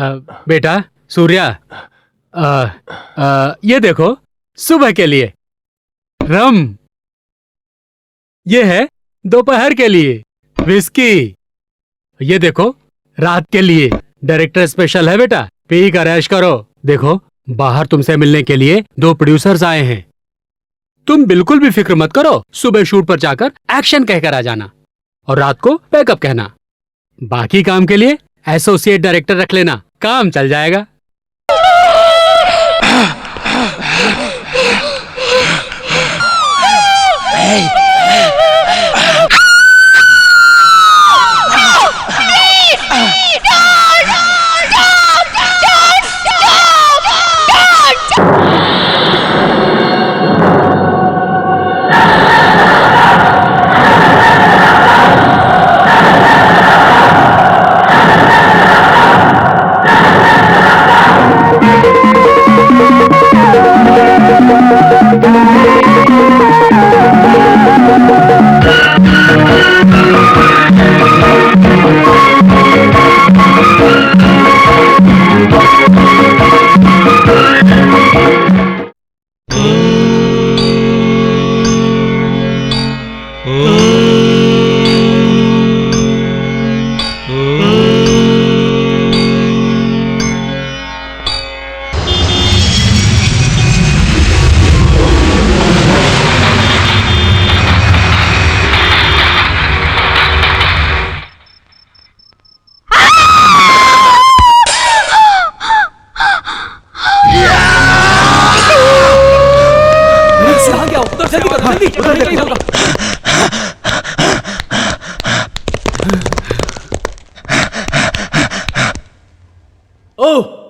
बेटा सूर्या, ये देखो सुबह के लिए रम, ये है दोपहर के लिए विस्की, ये देखो रात के लिए डायरेक्टर स्पेशल है बेटा, पी कर ऐश करो। देखो बाहर तुमसे मिलने के लिए 2 प्रोड्यूसर्स आए हैं, तुम बिल्कुल भी फिक्र मत करो, सुबह शूट पर जाकर एक्शन कहकर आ जाना और रात को बैकअप कहना। बाकी काम के लिए एसोसिएट डायरेक्टर रख लेना, काम चल जाएगा।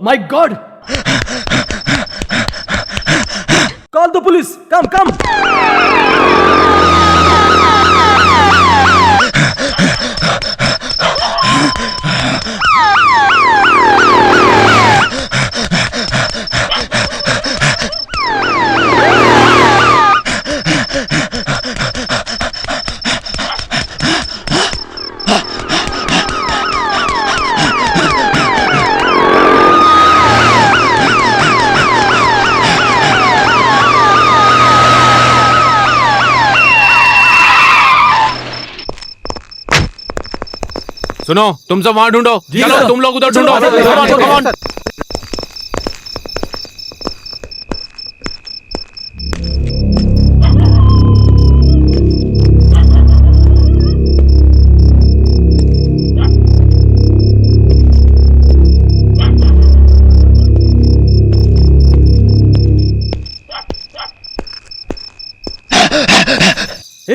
My God! Call the police! Come, come! सुनो, तुम सब वहां ढूंढो। चलो तुम लोग उधर ढूंढो। Come on.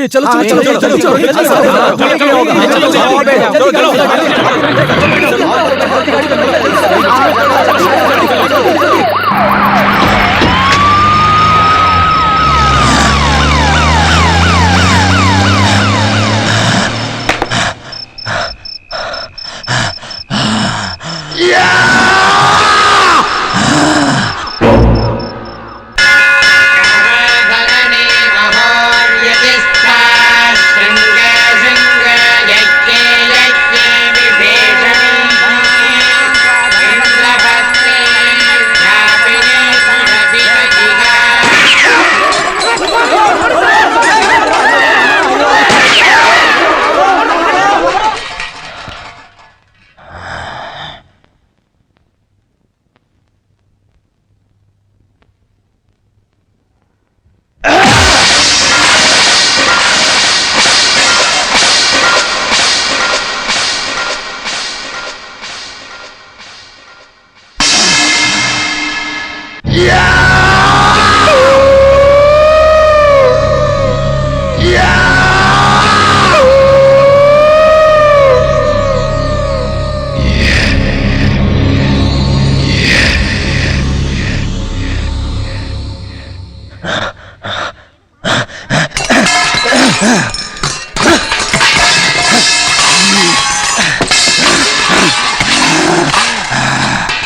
चलो चलो चलो चलो चलो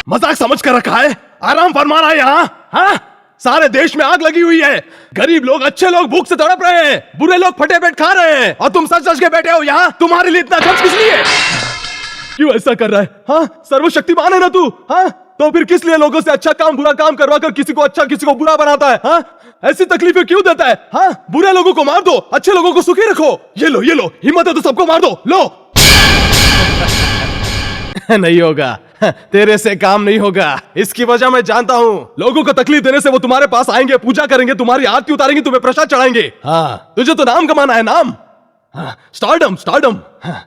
मजाक समझ कर रखा है, आराम फरमा रहा है यहाँ। हाँ, सारे देश में आग लगी हुई है, गरीब लोग अच्छे लोग भूख से तड़प रहे हैं, बुरे लोग फटे पेट खा रहे हैं, और तुम सच सच के बैठे हो यहाँ। तुम्हारे लिए इतना खर्च किस लिए? क्यों ऐसा कर रहा है? हाँ, सर्वशक्तिमान है ना तू? हाँ, तो फिर किस लिए लोगों से अच्छा काम बुरा काम करवा कर किसी को अच्छा किसी को बुरा बनाता है? हाँ, ऐसी तकलीफें क्यों देता है? हाँ, बुरे लोगों को मार दो, अच्छे लोगों को सुखी रखो। ये लो, हिम्मत है तो सबको मार दो, लो। नहीं होगा, तेरे से काम नहीं होगा। इसकी वजह मैं जानता हूँ। लोगों को तकलीफ देने से वो तुम्हारे पास आएंगे, पूजा करेंगे, तुम्हारी आरती उतारेंगे, तुम्हें प्रसाद चढ़ाएंगे। हाँ, तुझे तो नाम कमाना है, नाम। हाँ, स्टारडम। हाँ,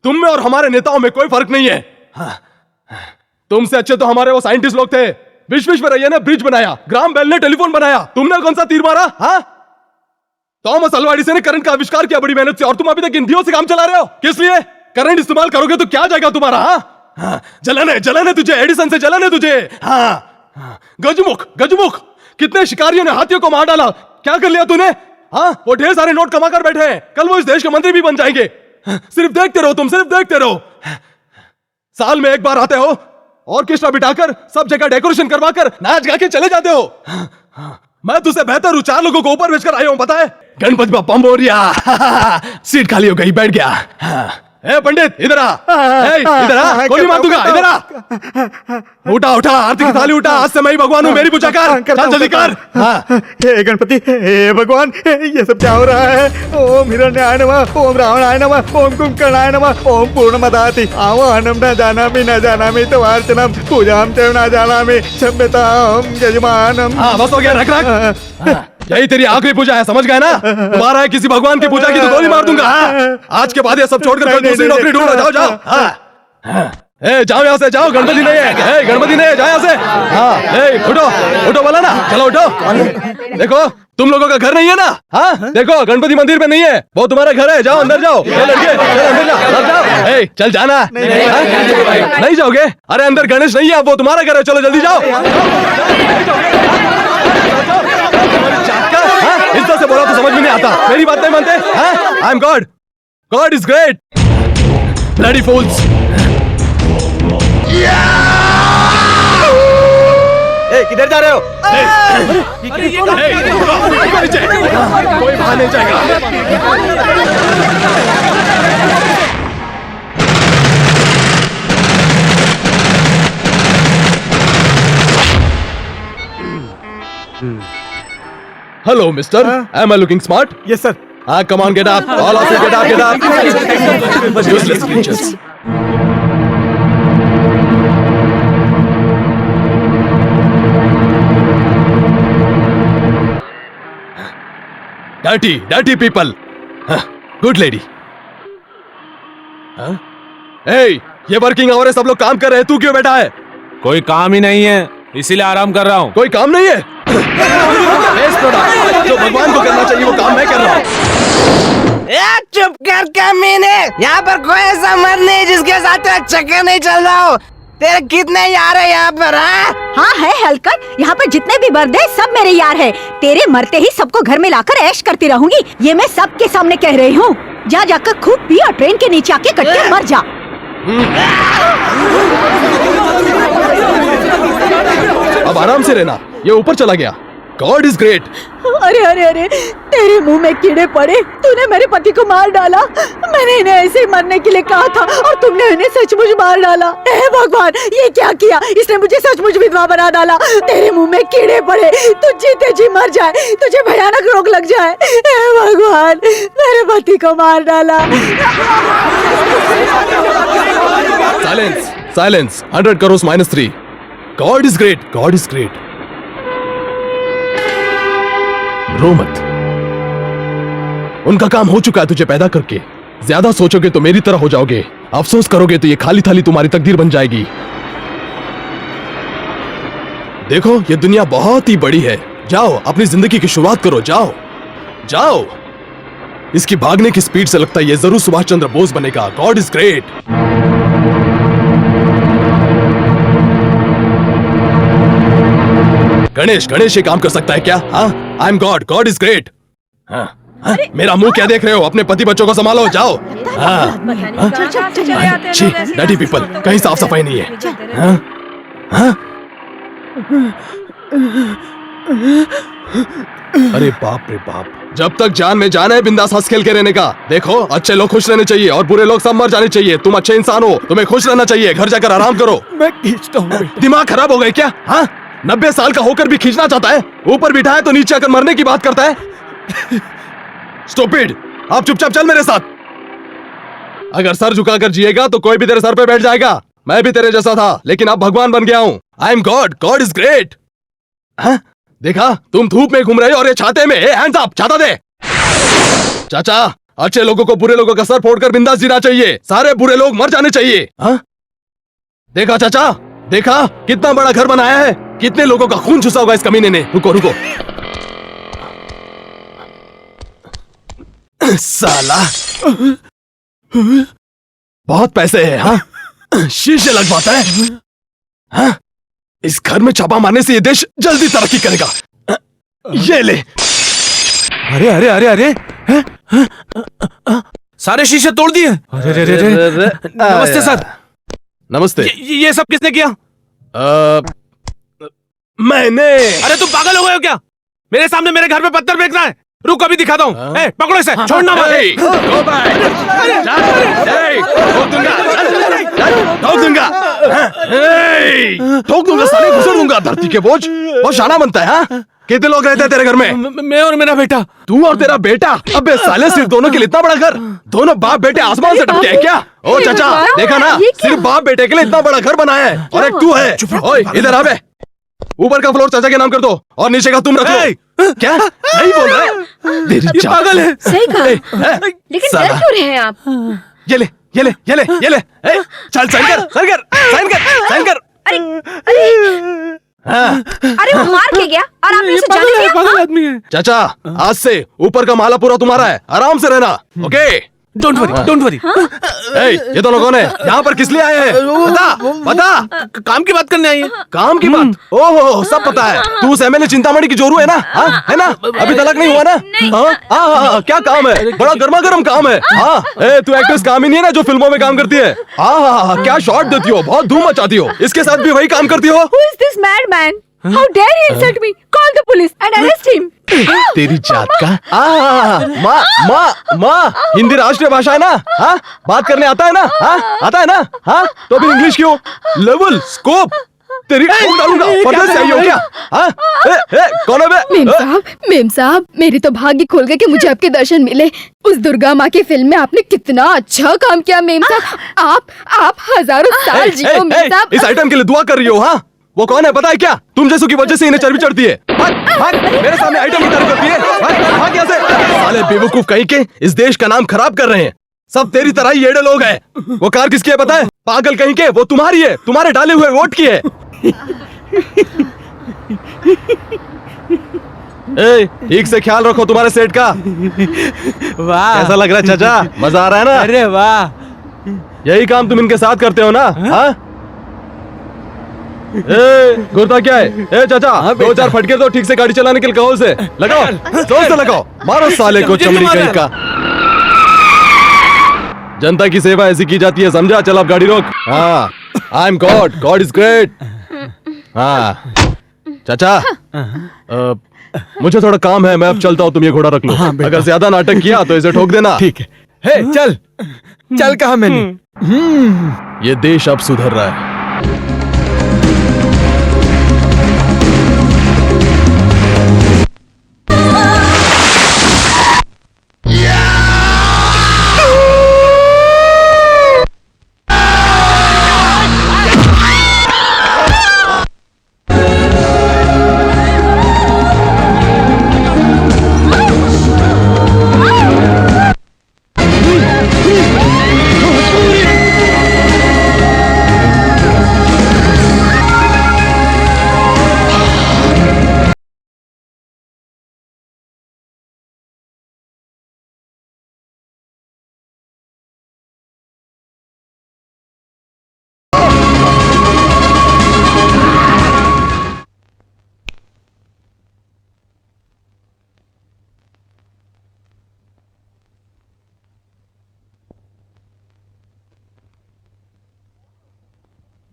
तुम में और हमारे नेताओं में कोई फर्क नहीं है। हाँ, तुमसे अच्छे तो हमारे वो साइंटिस्ट लोग थे। विश्वेश्वरैया ने ब्रिज बनाया, ग्राम बेल ने टेलीफोन बनाया, तुमने कौन सा तीर मारा? हाँ, थॉमस अल्वा एडिसन ने करंट का आविष्कार किया बड़ी मेहनत से, और तुम अभी तक इन दियों से काम चला रहे हो। किस लिए? करंट इस्तेमाल करोगे तो क्या जाएगा तुम्हारा? हाँ, जलन है तुझे, एडिसन से जलन है तुझे। हाँ, गजमुख, कितने शिकारियों ने हाथियों को मार डाला, क्या कर लिया तूने? हाँ, वो ढेर सारे नोट कमा कर बैठे हैं, कल वो इस देश के मंत्री भी बन जाएंगे। सिर्फ देखते रहो। साल में एक बार आते हो, ऑर्केस्ट्रा बिठाकर सब जगह डेकोरेशन करवाकर नाच गा के चले जाते हो। मैं तुझसे बेहतर हूं, 4 लोगों को ऊपर भेजकर आया हूं, पता है? गणपति बप्पा मोरिया। सीट खाली हो गई, बैठ गया। ए पंडित, इधर आ, गोली मार दूंगा, इधर आ। उठा, आरती की थाली उठा, आज से मैं ही भगवान हूँ, मेरी पूजा कर, चल जल्दी कर। हे गणपति, हे भगवान, ये सब क्या हो रहा है? ओम हिरण्याय नमः, ओम रावणाय नमः, ओम कुंभकर्णाय नमः, ओम पूर्णमदाति आवाहनम न जानामि तवार्चनम पूजाम च न जानामि क्षम्यताम यजमानम। हाँ, बस हो गया, रख। यही तेरी आखिरी पूजा है, समझ गए ना? दोबारा है किसी भगवान की पूजा की तो गोली मार दूंगा। आज के बाद ये सब छोड़कर कोई दूसरी नौकरी ढूंढो, जाओ। जाओ यहाँ से, जाओ। गणपति नहीं है, जाओ यहाँ से। हाँ, उठो बोला ना, चलो उठो। देखो, तुम लोगों का घर नहीं है ना? हाँ, देखो, गणपति मंदिर में नहीं है, वो तुम्हारा घर है। जाओ अंदर जाओ, ये लड़के, चलो अंदर जाओ। चल जाना। नहीं जाओगे? अरे अंदर गणेश नहीं है, वो तुम्हारा घर है, चलो जल्दी जाओ। इज्जत से बोला तो समझ में नहीं आता, मेरी बात नहीं मानते? I am God is great. Bloody fools. किधर जा रहे हो? कोई बाहर नहीं जाएगा। Hello, mister. Am I looking smart? Yes, sir. Come on, get up. All of you, get up. Useless creatures. Dirty people. Good lady. Hey, ये working hour है, सब लोग काम कर रहे हैं, तू क्यों बैठा है? कोई काम ही नहीं है, इसीलिए आराम कर रहा हूँ। कोई काम नहीं है? जो भगवान को करना चाहिए वो काम मैं कर रहा हूँ। चुप कर कमीने, यहाँ पर कोई ऐसा मर्द नहीं जिसके साथ तेरा चक्कर नहीं चल रहा हो। तेरे कितने यार है यहाँ पर? हाँ है हलकर, यहाँ पर जितने भी मर्द हैं सब मेरे यार हैं। तेरे मरते ही सबको घर में लाकर ऐश करती रहूंगी, ये मैं सबके सामने कह रही हूँ। जा जाकर खूब पी और ट्रेन के नीचे आके कट के मर जा। अब आराम से रहना, ये ऊपर चला गया। God is great. अरे तेरे मुंह में कीड़े पड़े, तूने मेरे पति को मार डाला। मैंने इन्हें ऐसे ही मरने के लिए कहा था और तुमने इन्हें सचमुच मार डाला। हे भगवान, ये क्या किया? इसने मुझे सचमुच विधवा बना डाला। तेरे मुंह में कीड़े पड़े, तू जीते जी मर जाए, तुझे भयानक रोग लग जाए। हे भगवान, मेरे पति को मार डाला। Silence 100 crores -3। God is great. रो मत, उनका काम हो चुका है तुझे पैदा करके। ज्यादा सोचोगे तो मेरी तरह हो जाओगे, अफसोस करोगे तो ये खाली थाली तुम्हारी तकदीर बन जाएगी। देखो, ये दुनिया बहुत ही बड़ी है, जाओ अपनी जिंदगी की शुरुआत करो, जाओ। इसकी भागने की स्पीड से लगता है ये जरूर सुभाष चंद्र बोस बनेगा। God is great. गणेश ये काम कर सकता है क्या? आई एम गॉड इज ग्रेट। मेरा मुंह क्या देख रहे हो? अपने पति बच्चों को संभालो, जाओ। डर्टी पीपल, कहीं साफ सफाई नहीं है। अरे बाप रे बाप, जब तक जान में जान है बिंदास हंस खेल के रहने का। देखो अच्छे लोग खुश रहने चाहिए और बुरे लोग सब मर जाने चाहिए। तुम अच्छे इंसान हो, तुम्हें खुश रहना चाहिए। घर जाकर आराम करो। मैं खींचता हूँ बेटा। दिमाग खराब हो गए क्या? हाँ, 90 साल का होकर भी खींचना चाहता है। ऊपर बिठा है तो नीचे आकर मरने की बात करता है। स्टूपिड, आप चुपचाप चल मेरे साथ। अगर सर झुकाकर जिएगा तो कोई भी तेरे सर पे बैठ जाएगा। मैं भी तेरे जैसा था लेकिन अब भगवान बन गया हूँ। आई am God, God is great. देखा, तुम धूप में घूम रहे हो और ये छाते में। हैंड्स अप, छाता दे। चाचा, अच्छे लोगों को बुरे लोगों का सर फोड़कर बिंदास जीना चाहिए। सारे बुरे लोग मर जाने चाहिए। हाँ? देखा चाचा, देखा कितना बड़ा घर बनाया है। कितने लोगों का खून चूसा होगा इस कमीने ने। रुको रुको, साला बहुत पैसे है। हाँ, शीशे लगवाता है। हाँ? इस घर में छापा मारने से ये देश जल्दी तरक्की करेगा। ये ले। अरे अरे अरे अरे सारे शीशे तोड़ दिए। अरे अरे अरे नमस्ते सर। नमस्ते। ये सब किसने किया? मैंने। अरे तुम पागल हो गए हो क्या? मेरे सामने मेरे घर पे पत्थर फेंकना है? रुक अभी दिखाता हूँ। पकड़ो इसे, छोड़ना मत। ठोक दूंगा, ठोक दूंगा साले, घुसड़ दूंगा। धरती के बोझ बहुत शाना बनता है। हाँ? कितने लोग रहते हैं तेरे घर में? मैं और मेरा बेटा। तू और तेरा बेटा? अबे साले, सिर्फ दोनों के लिए इतना बड़ा घर? दोनों बाप बेटे आसमान से टपके हैं क्या? ओ चाचा, देखा ना, सिर्फ बाप बेटे के लिए इतना बड़ा घर बनाया है और एक तू है। ओए इधर आ बे। ऊपर का फ्लोर चाचा के नाम कर दो और नीचे का तुम रख लो। क्या नहीं बोल रहे? तेरी पागल है। सही कहा, लेकिन डर क्यों रहे हैं आप? ये ले, ये ले, ये ले, ये ले। चल साइन कर, साइन कर, साइन कर, साइन कर। अरे हाँ। अरे वो मार के गया और आपने उसे जाने दिया? पागल आदमी है। चाचा, आज से ऊपर का माला पूरा तुम्हारा है। आराम से रहना, okay? Don't worry, don't worry. ये दोनों कौन है? यहाँ पर किस लिए आए हैं? बता, बता। काम की बात करने आई है। काम की बात? ओहो, सब पता है। तू उस एमएलए चिंतामणि की जोरू है ना? हाँ, है ना? अभी तलाक नहीं हुआ ना? हाँ, क्या काम है? बड़ा गर्मा गर्म काम है। हाँ, तू एक्ट्रेस काम ही नहीं है ना जो फिल्मों में काम करती है? हाँ, क्या शॉट देती हो, बहुत धूम मचाती हो। इसके साथ भी वही काम करती हो? Who is this madman? How dare he insult me? Call the police and arrest him. तेरी जात का। माँ, माँ, माँ, हिंदी राष्ट्रीय भाषा है ना? हाँ, बात करने आता है ना? हाँ, आता है ना? हाँ, तो फिर इंग्लिश क्यों? लेवल, स्कोप, तेरी खून डालूंगा। पर्दे से आई हो क्या? हाँ, कौन है बे? मेम साहब, मेरी तो भाग्य खोल गए कि मुझे आपके दर्शन मिले। उस दुर्गा माँ की फिल्म में आपने कितना अच्छा काम किया मेम साहब। आप हजारों साल जियो मेम साहब। इस आइटम के लिए दुआ कर रही हो? हाँ, वो कौन है पता है क्या? तुम जैसों की वजह से इन्हें चर्बी चढ़ती है। भाग, भाग, मेरे सामने आइटम की तारीफ करती है। भाग, भाग यहाँ से। साले बेवकूफ कहीं के इस देश का नाम खराब कर रहे हैं। सब तेरी तरह ही येड़े लोग हैं। वो कार किसकी है पता है? पागल कहीं के, वो तुम्हारी है, तुम्हारे डाले हुए वोट की है। ठीक से ख्याल रखो तुम्हारे सेट का। वाह, कैसा लग रहा है चाचा? मजा आ रहा है ना? अरे वाह। यही काम तुम इनके साथ करते हो ना? हाँ? गुर्दा क्या है? चाचा, 2-4 फटके तो ठीक से गाड़ी चलाने के लिए कहो उसे। लगाओ, जोर से लगाओ। मारो साले को चमड़ी कहीं का। जनता की सेवा ऐसी की जाती है, समझा? चल अब गाड़ी रोक। हाँ, आई am God, God is great. हाँ चाचा, मुझे थोड़ा काम है, मैं अब चलता हूँ। तुम ये घोड़ा रख लो। अगर ज्यादा नाटक किया तो इसे ठोक देना। ठीक है। हे, चल, चल कहा मैंने। ये देश अब सुधर रहा है।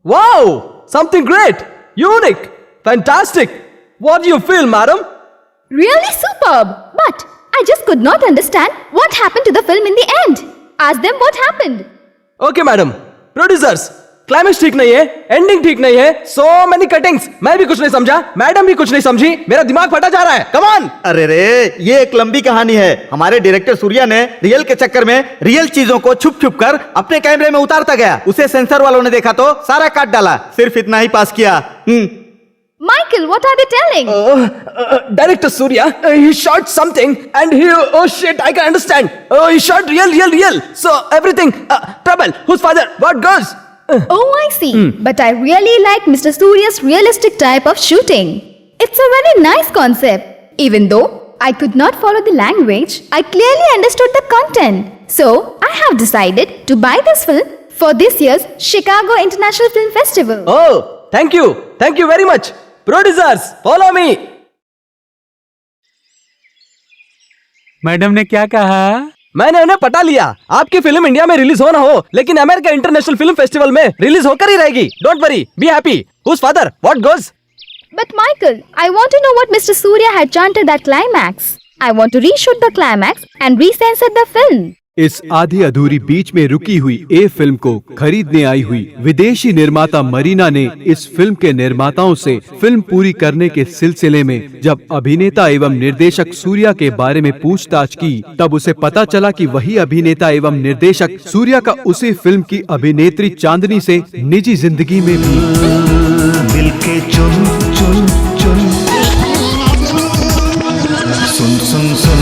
Wow, something great, unique, fantastic. What do you feel, madam? Really superb, but I just could not understand what happened to the film in the end. Ask them what happened. Okay madam, producers, climax ठीक नहीं है, ending ठीक नहीं है, so many cuttings, मैं भी कुछ नहीं समझा, मैडम भी कुछ नहीं समझी, मेरा दिमाग फटा जा रहा है। Come on. अरे रे, ये एक लंबी कहानी है। हमारे डायरेक्टर सूर्या ने रियल के चक्कर में रियल चीजों को छुप छुप कर अपने कैमरे में उतारता गया। उसे सेंसर वालों ने देखा तो सारा काट डाला, सिर्फ इतना ही पास किया। Michael, what are they telling? Director Surya, he shot something and he, oh shit, I can understand. He shot real. So everything, trouble, whose father, what goes? Oh, I see. But I really like Mr. Surya's realistic type of shooting. It's a very nice concept. Even though I could not follow the language, I clearly understood the content. So I have decided to buy this film for this year's Chicago International Film Festival. Oh, thank you very much. Producers, follow me. Madam ने क्या कहा? मैंने उन्हें पटा लिया। आपकी film India में release हो ना हो, लेकिन अमेरिका इंटरनेशनल फिल्म फेस्टिवल में रिलीज होकर ही रहेगी। Don't worry, be happy. Whose father? What goes? But Michael, I want to know what Mr. Surya had chanted that climax. I want to reshoot the climax and recensor the film. इस आधी अधूरी बीच में रुकी हुई ए film को खरीदने आई हुई विदेशी निर्माता मरीना ने इस फिल्म के निर्माताओं से फिल्म पूरी करने के सिलसिले में जब अभिनेता एवं निर्देशक सूर्या के बारे में पूछताछ की, तब उसे पता चला कि वही अभिनेता एवं निर्देशक सूर्या का उसी फिल्म की अभिनेत्री चांदनी से निजी जिंदगी में भी दिल के चुन चुन चुन सुन सुन सुन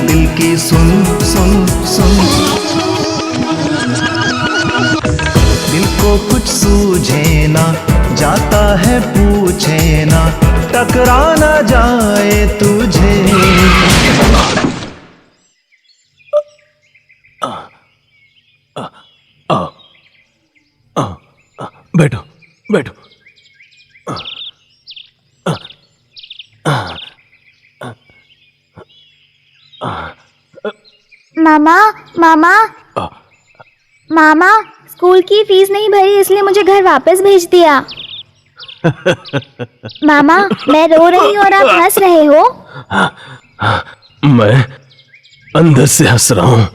दिल की सुन सुन सुन दिल को कुछ सूझे ना, जाता है पूछे ना, टकरा ना जाए तुझे। बैठो बैठो। मामा, स्कूल की फीस नहीं भरी इसलिए मुझे घर वापस भेज दिया। मामा, मैं रो रही हूँ और आप हंस रहे हो। मैं अंदर से हंस रहा हूँ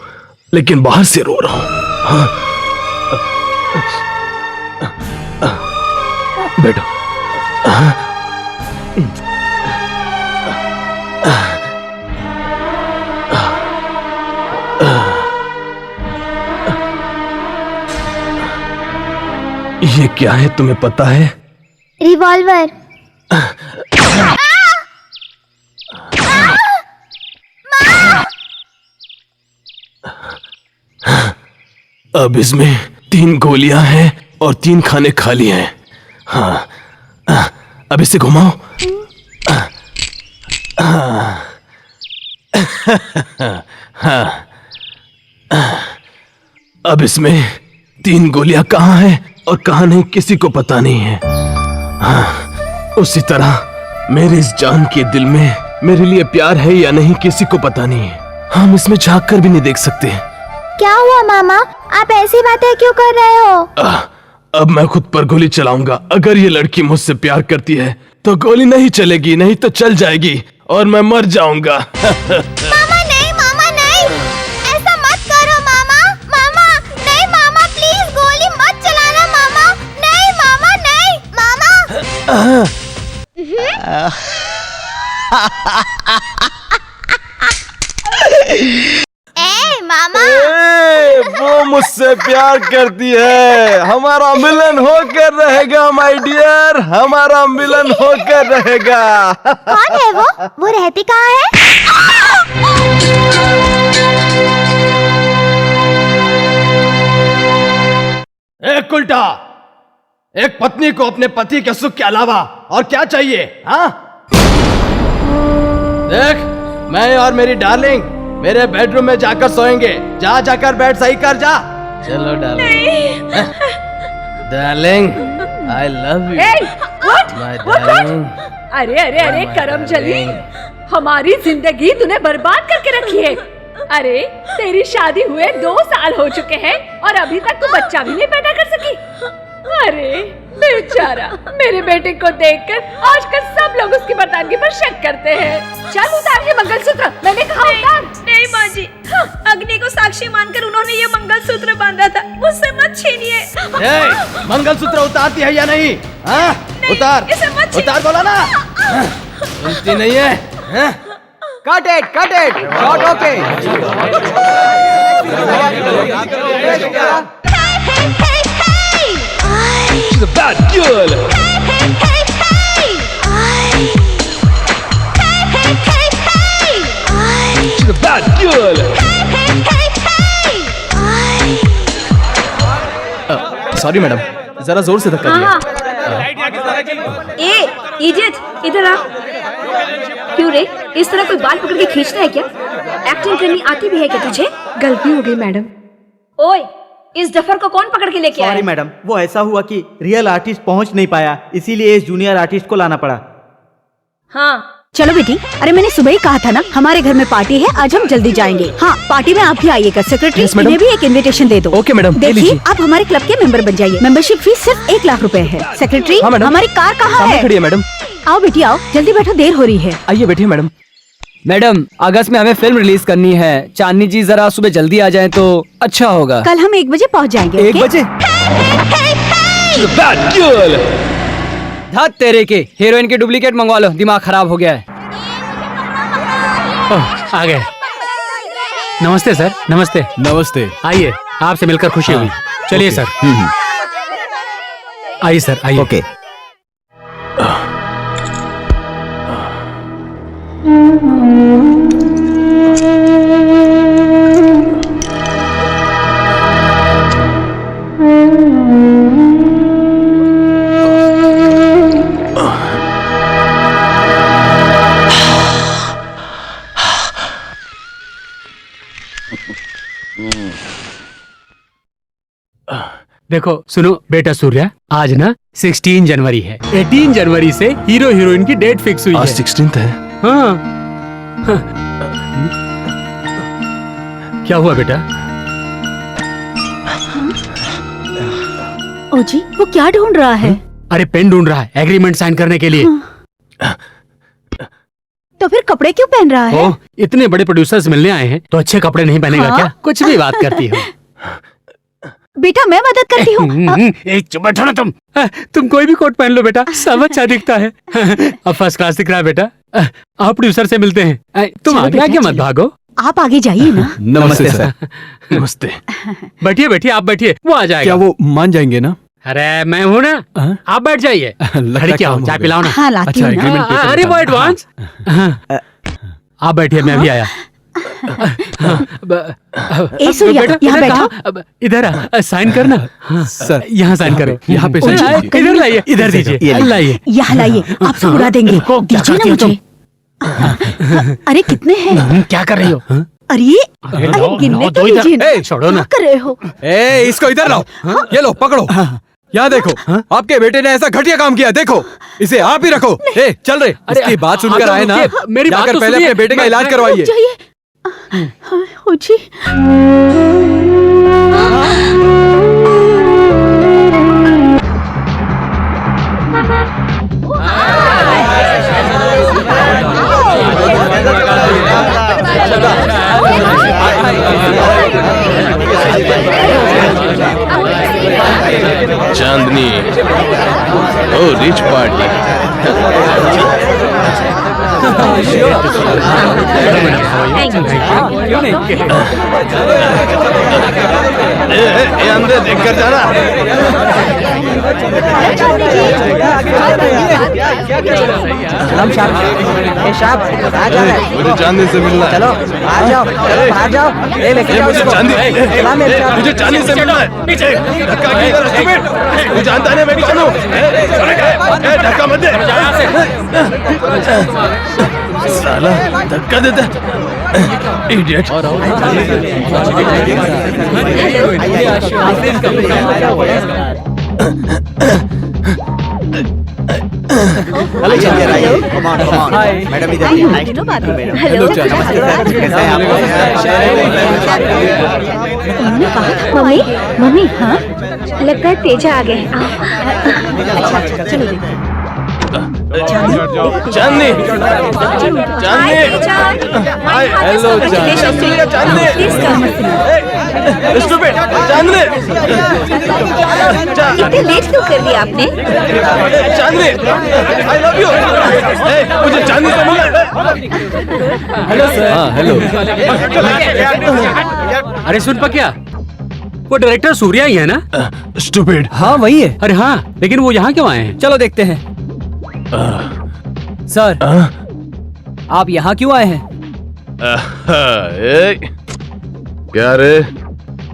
लेकिन बाहर से रो रहा हूँ। बैठो। ये क्या है तुम्हें पता है? रिवॉल्वर। अब इसमें 3 गोलियां हैं और 3 खाने खाली हैं। हाँ, अब इसे घुमाओ। हाँ, अब इसमें 3 गोलियां कहाँ हैं और कहाँ नहीं किसी को पता नहीं है। हाँ, उसी तरह मेरे इस जान के दिल में मेरे लिए प्यार है या नहीं किसी को पता नहीं है। हम इसमें झांक कर भी नहीं देख सकते। क्या हुआ मामा, आप ऐसी बातें क्यों कर रहे हो? अब मैं खुद पर गोली चलाऊंगा। अगर ये लड़की मुझसे प्यार करती है तो गोली नहीं चलेगी, नहीं तो चल जाएगी और मैं मर जाऊंगा। मामा नहीं, ऐसा मत करो मामा। मामा नहीं, मामा प्लीज गोली मत चलाना मामा। नहीं मामा, नहीं मामा। मामा, वो मुझसे प्यार करती है। हमारा मिलन होकर रहेगा माय डियर, हमारा मिलन होकर रहेगा। कौन है वो रहती कहाँ है? एक उल्टा, एक पत्नी को अपने पति के सुख के अलावा और क्या चाहिए? हाँ, देख, मैं और मेरी डार्लिंग मेरे बेडरूम में जाकर सोएंगे। जाकर बेड सही कर जा। चलो darling. Darling, I love you my darling. अरे करम चली, हमारी जिंदगी तूने बर्बाद करके रखी है। अरे तेरी शादी हुए 2 साल हो चुके हैं और अभी तक तू बच्चा भी नहीं पैदा कर सकी। अरे बेचारा, मेरे बेटे को देखकर आजकल सब लोग उसकी मर्दानगी पर शक करते हैं। चल उतार ये मंगलसूत्र, मैंने कहा उतार। नहीं माँ जी, अग्नि को साक्षी मानकर उन्होंने ये मंगलसूत्र बांधा था, मुझसे मत छीनिए। मंगलसूत्र उतारती है या नहीं? हाँ? उतार, इसे मत छीनिए। उतार बोला ना। सुनती नहीं है? हाँ? Cut it shot okay. She's a bad girl. She's a bad girl. Sorry madam, जरा जोर से धक्का दिया। ए इडियट, इधर आ। क्यों रे, इस तरह कोई बाल पकड़ के खींचता है क्या? एक्टिंग करनी आती भी है क्या तुझे? गलती हो गई मैडम। ओए, इस डफर को कौन पकड़ के लेके आया? सॉरी मैडम, वो ऐसा हुआ कि रियल आर्टिस्ट पहुंच नहीं पाया, इसीलिए इस जूनियर आर्टिस्ट को लाना पड़ा। हाँ चलो बेटी, अरे मैंने सुबह ही कहा था ना, हमारे घर में पार्टी है, आज हम जल्दी जाएंगे। हाँ, पार्टी में आप भी आइएगा। सेक्रेटरी, इन्हें भी एक इनविटेशन दे दो। ओके मैडम, देखिए, आप हमारे क्लब के मेंबर बन जाइए। मेंबरशिप फीस सिर्फ 1 लाख रुपए है। सेक्रेटरी, हाँ, मैडम। हमारी कार कहाँ है? खड़ी है मैडम। आओ बेटी आओ, जल्दी बैठो, देर हो रही है। आइए बैठिए मैडम। मैडम, अगस्त में हमें फिल्म रिलीज करनी है। चांदनी जी जरा सुबह जल्दी आ जाएं तो अच्छा होगा। कल हम 1 बजे पहुँच जाएंगे। 1 ओके? बजे? Bad girl. धत तेरे के, हीरोइन के डुप्लीकेट मंगवा लो, दिमाग खराब हो गया है। ओह, आ गए। नमस्ते सर, नमस्ते। नमस्ते। आइए, आपसे मिलकर खुशी हुई। चलिए सर। आइए सर, आइए। ओके। देखो सुनो बेटा सूर्या, आज ना 16 जनवरी है। 18 जनवरी से हीरो हीरोइन की डेट फिक्स हुई है। 16th है। हाँ। क्या हुआ बेटा? ओ जी, वो क्या ढूंढ रहा है? अरे पेन ढूंढ रहा है एग्रीमेंट साइन करने के लिए। तो फिर कपड़े क्यों पहन रहा है? ओ, इतने बड़े प्रोड्यूसर्स मिलने आए हैं तो अच्छे कपड़े नहीं पहनेगा हाँ? क्या? कुछ भी बात करती हो। बेटा मैं मदद करती हूँ। एक चुप बैठो ना तुम। तुम कोई भी कोट पहन लो बेटा, सब अच्छा दिखता है। अब फर्स्ट क्लास दिख रहा है बेटा। आप प्रोड्यूसर से मिलते हैं। तुम चलो आगे बेटा, आगे मत चलो। भागो। आप आगे जाइए ना। नमस्ते सर। नमस्ते। बैठिए बैठिए, आप बैठिए, वो आ जाएगा। क्या वो मान जाएंगे ना? अरे मैं हूँ ना, हाँ? आप बैठ जाइए। लगता खड़ी क्या काम हो, हो चाय गया। पिलाओ ना। हाँ लाती अच्छा, हूँ ना। agreement paper अरे वो निकालना। एडवांस। आप बैठिए, मैं भी आया। ए सूर्या, बेटा, यहाँ इधर बैठो। कहाँ? अब इधर आ, साइन करना। हाँ, सर, यहाँ साइन करो। यहाँ पे ओ, साइन कीजिए। इधर लाइए, इधर दीजिए, लाइए। यहाँ लाइए, आपसे बुरा देंगे। को क्या दीजिए करती ना हो तुम? मुझे। अरे कितने हैं? क्या कर रही हो? अरे अरे गिनने तो दीजिए ना। छोड़ो ना। क्या कर रहे हो? ए, इसको इधर लाओ। ये लो पकड़ो। यहाँ देखो, आपके बेटे ने ऐसा घटिया काम किया, देखो इसे आप ही रखो। ए, चल रहे। इसकी बात सुनकर आए ना, मेरी बात जाकर तो पहले सुनिए। अपने बेटे का इलाज करवाइए। जाइए। हाँ, हो जी। चांदनी, ओ रिच पार्टी। अंदर देख कर जाना। मुझे चांदनी से मिलना है। चलो बाहर जाओ, चलो बाहर जाओ, ये लेके जाओ मुझे इसको। चांदनी, चला मेरे साथ। मुझे चांदनी से मिलना है। धक्का किधर है, stupid? तू जानता नहीं मैं कौन हूँ? धक्का मत दे। साला धक्का देता। इडियट। हेलो मैडम, इधर हेलो, नमस्ते सर, कैसे हैं आप? मम्मी मम्मी हाँ लगता है तेजा आ गए। अच्छा चलो देखो। चांदनी हेलो चांदनी इतने लेट क्यों कर दिया आपने? चांदनी आई लव यू। मुझे चांदनी से मिलना। Hello sir. हाँ हेलो। अरे सुन पक्या, वो डायरेक्टर सूर्या ही है ना? स्टूपिड। हाँ वही है। अरे हाँ, लेकिन वो यहाँ क्यों आए हैं? चलो देखते हैं। सर आप यहाँ क्यों आए हैं? क्या रे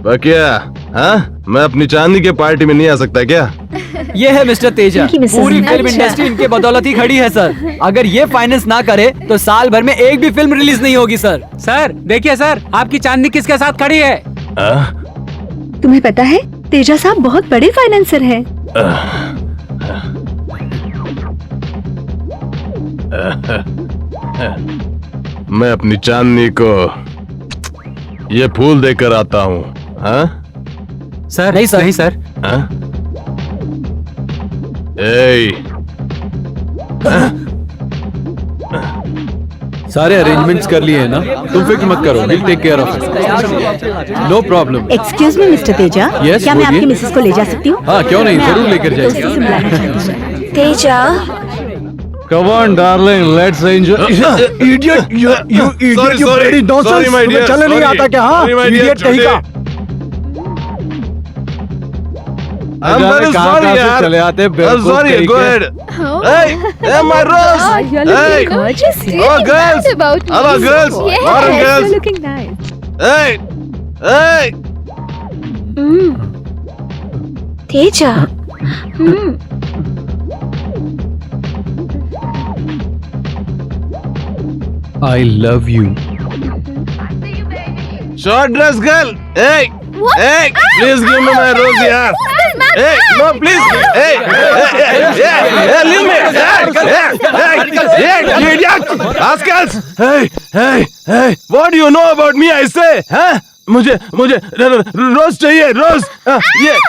बकिया, हाँ मैं अपनी चांदनी के पार्टी में नहीं आ सकता क्या? ये है मिस्टर तेजा, पूरी फिल्म इंडस्ट्री इनके बदौलत ही खड़ी है सर। अगर ये फाइनेंस ना करे तो साल भर में एक भी फिल्म रिलीज नहीं होगी सर। सर देखिए सर, आपकी चांदनी किसके साथ खड़ी है? तुम्हें पता है तेजा साहब बहुत बड़े फाइनेंसर हैं। मैं अपनी चांदनी को ये फूल देकर आता हूँ। हाँ सर नहीं सर, नहीं सर। हाँ? ए सारे अरेंजमेंट्स कर लिए हैं ना, तुम फिक्र मत करो, will take care of it, no problem. Excuse me mister Teja, Yes, क्या मैं बोलिए। आपकी मिसेस को ले जा सकती हूँ? हाँ क्यों नहीं, जरूर लेकर तो उसी जाइए। से मिलाना चाहती हूँ। Teja Come on darling, let's enjoy. Idiot you idiot you bloody nonsense, तुम्हें चलने नहीं आता क्या? हाँ इडियट कहीं का। I'm very sorry यार। चले आते I'm sorry, go ahead. Hey, my rose. Hey, oh girls. Hello girls. Morning girls. looking nice. Hey, hey. Teja I love you. Short dress girl. Hey, hey, please give me my rose yaar. Hey, no please. Hey, hey, leave me. Hey, idiot. Rascals. Hey, what do you know about me? I say, huh? मुझे रोज चाहिए, रोज।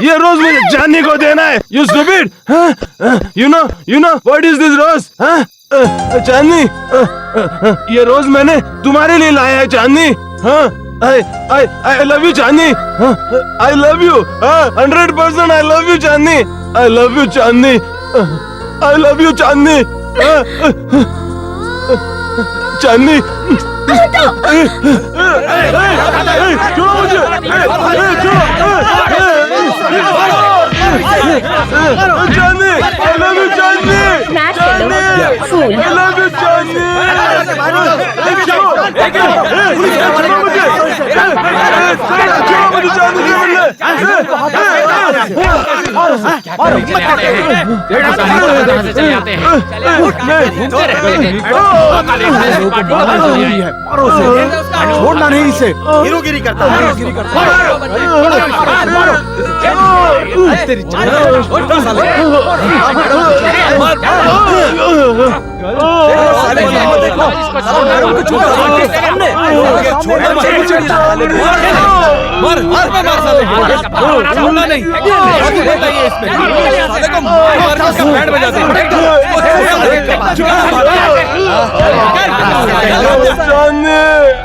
ये रोज मुझे चांदनी को देना है। You stupid. You know what is this rose? चांदनी, ये रोज मैंने तुम्हारे लिए लाया है चांदनी। I love you Chandni. I love you 100%। I love you Chandni. I love you Chandni. I love you चांदनी। चांदनी छोड़ो मुझे। चांदनी I love you Chandni. Snatch कर लो फूल। I love you चांदनी। छोड़ो मुझे चांदनी से मिलने। छोड़ना नहीं इसे, हीरोगिरी करता है।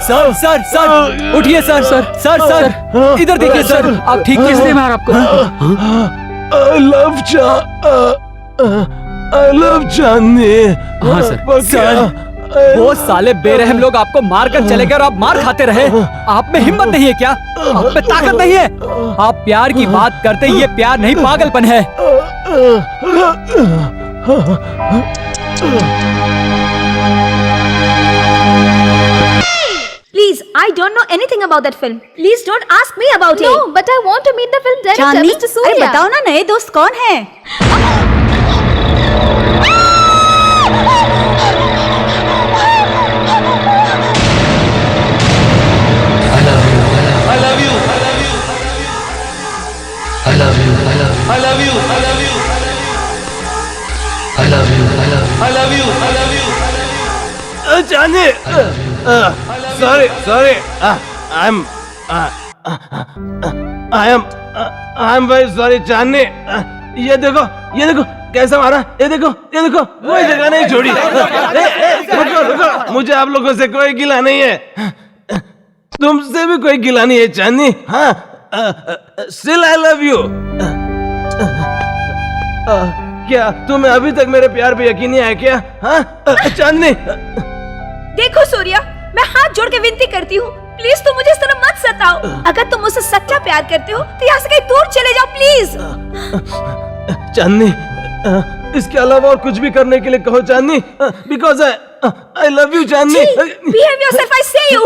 सर सर सर उठिए सर सर सर सर इधर देखिए सर, आप ठीक किसने मारा आपको? I love चांदनी। हाँ सर। वो साले बेरहम लोग आपको मार कर चले गए और आप मार खाते रहे। आप में हिम्मत नहीं है क्या? आप में ताकत नहीं है? आप प्यार की बात करते, ये प्यार नहीं पागलपन है। Please, I don't know anything about that film. Please don't ask me about it. No, but I want to meet the film director, Chandni, Mr. अरे Surya. बताओ ना नए दोस्त कौन है? Chandni, sorry, I'm I am very sorry Chandni. ये देखो कैसा मारा। ये देखो कोई जगह नहीं छोड़ी। रुको, मुझे आप लोगों से कोई गिला नहीं है, तुमसे भी कोई गिला नहीं है चांदनी। हाँ, स्टिल आई लव यू। क्या तुम्हें अभी तक मेरे प्यार पे यकीन नहीं आया क्या? हाँ चांदनी। देखो सूर्या, मैं हाथ जोड़ के विनती करती हूँ, प्लीज तुम मुझे इस तरह मत सताओ। अगर तुम मुझसे सच्चा प्यार करते हो तो यहाँ से कहीं दूर चले जाओ प्लीज। चांदनी, इसके अलावा और कुछ भी करने के लिए कहो Chandni, because I love you Chandni. Behave yourself, I say you.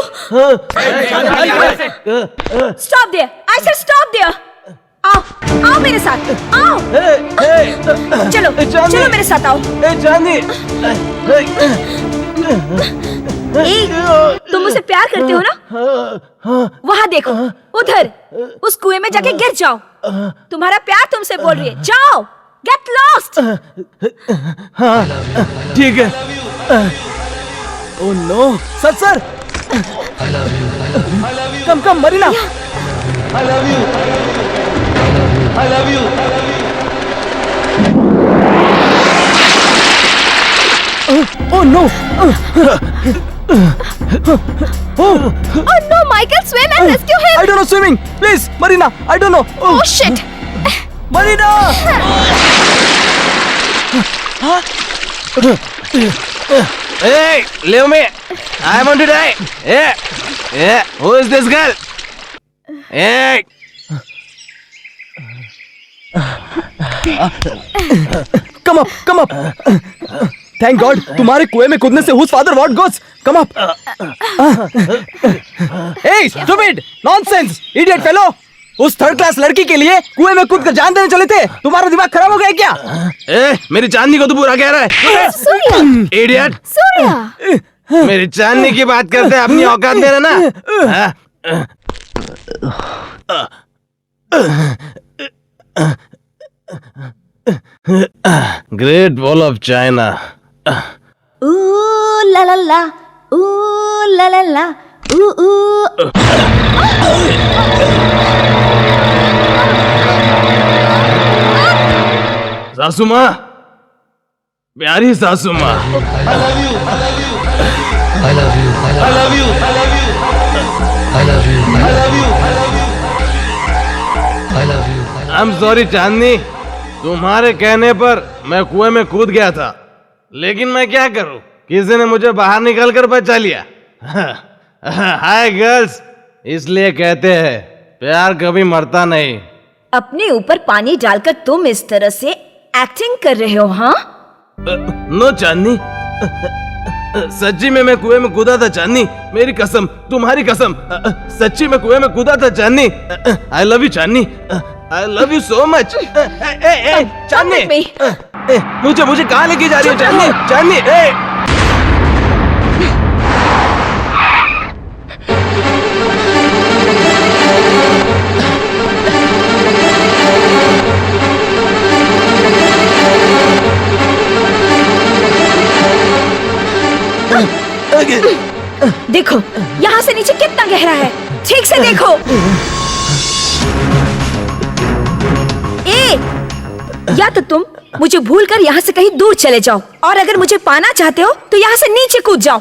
Stop there. I said stop there. आओ मेरे साथ, आओ। चलो मेरे साथ आओ। चांदनी, तुम मुझसे प्यार करते हो ना? वहाँ देखो, उधर उस कुएं में जाके गिर जाओ। तुम्हारा प्यार तुमसे बोल रही है, जाओ, गेट लॉस्ट। हाँ ठीक है। Oh no, sir come Marina. I love you. Oh no! Oh no, Michael, swim and rescue him! I don't know swimming. Please, Marina, I don't know. Oh shit! Marina! Hey, leave me. I want to die. Hey, who is this girl? Hey. Come up. Thank God, तुम्हारे कुएं में कूदने से whose father what goes? Come up. Hey, stupid, nonsense, idiot fellow. उस third class लड़की के लिए कुएं में कूद कर जान देने चले थे। तुम्हारा दिमाग खराब हो गया क्या? मेरी चांदनी को तो बुरा कह रहा है। सूर्या! इडियट! सूर्या! मेरी चांदनी की बात करते हैं, अपनी औकात में रहना। Great wall of China. Ooh la la la, ooh la la la, ooh. सासू माँ, प्यारी सासू माँ। I'm sorry चांदनी, तुम्हारे कहने पर मैं कुएं में कूद गया था, लेकिन मैं क्या करूं, किसी ने मुझे बाहर निकल कर बचा लिया। हाय गर्ल्स, इसलिए कहते हैं प्यार कभी मरता नहीं। अपने ऊपर पानी डालकर तुम इस तरह से एक्टिंग कर रहे हो, हाँ? नो चांदनी, सच्ची में मैं कुएं में कूदा था चांदनी, मेरी कसम, तुम्हारी कसम, सच्ची में कुएं में कूदा था Chandni. I love you Chandni, I love you so much. Chandni, मुझे कहाँ लेके जा रही हो चांदनी? चांदनी, देखो यहाँ से नीचे कितना गहरा है, ठीक से देखो। या तो तुम मुझे भूलकर यहाँ से कहीं दूर चले जाओ, और अगर मुझे पाना चाहते हो तो यहाँ से नीचे कूद जाओ।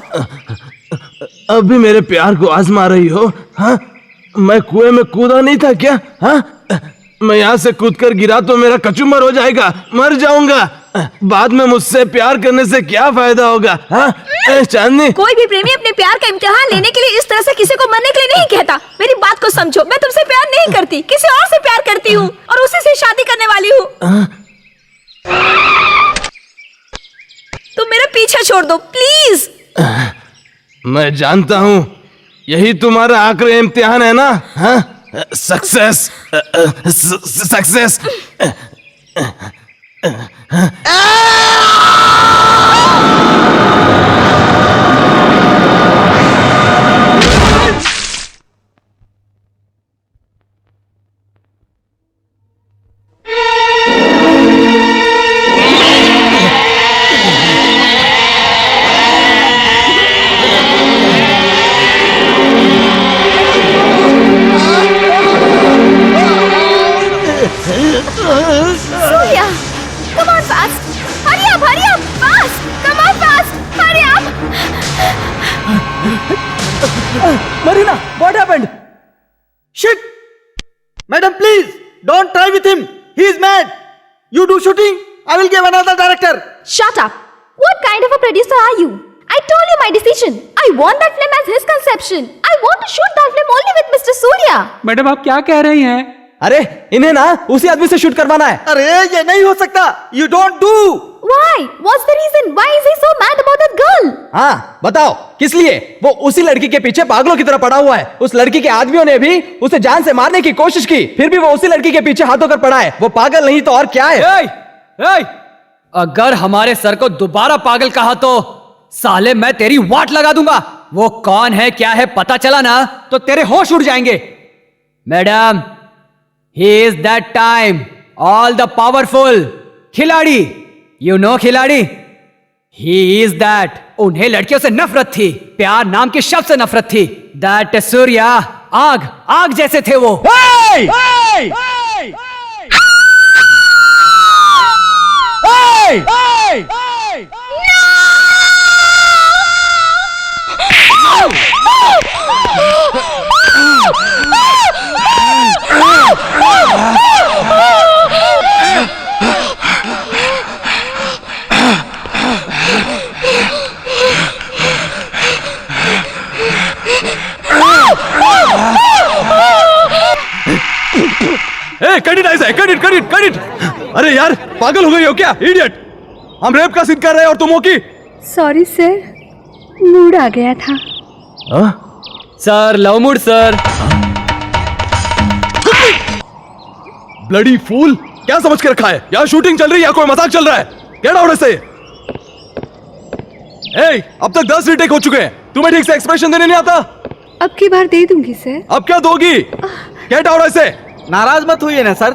अब भी मेरे प्यार को आजमा रही हो? हाँ, मैं कुएं में कूदा नहीं था क्या? हाँ, मैं यहाँ से कूदकर गिरा तो मेरा कचूमर हो जाएगा, मर जाऊंगा। बाद में मुझसे प्यार करने से क्या फायदा होगा? हाँ चांदनी, कोई भी प्रेमी अपने प्यार का इम्तिहान लेने के लिए इस तरह से किसी को मरने के लिए नहीं कहता। मेरी बात को समझो, मैं तुमसे प्यार नहीं करती, किसी और से प्यार करती हूँ और उसी से शादी करने वाली हूँ। तुम मेरा पीछा छोड़ दो प्लीज। मैं जानता हूँ यही तुम्हारा आखिरी इम्तिहान है ना? हाँ, success, success. Marina, what happened? Shit! Madam, please don't try with him. He is mad. You do shooting, I will give another director. Shut up! What kind of a producer are you? I told you my decision. I want that film as his conception. I want to shoot that film only with Mr. Surya. Madam आप क्या कह रही हैं? अरे इन्हें ना उसी आदमी से शूट करवाना है. अरे ये नहीं हो सकता. You don't do. Why? What's the reason? Why is he so mad about that girl? हाँ बताओ किस लिए? वो उसी लड़की के पीछे पागलों की तरह पड़ा हुआ है. उस लड़की के आदमियों ने भी उसे जान से मारने की कोशिश की, फिर भी वो उसी लड़की के पीछे हाथ धोकर पड़ा है. वो पागल नहीं तो और क्या है? अगर हमारे सर को दोबारा पागल कहा तो साले मैं तेरी वाट लगा दूंगा. वो कौन है क्या है पता चला ना तो तेरे होश उड़ जाएंगे. Madam, he is that time, all the powerful खिलाड़ी. You know खिलाड़ी? He is that. उन्हें लड़कियों से नफरत थी, प्यार नाम के शब्द से नफरत थी. That सूर्या, आग आग जैसे थे वो. Hey! Hey! Hey! Hey! Cut it ऐसे, कट इट. अरे यार पागल हो गई हो क्या? इडियट. हम रेप का सीन कर रहे हैं और तुम हो की. सॉरी सर, मूड आ गया था. Sir love mood sir. Bloody fool, क्या समझ के रखा है? यहाँ शूटिंग चल रही है या कोई मजाक चल रहा है? गेट आउट से. अब तक 10 रीटेक हो चुके हैं. तुम्हें ठीक से एक्सप्रेशन देने नहीं आता? अब की बार दे दूंगी सर. अब क्या दोगी? गेट आउट से. नाराज मत होइए ना सर.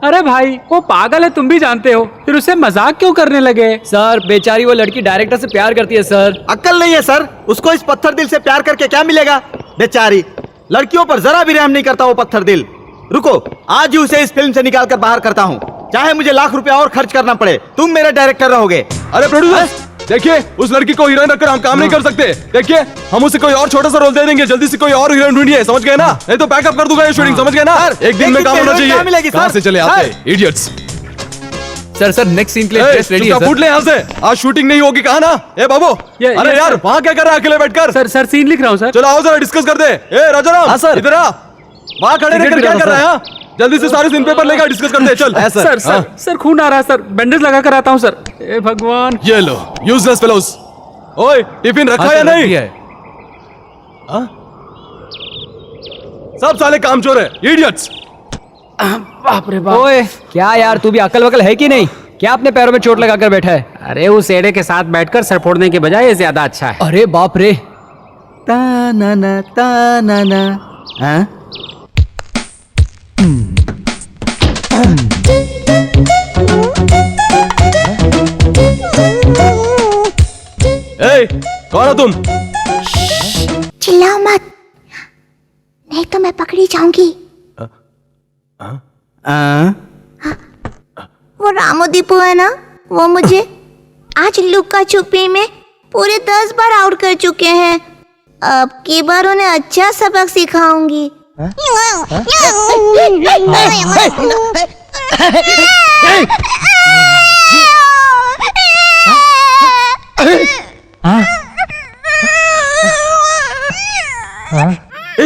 अरे भाई वो पागल है, तुम भी जानते हो, फिर उसे मजाक क्यों करने लगे? सर बेचारी वो लड़की डायरेक्टर से प्यार करती है सर. अक्ल नहीं है सर. उसको इस पत्थर दिल से प्यार करके क्या मिलेगा? बेचारी लड़कियों पर जरा भी रहम नहीं करता वो पत्थर दिल. रुको, आज ही उसे इस फिल्म से निकाल कर बाहर करता हूँ, चाहे मुझे लाख रुपया और खर्च करना पड़े. तुम मेरे डायरेक्टर रहोगे. अरे प्रोड्यूसर देखिए, उस लड़की को हीरोइन रखकर हम काम नहीं कर सकते. देखिए हम उसे कोई और छोटा सा रोल दे देंगे. जल्दी से कोई और हीरोइन ढूंढिए, समझ गए ना? नहीं तो बैकअप कर दूंगा ये शूटिंग, समझ गए ना? एक दिन में काम होना चाहिए. कहां से चले आते इडियट्स. सर नेक्स्ट सीन के लिए ड्रेस रेडी है सर. फुट ले यहाँ से. आज शूटिंग नहीं होगी कहा ना? ए बाबू, अरे यार वहाँ क्या कर रहा है अकेले बैठकर? सर सीन लिख रहा हूँ सर. चलो आओ जरा डिस्कस कर दे. ए राजाराम इधर आ. वहाँ खड़े रहकर क्या कर रहा है? जल्दी से सारे सीन पेपर लेकर डिस्कस करते हैं. चल. सर खून आ रहा है सर, बैंडेज लगा कर आता हूँ सर. ए भगवान. ये लो यूजलेस फेलोस. ओए टिफिन रखा या नहीं? सब साले कामचोर है, इडियट्स. बाप रे बाप. ओए क्या यार, तू भी अकल वकल है कि नहीं? क्या अपने पैरों में चोट लगाकर बैठा है? अरे उस एड़े के साथ बैठकर सर फोड़ने के बजाय ये ज्यादा अच्छा है. अरे बाप रे. ता ना ना. हाँ? कौन हो तुम? चिल्लाओ मत, नहीं तो मैं पकड़ी जाऊंगी. वो रामो दीपू है ना, वो मुझे आज लुक्का छुपी में पूरे 10 बार आउट कर चुके हैं. अब की बार उन्हें अच्छा सबक सिखाऊंगी.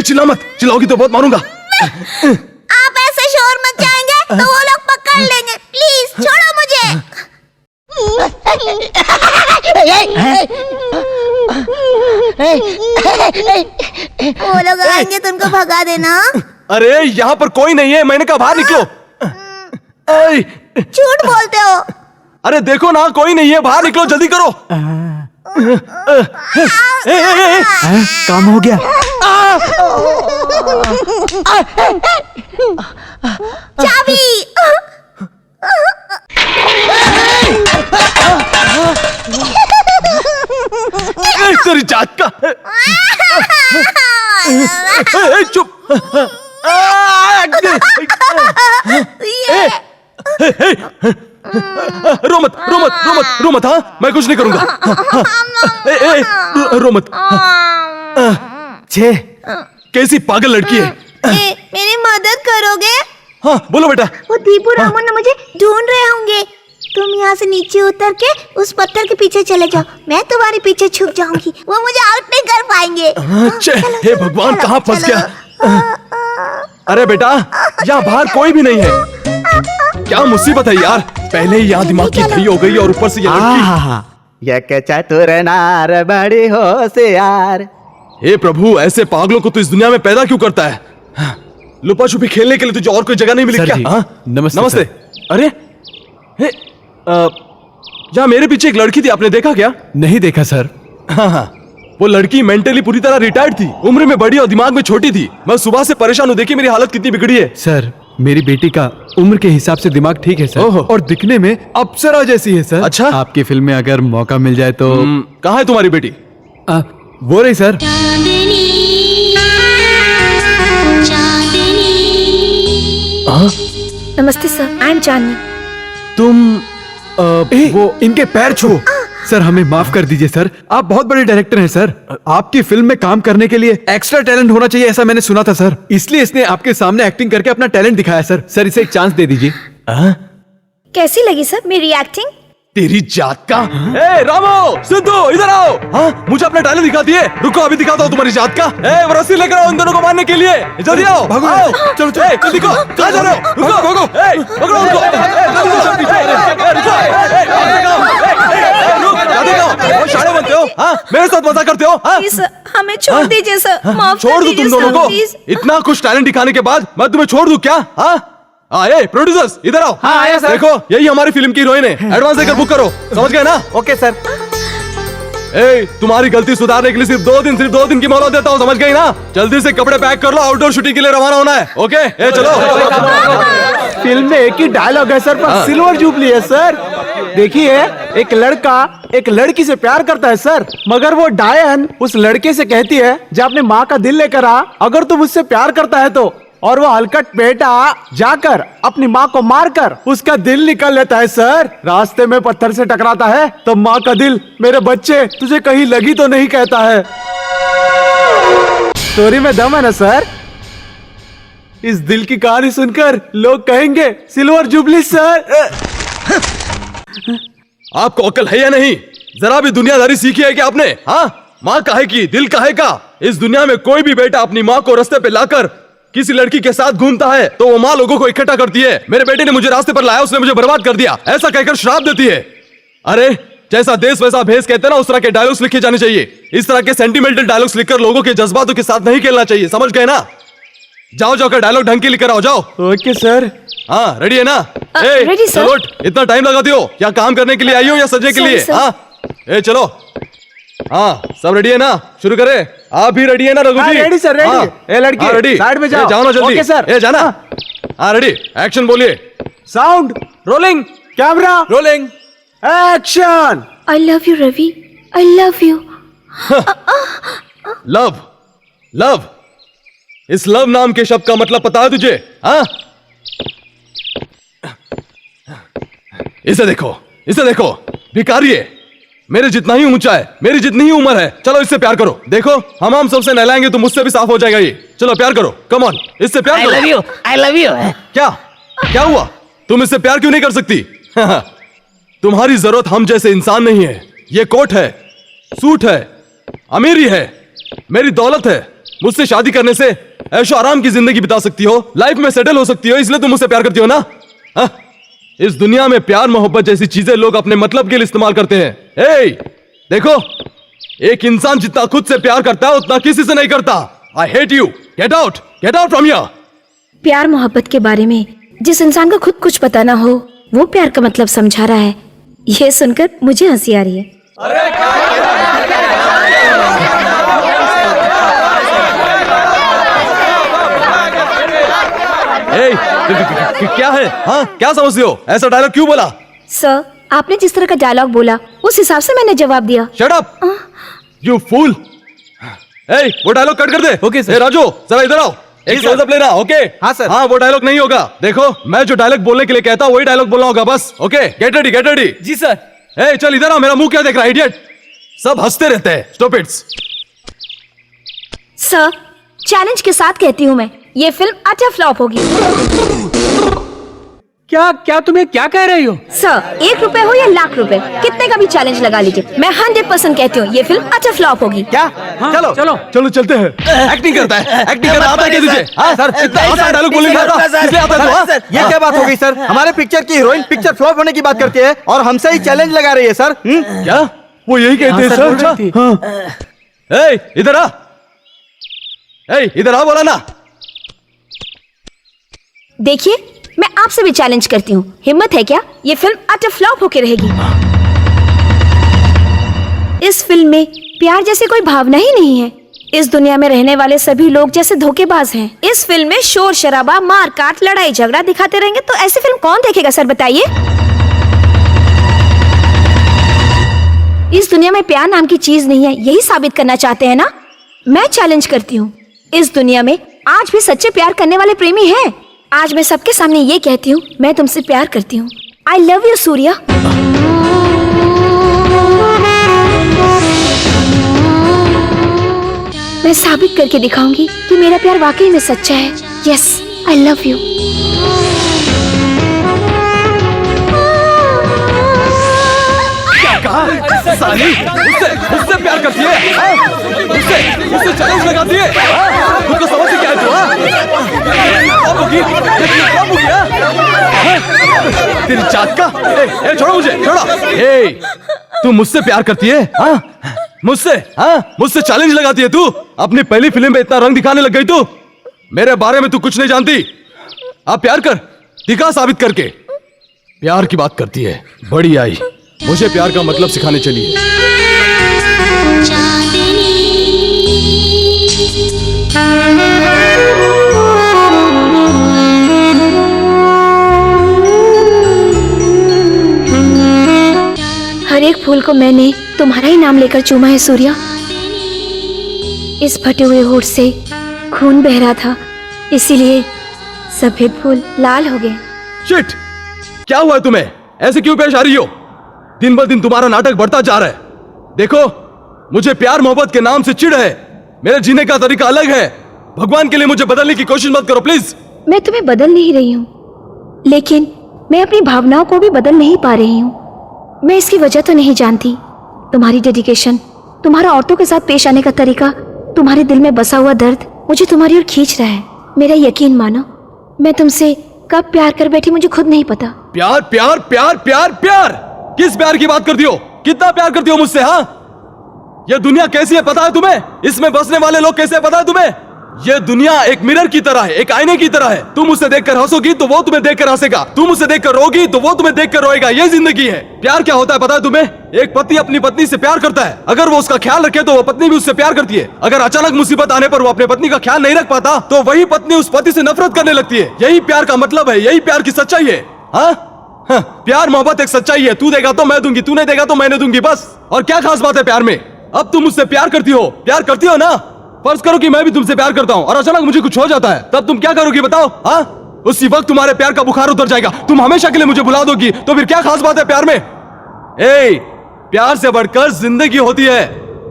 चिल्ला मत. चिल्लाओगी तो बहुत मारूंगा. आप ऐसे शोर मचाएंगे तो वो लोग पकड़ लेंगे. प्लीज छोड़ो मुझे. वो लोग आएंगे तो उनको भगा देना. अरे यहाँ पर कोई नहीं है, मैंने कहा बाहर निकलो. झूठ बोलते हो. अरे देखो ना कोई नहीं है, बाहर निकलो, जल्दी करो. काम हो गया. चाबी. तेरी जात का. चुप. रो मत. हाँ मैं कुछ नहीं करूंगा. रो मत. छे कैसी पागल लड़की है। मेरी मदद करोगे? हाँ बोलो बेटा। वो दीपू रामन मुझे ढूंढ रहे होंगे। तुम यहाँ से नीचे उतर के उस पत्थर के पीछे चले जाओ, मैं तुम्हारे पीछे छुप जाऊंगी, वो मुझे आउट नहीं कर पाएंगे। हे भगवान, कहाँ फंस गया। अरे बेटा, यहाँ बाहर कोई भी नहीं है। क्या मुसीबत है यार, पहले ही यहाँ दिमाग की धरी हो गई और ऊपर से ये लड़की। ये चतुर नार बड़ी होशियार। हे प्रभु, ऐसे पागलों को तो इस दुनिया में पैदा क्यों करता है। लुपा छुपी खेलने के लिए तुझे और कोई जगह नहीं मिली सर क्या? जी, हाँ? नमस्ते, नमस्ते। अरे हे, यहाँ मेरे पीछे एक लड़की थी, आपने देखा क्या? नहीं देखा सर। हाँ हाँ, वो लड़की मेंटली पूरी तरह रिटायर्ड थी, उम्र में बड़ी और दिमाग में छोटी थी। मैं सुबह से परेशान हूँ, देखिए मेरी हालत कितनी बिगड़ी है। सर मेरी बेटी का उम्र के हिसाब से दिमाग ठीक है सर, ओहो। और दिखने में अप्सरा जैसी है सर। अच्छा? आपकी फिल्म में अगर मौका मिल जाए तो। कहाँ है तुम्हारी बेटी? वो रही सर। नमस्ते सर, आई एम चांदनी। तुम वो इनके पैर छू। सर हमें माफ कर दीजिए सर, आप बहुत बड़े डायरेक्टर हैं सर। आपकी फिल्म में काम करने के लिए एक्स्ट्रा टैलेंट होना चाहिए, ऐसा मैंने सुना था सर। इसलिए इसने आपके सामने एक्टिंग करके अपना टैलेंट दिखाया सर। सर इसे एक चांस दे दीजिए। कैसी लगी सर मेरी एक्टिंग? तेरी जात का। ए रामो, सिद्धू, इधर आओ। हाँ, मुझे अपना टैलेंट दिखा दिए। रुको, अभी दिखाता हूँ तुम्हारी जात का। ए वो रस्सी लेकर आओ इन दोनों को मारने के लिए। जल्दी आओ, भागो। आओ। चलो चलो, जल्दी को। कहाँ जा रहे हो? रुको, भागो। ए, पकड़ो उनको। वो शाणे बनते हो? हाँ, मेरे साथ मजा करते हो? हाँ? प्लीज हमें छोड़ दीजिए सर, माफ छोड़ दूं तुम दोनों को? इतना कुछ टैलेंट दिखाने के बाद मैं तुम्हें छोड़ दूं क्या? हाँ? ए प्रोड्यूसर्स, इधर आओ। हाँ, आया सर। देखो, यही हमारी फिल्म की हीरोइन है। एडवांस देकर बुक करो, समझ गए ना? Okay sir. ए, तुम्हारी गलती सुधारने के लिए सिर्फ 2 दिन की मोहलत देता हूँ, समझ गई ना? जल्दी से कपड़े पैक कर लो, आउटडोर शूटिंग के लिए रवाना होना है। ओके, ए चलो। फिल्म में एक ही डायलॉग है सर, पर सिल्वर जुबली है सर। देखिए, एक लड़का एक लड़की से प्यार करता है सर, मगर वो डायन उस लड़के से कहती है, जब अपने माँ का दिल लेकर आ, अगर तुम उससे प्यार करता है तो। और वो हलकट बेटा जाकर अपनी माँ को मारकर उसका दिल निकाल लेता है सर। रास्ते में पत्थर से टकराता है तो माँ का दिल, मेरे बच्चे तुझे कहीं लगी तो नहीं कहता है। स्टोरी में दम है ना सर? इस दिल की कहानी सुनकर लोग कहेंगे सिल्वर जुबली सर। आपको अकल है या नहीं? जरा भी दुनियादारी सीखी है क्या आपने? हाँ, माँ काहे की, दिल काहे का? इस दुनिया में कोई भी बेटा अपनी माँ को रास्ते पे लाकर किसी लड़की के साथ घूमता है तो वो माँ लोगों को इकट्ठा करती है। मेरे बेटे ने मुझे रास्ते पर लाया, उसने मुझे बर्बाद कर दिया, ऐसा कहकर श्राप देती है। अरे जैसा देश वैसा भेष कहते हैं ना, उस तरह के डायलॉग्स लिखे जाने चाहिए। इस तरह के सेंटिमेंटल डायलॉग्स लिखकर लोगों के जज्बातों के साथ नहीं खेलना चाहिए, समझ गए ना? जाओ जाकर डायलॉग ढंग के लिखकर आओ, जाओ। Okay sir. हाँ, रेडी है ना? ready, sir. चलो, इतना टाइम लगाती हो क्या? काम करने के लिए आई हो या सजने के Sorry, लिए? sir. हाँ, चलो। हाँ, सब रेडी है ना? शुरू करें। आप भी रेडी है ना रघु हाँ, जी? ready, sir, ready। हाँ, ए, लड़की, हाँ, ready। साइड में जाओ। जाओ ना जल्दी। Okay, sir। ए, जाना। हाँ, रेडी। एक्शन बोलिए। Sound rolling, camera rolling, action. I love you Ravi, I love you. Love, love, इस लव नाम के शब्द का मतलब पता है तुझे? हाँ? इसे देखो, इसे देखो, भिखारी है, मेरे जितना ही ऊंचा है, मेरी जितनी ही उम्र है। चलो इससे प्यार करो। देखो, हम सबसे नहलाएंगे तो मुझसे भी साफ हो जाएगा ये। चलो प्यार करो, कम ऑन, इससे प्यार करो। आई लव यू। क्या क्या हुआ? तुम इससे प्यार क्यों नहीं कर सकती? तुम्हारी जरूरत हम जैसे इंसान नहीं है। ये कोट है, सूट है, अमीरी है, मेरी दौलत है। मुझसे शादी करने से ऐशो आराम की जिंदगी बिता सकती हो, लाइफ में सेटल हो सकती हो, इसलिए तुम मुझसे प्यार करती हो ना? हा? इस दुनिया में प्यार मोहब्बत जैसी चीजें लोग अपने मतलब के लिए इस्तेमाल करते हैं। ए, देखो, एक इंसान जितना खुद से प्यार करता है उतना किसी से नहीं करता। I hate you, get out from here. प्यार मोहब्बत के बारे में जिस इंसान को खुद कुछ पता ना हो, वो प्यार का मतलब समझा रहा है। ये सुनकर मुझे हंसी आ रही है। क्या है? हाँ, क्या समझते हो? ऐसा डायलॉग क्यों बोला? सर, आपने जिस तरह का डायलॉग बोला उस हिसाब से मैंने जवाब दिया। Shut up, you fool. ए, वो डायलॉग कट कर दे। Okay sir. ए, राजू, जरा इधर आओ, एक क्लोजअप लेना। ओके? हाँ सर। हाँ, वो डायलॉग नहीं होगा। देखो, मैं जो डायलॉग बोलने के लिए कहता हूँ वही डायलॉग बोलना होगा बस। Okay, get ready, get ready. जी सर। ए, चल इधर आ, मेरा मुंह क्या देख रहा है, इडियट? सब हंसते रहते हैं, स्टॉप इट्स। सर, चैलेंज के साथ कहती हूँ मैं, ये फिल्म अटर फ्लॉप होगी। क्या तुम क्या कह रही हो? सर, 1 रुपए हो या लाख रुपए, कितने का भी चैलेंज लगा लीजिए, मैं 100% कहती हूँ ये फिल्म अटर फ्लॉप होगी। क्या? चलो चलो चलो चलते हैं। एक्टिंग करता है, एक्टिंग करना आता है क्या तुझे? हाँ सर, इतना आसान डायलॉग बोलने आता इसलिए आता है तो, हाँ? ये क्या बात हो गई सर? हमारे पिक्चर की हीरोइन पिक्चर फ्लॉप होने की बात करती है और हमसे ही चैलेंज लगा रही है सर। क्या वो यही कहते हैं हाँ, सर, सर? हाँ। ए, इधर आ, इधर आ, बोला ना। देखिए, मैं आपसे भी चैलेंज करती हूँ, हिम्मत है क्या? ये फिल्म अटर फ्लॉप होकर रहेगी। इस फिल्म में प्यार जैसी कोई भावना ही नहीं है। इस दुनिया में रहने वाले सभी लोग जैसे धोखेबाज हैं। इस फिल्म में शोर शराबा, मार काट, लड़ाई झगड़ा दिखाते रहेंगे तो ऐसी फिल्म कौन देखेगा सर, बताइए? इस दुनिया में प्यार नाम की चीज नहीं है, यही साबित करना चाहते हैं ना? मैं चैलेंज करती हूँ, इस दुनिया में आज भी सच्चे प्यार करने वाले प्रेमी हैं। आज मैं सबके सामने ये कहती हूँ, मैं तुमसे प्यार करती हूँ। आई लव यू सूर्या। मैं साबित करके दिखाऊंगी कि मेरा प्यार वाकई में सच्चा है। Yes, I love you. साली मुझसे प्यार करती है, हाँ? मुझसे चैलेंज लगाती है, हाँ? तुमको समझ से क्या है तू, हाँ? कब होगी? कब होगी, हाँ? तेरी जात का, ए, छोड़ो मुझे, छोड़ो। ए, तू मुझसे प्यार करती है, हाँ? मुझसे चैलेंज लगाती है तू? अपनी पहली फिल्म में इतना रंग दिखाने लग गई तू? मेरे बारे में तू कुछ नहीं जानती। आप प्यार कर, दिखा साबित करके। प्यार की बात करती है, बड़ी आई, मुझे प्यार का मतलब सिखाने चली है। हर एक फूल को मैंने तुम्हारा ही नाम लेकर चूमा है सूर्या। इस फटे हुए होठ से खून बह रहा था, इसीलिए सफेद फूल लाल हो गए। शिट! क्या हुआ है तुम्हें? ऐसे क्यों पेश आ रही हो? दिन ब दिन तुम्हारा नाटक बढ़ता जा रहा है। देखो, मुझे प्यार मोहब्बत के नाम से चिढ़ है। मेरे जीने का तरीका अलग है। भगवान के लिए मुझे बदलने की कोशिश मत करो प्लीज। मैं तुम्हें बदल नहीं रही हूँ, लेकिन मैं अपनी भावनाओं को भी बदल नहीं पा रही हूँ। मैं इसकी वजह तो नहीं जानती। तुम्हारी डेडिकेशन, तुम्हारा औरतों के साथ पेश आने का तरीका, तुम्हारे दिल में बसा हुआ दर्द मुझे तुम्हारी ओर खींच रहा है। मेरा यकीन मानो, मैं तुमसे कब प्यार कर बैठी मुझे खुद नहीं पता। प्यार प्यार प्यार प्यार प्यार, किस प्यार की बात करती हो? कितना प्यार करती हो मुझसे, हाँ? यह दुनिया कैसी है पता है तुम्हें? इसमें बसने वाले लोग कैसे हैं पता है तुम्हें? यह दुनिया एक मिरर की तरह है, एक आईने की तरह है। तुम उसे देखकर हंसोगी तो वो तुम्हें देखकर हंसेगा, तुम उसे देखकर रोगी तो वो तुम्हें देखकर रोएगा। ये जिंदगी है। प्यार क्या होता है पता है तुम्हें? एक पति अपनी पत्नी से प्यार करता है, अगर वो उसका ख्याल रखे तो वो पत्नी भी उससे प्यार करती है। अगर अचानक मुसीबत आने पर वो अपने पत्नी का ख्याल नहीं रख पाता तो वही पत्नी उस पति से नफरत करने लगती है। यही प्यार का मतलब है, यही प्यार की सच्चाई है। हाँ, प्यार मोहब्बत एक सच्चाई है। तू देगा तो मैं दूंगी, तू नहीं देगा तो मैंने दूंगी, बस। और क्या खास बात है प्यार में? अब तुम मुझसे प्यार करती हो ना? फर्ज करो कि मैं भी तुमसे प्यार करता हूँ और अचानक मुझे कुछ हो जाता है, तब तुम क्या करोगी बताओ? हाँ, उसी वक्त तुम्हारे प्यार का बुखार उतर जाएगा, तुम हमेशा के लिए मुझे भुला दोगी। तो फिर क्या खास बात है प्यार में? प्यार से बढ़कर जिंदगी होती है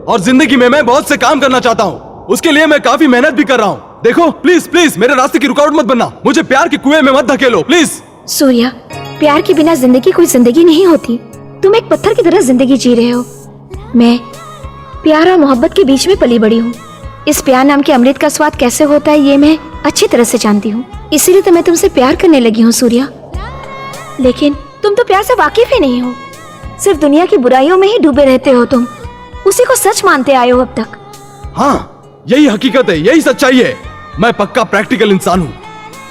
और जिंदगी में मैं बहुत से काम करना चाहता हूँ। उसके लिए मैं काफी मेहनत भी कर रहा हूँ। देखो प्लीज प्लीज मेरे रास्ते की रुकावट मत बनना, मुझे प्यार के कुएं में मत धकेलो प्लीज। सूर्या, प्यार के बिना जिंदगी कोई जिंदगी नहीं होती। तुम एक पत्थर की तरह जिंदगी जी रहे हो। मैं प्यार और मोहब्बत के बीच में पली बड़ी हूँ। इस प्यार नाम के अमृत का स्वाद कैसे होता है ये मैं अच्छी तरह से जानती हूँ, इसीलिए तो मैं तुमसे प्यार करने लगी हूँ सूर्या। लेकिन तुम तो प्यार से वाकिफ ही नहीं हो, सिर्फ दुनिया की बुराइयों में ही डूबे रहते हो। तुम उसी को सच मानते आए हो अब तक। हाँ, यही हकीकत है, यही सच्चाई है। मैं पक्का प्रैक्टिकल इंसान हूँ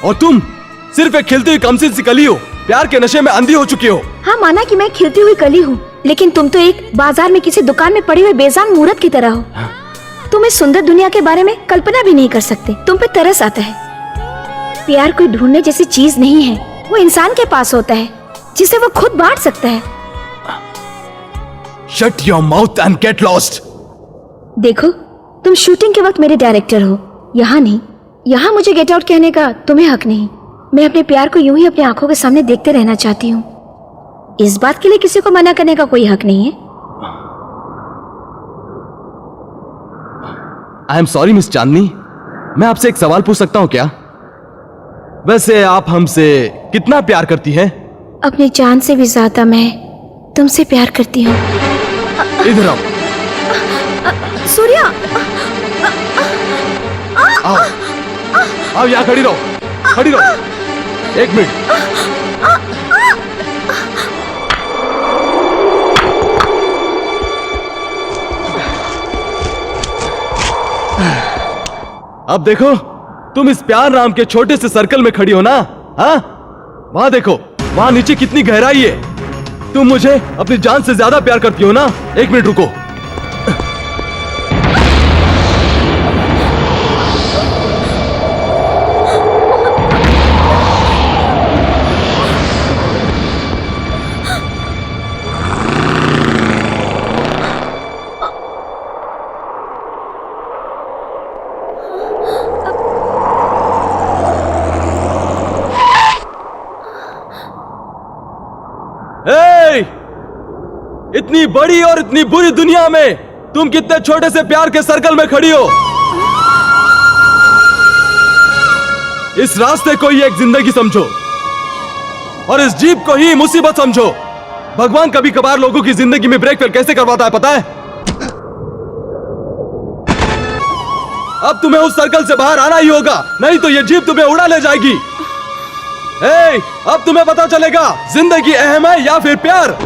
और तुम सिर्फ एक खिलती हुई कमसिन सी कली हो। प्यार के नशे में अंधी हो चुके हो। हाँ, माना कि मैं खिलती हुई कली हूँ, लेकिन तुम तो एक बाजार में किसी दुकान में पड़ी हुई बेजान मूर्त की तरह हो। तुम इस सुंदर दुनिया के बारे में कल्पना भी नहीं कर सकते। तुम पे तरस आता है। प्यार कोई ढूंढने जैसी चीज नहीं है, वो इंसान के पास होता है जिसे वो खुद बांट सकता है। Shut your mouth and get lost. देखो, तुम शूटिंग के वक्त मेरे डायरेक्टर हो, यहाँ नहीं। यहाँ मुझे गेट आउट कहने का तुम्हें हक नहीं। मैं अपने प्यार को यूं ही अपनी आंखों के सामने देखते रहना चाहती हूँ। इस बात के लिए किसी को मना करने का कोई हक नहीं है। आई एम सॉरी मिस चांदनी, मैं आपसे एक सवाल पूछ सकता हूं क्या? वैसे आप हमसे कितना प्यार करती हैं? अपनी जान से भी ज्यादा मैं तुमसे प्यार करती हूँ। इधर आओ। सूर्या, आओ आओ, यहाँ खड़ी रहो, खड़ी रहो। एक मिनट। अब देखो, तुम इस प्यार नाम के छोटे से सर्कल में खड़ी हो ना? हाँ, वहां देखो, वहां नीचे कितनी गहराई है। तुम मुझे अपनी जान से ज्यादा प्यार करती हो ना? एक मिनट रुको। इतनी बड़ी और इतनी बुरी दुनिया में तुम कितने छोटे से प्यार के सर्कल में खड़ी हो। इस रास्ते को ही एक जिंदगी समझो और इस जीप को ही मुसीबत समझो। भगवान कभी कभार लोगों की जिंदगी में ब्रेक फेल कैसे करवाता है पता है? अब तुम्हें उस सर्कल से बाहर आना ही होगा, नहीं तो ये जीप तुम्हें उड़ा ले जाएगी। अब तुम्हें पता चलेगा जिंदगी अहम है या फिर प्यार।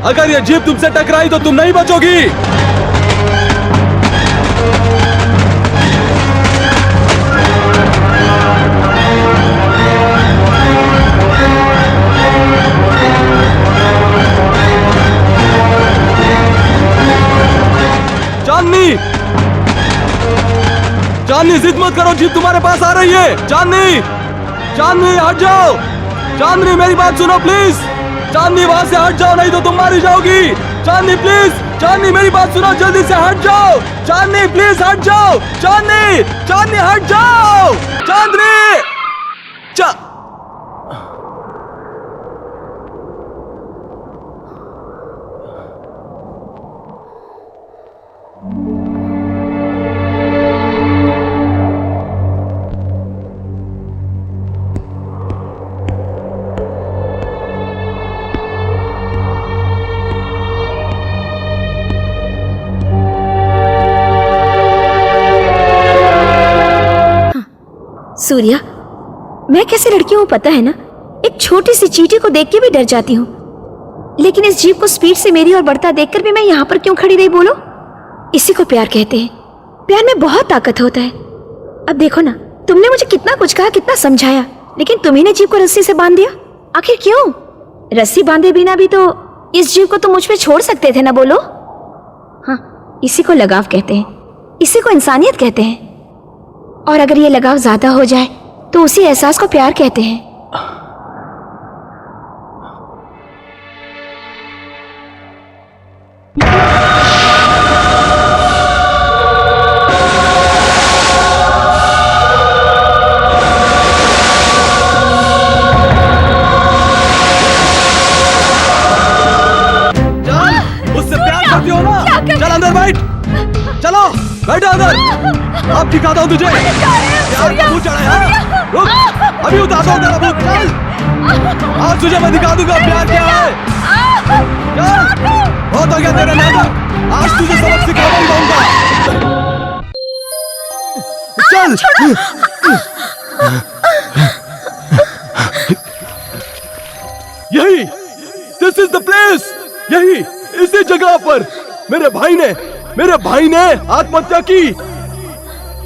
अगर ये जीप तुमसे टकराई तो तुम नहीं बचोगी। चांदनी, चांदनी जिद मत करो, जीप तुम्हारे पास आ रही है। चांदनी, चांदनी हट जाओ। चांदनी मेरी बात सुनो प्लीज। चांदनी वहां से हट जाओ, नहीं तो तुम मारी जाओगी। चांदनी प्लीज, चांदनी मेरी बात सुनो, जल्दी से हट जाओ। चांदनी प्लीज हट जाओ। चांदनी, चांदनी हट जाओ। चांदनी, सूर्या, मैं कैसे लड़की हूँ पता है ना? एक छोटी सी चींटी को देख के भी डर जाती हूँ, लेकिन इस जीप को स्पीड से मेरी और बढ़ता देखकर भी मैं यहाँ पर क्यों खड़ी रही बोलो? इसी को प्यार कहते हैं। प्यार में बहुत ताकत होता है। अब देखो ना, तुमने मुझे कितना कुछ कहा, कितना समझाया, लेकिन तुम्ही ने जीप को रस्सी से बांध दिया। आखिर क्यों? रस्सी बांधे बिना भी तो इस जीप को तुम मुझ पे छोड़ सकते थे ना, बोलो? हाँ, इसी को लगाव कहते हैं, इसी को इंसानियत कहते हैं। और अगर ये लगाव ज्यादा हो जाए तो उसी एहसास को प्यार कहते हैं। उससे प्यार करती हो ना? चल अंदर बैठ, चलो बैठो अंदर। अब दिखाता हूँ तुझे प्यार का भूत चढ़ा है। रुक, अभी उतारता हूँ तेरा भूत। चल, आज तुझे मैं दिखा दूंगा प्यार क्या है। चल, बहुत हो गया तेरा नाटक, आज तुझे सबक सिखाता ही रहूंगा। चल, यही, दिस इज द प्लेस। यही, इसी जगह पर मेरे भाई ने आत्महत्या की।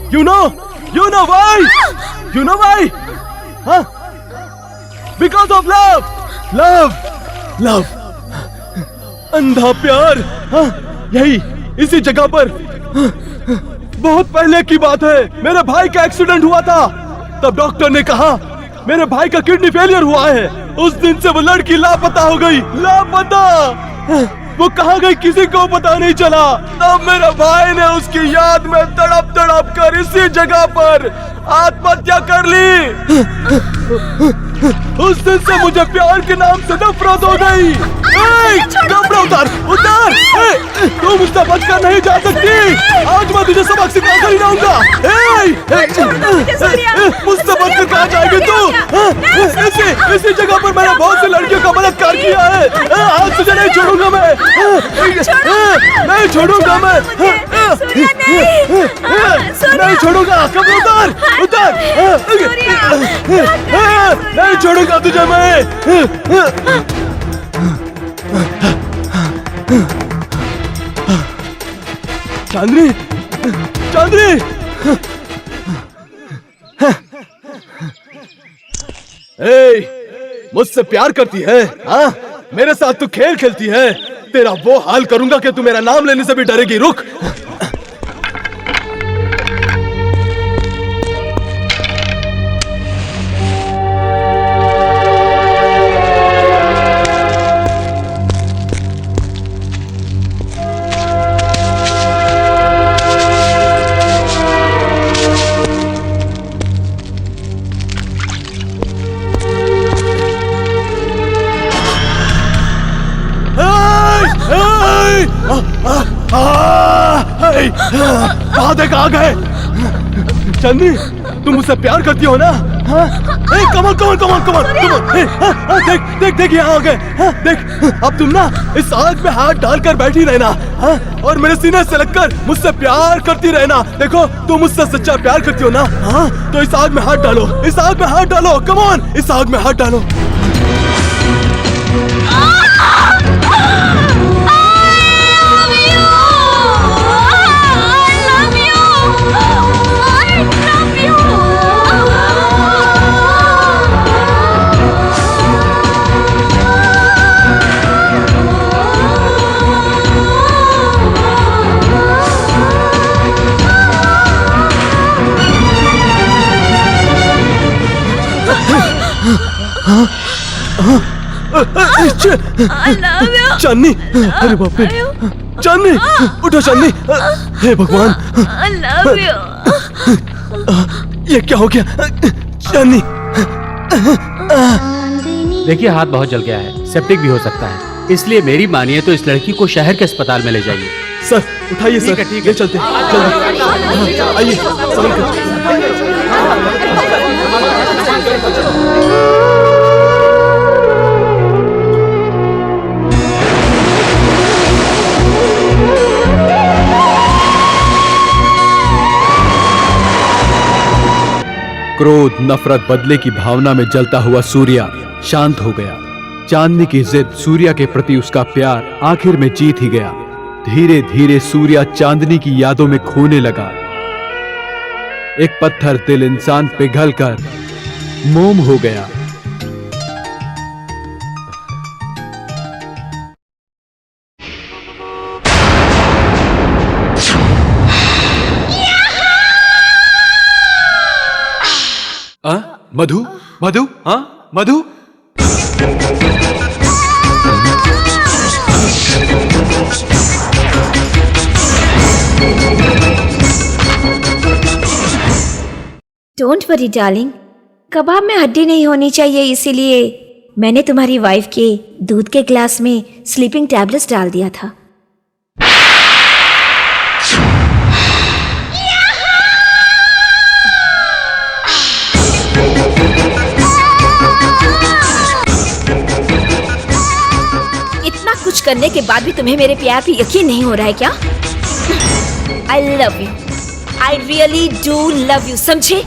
You know why? You know why? Huh? Because of love. अंधा प्यार। हाँ, यही, इसी जगह पर। बहुत पहले की बात है, मेरे भाई का एक्सीडेंट हुआ था। तब डॉक्टर ने कहा मेरे भाई का किडनी फेलियर हुआ है। उस दिन से वो लड़की लापता हो गई। लापता, वो कहाँ गई किसी को पता नहीं चला। तब मेरे भाई ने उसकी याद में तड़प तड़प कर इसी जगह पर आत्महत्या कर ली। उस दिन से मुझे प्यार के नाम से नफरत हो गई। कपड़ा उतार उतार। तू मुझसे बचकर नहीं जा सकती। आज मैं तुझे सबक सिखा कर ही रहूंगा। मुझसे बचकर कहाँ जाएगी तू? इसी जगह पर मैंने बहुत सी लड़कियों का बलात्कार किया है। आज तुझे नहीं छोड़ूंगा मैं। नहीं छोड़ूंगा मैं। नहीं छोड़ूंगा। कपड़ा उतार उतार। नहीं छोड़ूंगा तुझे मैं। चांदनी चांदनी मुझसे प्यार करती है? हाँ, मेरे साथ तू खेल खेलती है। तेरा वो हाल करूंगा कि तू मेरा नाम लेने से भी डरेगी। रुक। कहाँ गए? चांदनी, तुम मुझसे प्यार करती हो ना? कमल कमल कमल कमल कमल। देख देख देख यहाँ आ गए। देख, अब तुम ना इस आग में हाथ डालकर बैठी रहना और मेरे सीने से लगकर मुझसे प्यार करती रहना। देखो, तुम मुझसे सच्चा प्यार करती हो ना? तो इस आग में हाथ डालो। इस आग में हाथ डालो। कम ऑन, इस आग में हाथ डालो। चांदनी, अरे बाप रे, चांदनी, उठो चांदनी। हे भगवान, ये क्या हो गया? चांदनी, देखिए हाथ बहुत जल गया है, सेप्टिक भी हो सकता है, इसलिए मेरी मानिए तो इस लड़की को शहर के अस्पताल में ले जाइए। सर उठाइए सर, ठीक है चलते आइए। क्रोध, नफरत, बदले की भावना में जलता हुआ सूर्या शांत हो गया। चांदनी की जिद, सूर्या के प्रति उसका प्यार आखिर में जीत ही गया। धीरे धीरे सूर्या चांदनी की यादों में खोने लगा। एक पत्थर दिल इंसान पिघलकर मोम हो गया। मधु, मधु, हाँ मधु। डोंट वरी डार्लिंग, कबाब में हड्डी नहीं होनी चाहिए, इसीलिए मैंने तुम्हारी वाइफ के दूध के ग्लास में स्लीपिंग टैबलेट्स डाल दिया था। इतना कुछ करने के बाद भी तुम्हें मेरे प्यार पे यकीन नहीं हो रहा है क्या? आई love you, I really do love you, समझे?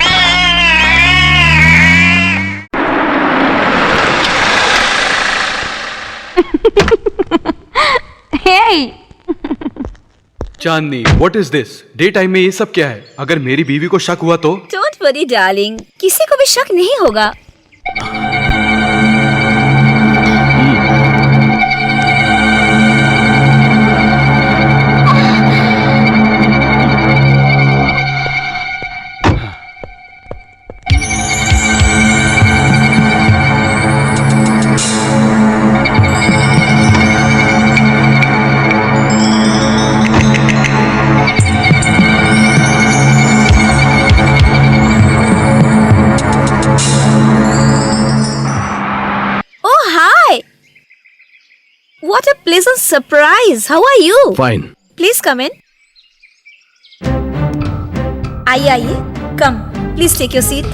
Hey! Chandni, what is this? Day time में ये सब क्या है? अगर मेरी बीवी को शक हुआ तो? डोंट वरी डार्लिंग, किसी को भी शक नहीं होगा। What a pleasant surprise. How are you? Fine. Please come in. आइए आइए, come. Please take your seat.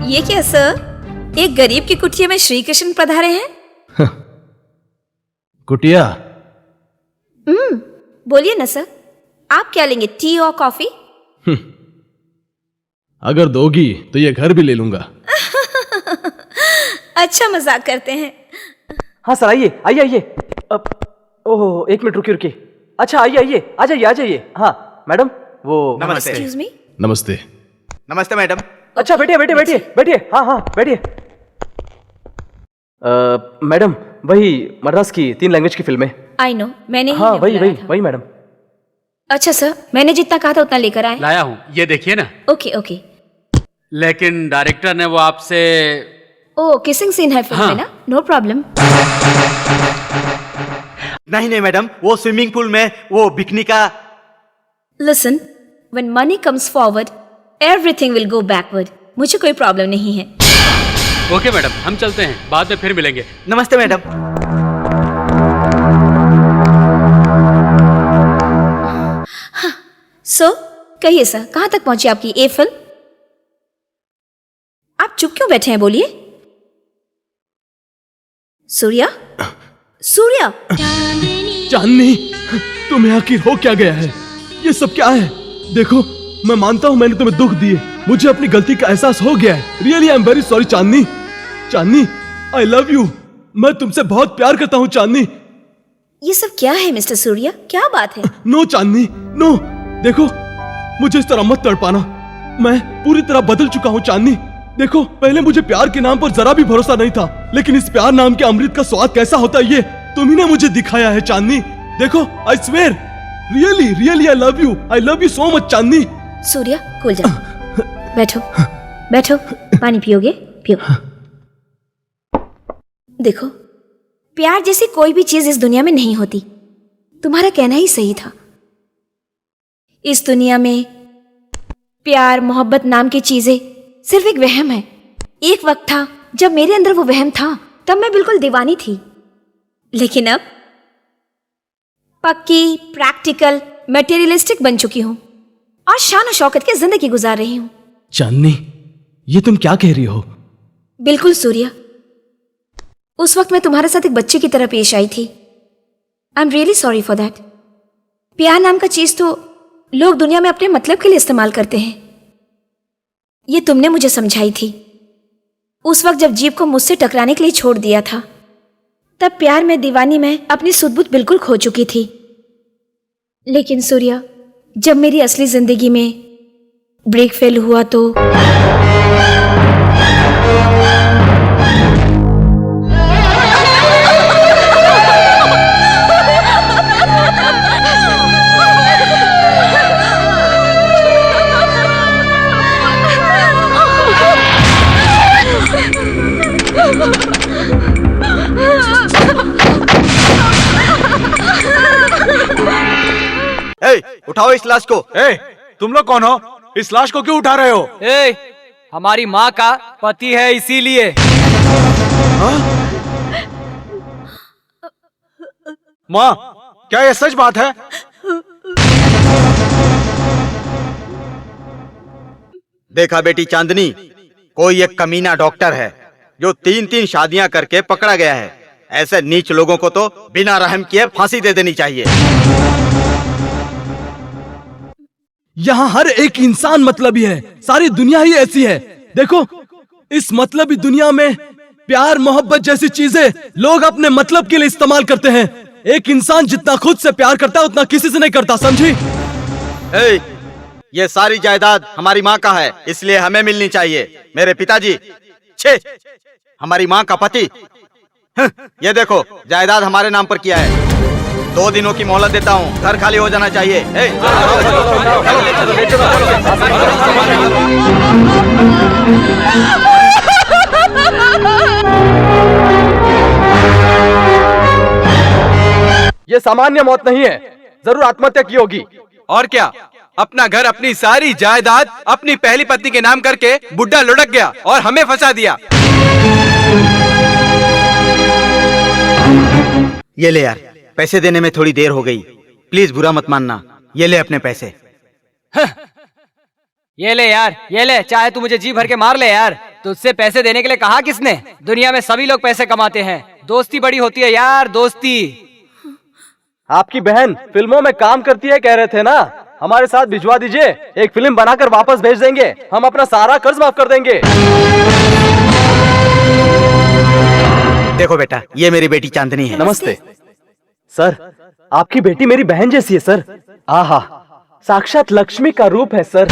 ये क्या सर? एक गरीब की कुटिया में श्री कृष्ण पधारे हैं? कुटिया? बोलिए ना सर, आप क्या लेंगे, टी और कॉफी? अगर दोगी तो ये घर भी ले लूंगा। अच्छा मजाक करते हैं। हाँ सर, आइए आइए आइए। ओह, एक मिनट रुकिए रुकिए। अच्छा आइए आइए, आ जाइए आ जाइए। हाँ मैडम, वो एक्सक्यूज मी। नमस्ते। नमस्ते मैडम। अच्छा बैठिए बैठिए बैठिए बैठिए। हाँ हाँ बैठिए। मैडम, वही मद्रास की 3 लैंग्वेज की फिल्में। आई नो, मैंने ही हाँ इन्हें वही बुलाया वही था। वही मैडम। अच्छा सर, मैंने जितना कहा था उतना लेकर आए। लाया हूँ, ये देखिए ना। Okay okay. लेकिन डायरेक्टर ने वो आपसे ओ, किसिंग सीन है फिल्म में ना? No problem. नहीं मैडम, वो स्विमिंग पूल में वो बिकनी का। Listen, when money comes forward everything will go backward. मुझे कोई प्रॉब्लम नहीं है। ओके मैडम, हम चलते हैं, बाद में फिर मिलेंगे। नमस्ते मैडम। सो कहिए सर, कहाँ तक पहुंची आपकी ये फिल्म? आप चुप क्यों बैठे हैं, बोलिए। सूर्या, सूर्या। चांदनी, तुम्हें आखिर हो क्या गया है? ये सब क्या है? देखो, मैं मानता हूँ मैंने तुम्हें दुख दिए, मुझे अपनी गलती का एहसास हो गया है। Really I am very sorry Chandni. Chandni, I love you. मैं तुमसे बहुत प्यार करता हूँ चांदनी। ये सब क्या है मिस्टर सूर्या, क्या बात है? नो चांदनी, नो। देखो, मुझे इस तरह मत तड़पाना। मैं पूरी तरह बदल चुका हूँ चांदनी। देखो, पहले मुझे प्यार के नाम पर जरा भी भरोसा नहीं था, लेकिन इस प्यार नाम के अमृत का स्वाद कैसा होता है ये तुम्ही ने मुझे दिखाया है चांदनी। देखो, I swear, really really I love you so much Chandni. Surya, cool जाओ। बैठो बैठो, पानी पियोगे? पियो। देखो, प्यार जैसी कोई भी चीज इस दुनिया में नहीं होती। तुम्हारा कहना ही सही था। इस दुनिया में प्यार मोहब्बत नाम की चीजें सिर्फ एक वहम है। एक वक्त था जब मेरे अंदर वो वहम था, तब मैं बिल्कुल दीवानी थी। लेकिन अब पक्की, प्रैक्टिकल, मटेरियलिस्टिक बन चुकी हूं और शान और शौकत की जिंदगी गुजार रही हूं। चांदनी, ये तुम क्या कह रही हो? बिल्कुल सूर्या, उस वक्त मैं तुम्हारे साथ एक बच्चे की तरह पेश आई थी। I am really sorry for that. प्यार नाम का चीज तो लोग दुनिया में अपने मतलब के लिए इस्तेमाल करते हैं। ये तुमने मुझे समझाई थी। उस वक्त जब जीप को मुझसे टकराने के लिए छोड़ दिया था, तब प्यार में दीवानी में अपनी सुध-बुध बिल्कुल खो चुकी थी। लेकिन सूर्या, जब मेरी असली जिंदगी में ब्रेक फेल हुआ तो उठाओ इस लाश को। तुम लोग कौन हो? इस लाश को क्यों उठा रहे हो? हमारी माँ का पति है, इसीलिए। माँ, क्या ये सच बात है? देखा बेटी चांदनी, कोई एक कमीना डॉक्टर है जो 3-3 शादियां करके पकड़ा गया है। ऐसे नीच लोगों को तो बिना रहम किए फांसी दे देनी चाहिए। यहाँ हर एक इंसान मतलबी है, सारी दुनिया ही ऐसी है। देखो, इस मतलबी दुनिया में प्यार मोहब्बत जैसी चीजें लोग अपने मतलब के लिए इस्तेमाल करते हैं। एक इंसान जितना खुद से प्यार करता है उतना किसी से नहीं करता, समझी? ये सारी जायदाद हमारी माँ का है, इसलिए हमें मिलनी चाहिए। मेरे पिताजी, छे, हमारी माँ का पति। ये देखो, जायदाद हमारे नाम पर किया है। 2 दिनों की मोहलत देता हूँ, घर खाली हो जाना चाहिए। ये सामान्य मौत नहीं है, जरूर आत्महत्या की होगी। और क्या, अपना घर, अपनी सारी जायदाद अपनी पहली पत्नी के नाम करके बुड्ढा लुढ़क गया और हमें फंसा दिया। ये ले यार, पैसे देने में थोड़ी देर हो गई, प्लीज बुरा मत मानना। ये ले अपने पैसे। ये ले यार, ये ले, चाहे तू मुझे जी भर के मार ले यार, तुझसे पैसे देने के लिए कहा किसने? दुनिया में सभी लोग पैसे कमाते हैं, दोस्ती बड़ी होती है यार, दोस्ती। आपकी बहन फिल्मों में काम करती है कह रहे थे ना, हमारे साथ भिजवा दीजिए, एक फिल्म बनाकर वापस भेज देंगे, हम अपना सारा कर्ज माफ कर देंगे। देखो बेटा, ये मेरी बेटी चांदनी है। नमस्ते सर, आपकी बेटी मेरी बहन जैसी है सर। आहा, साक्षात लक्ष्मी का रूप है सर।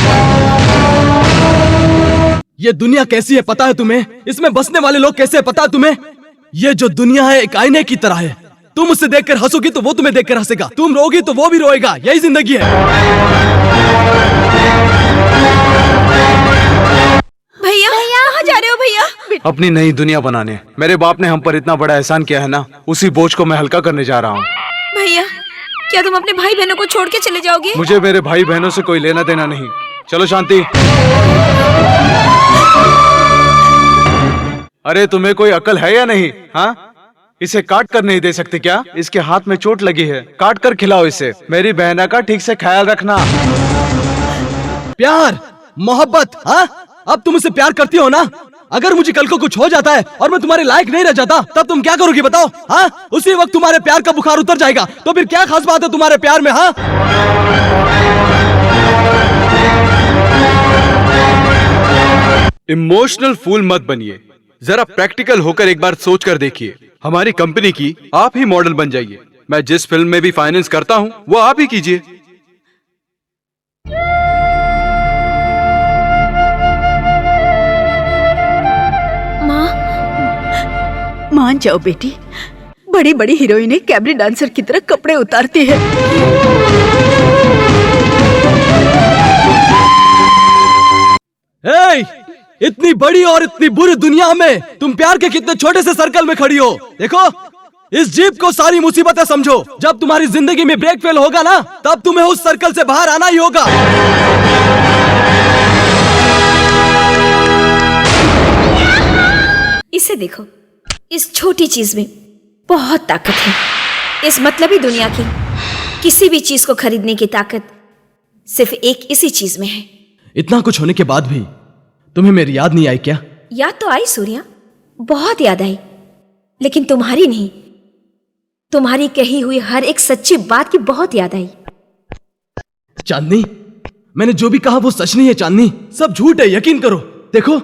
ये दुनिया कैसी है पता है तुम्हें? इसमें बसने वाले लोग कैसे है पता है तुम्हें? ये जो दुनिया है एक आईने की तरह है, तुम उसे देखकर हंसोगी तो वो तुम्हें देखकर हंसेगा, तुम रोगी तो वो भी रोएगा, यही जिंदगी है। भैया कहाँ जा रहे हो भैया? अपनी नई दुनिया बनाने। मेरे बाप ने हम पर इतना बड़ा एहसान किया है ना, उसी बोझ को मैं हल्का करने जा रहा हूँ। भैया क्या तुम अपने भाई बहनों को छोड़ के चले जाओगे? मुझे मेरे भाई बहनों से कोई लेना देना नहीं। चलो शांति। अरे तुम्हें कोई अकल है या नहीं? हाँ, इसे काट कर नहीं दे सकते क्या? इसके हाथ में चोट लगी है, काट कर खिलाओ इसे। मेरी बहना का ठीक से ख्याल रखना। प्यार, मोहब्बत, हाँ? अब तुम उसे प्यार करती हो ना? अगर मुझे कल को कुछ हो जाता है और मैं तुम्हारे लायक नहीं रह जाता, तब तुम क्या करोगी बताओ? हाँ, उसी वक्त तुम्हारे प्यार का बुखार उतर जाएगा, तो फिर क्या खास बात है तुम्हारे प्यार में? हाँ, इमोशनल फूल मत बनिए, जरा प्रैक्टिकल होकर एक बार सोच कर देखिए। हमारी कंपनी की आप ही मॉडल बन जाइए। मैं जिस फिल्म में भी फाइनेंस करता हूँ वो आप ही कीजिए। मान जाओ बेटी, बड़ी बड़ी हीरोइनें कैबरे डांसर की तरह कपड़े उतारती है। इतनी बड़ी और इतनी बुरी दुनिया में तुम प्यार के कितने छोटे से सर्कल में खड़ी हो। देखो, इस जीप को सारी मुसीबतें समझो। जब तुम्हारी जिंदगी में ब्रेक फेल होगा ना, तब तुम्हें उस सर्कल से बाहर आना ही होगा। इसे देखो, इस छोटी चीज में बहुत ताकत है। इस मतलबी दुनिया की किसी भी चीज को खरीदने की ताकत सिर्फ एक इसी चीज में है। इतना कुछ होने के बाद भी तुम्हें मेरी याद नहीं आई क्या? याद तो आई सूर्या, बहुत याद आई, लेकिन तुम्हारी नहीं। तुम्हारी कही हुई हर एक सच्ची बात की बहुत याद आई। चांदनी, मैंने जो भी कहा वो सच नहीं है चांदनी, सब झूठ है, यकीन करो। देखो,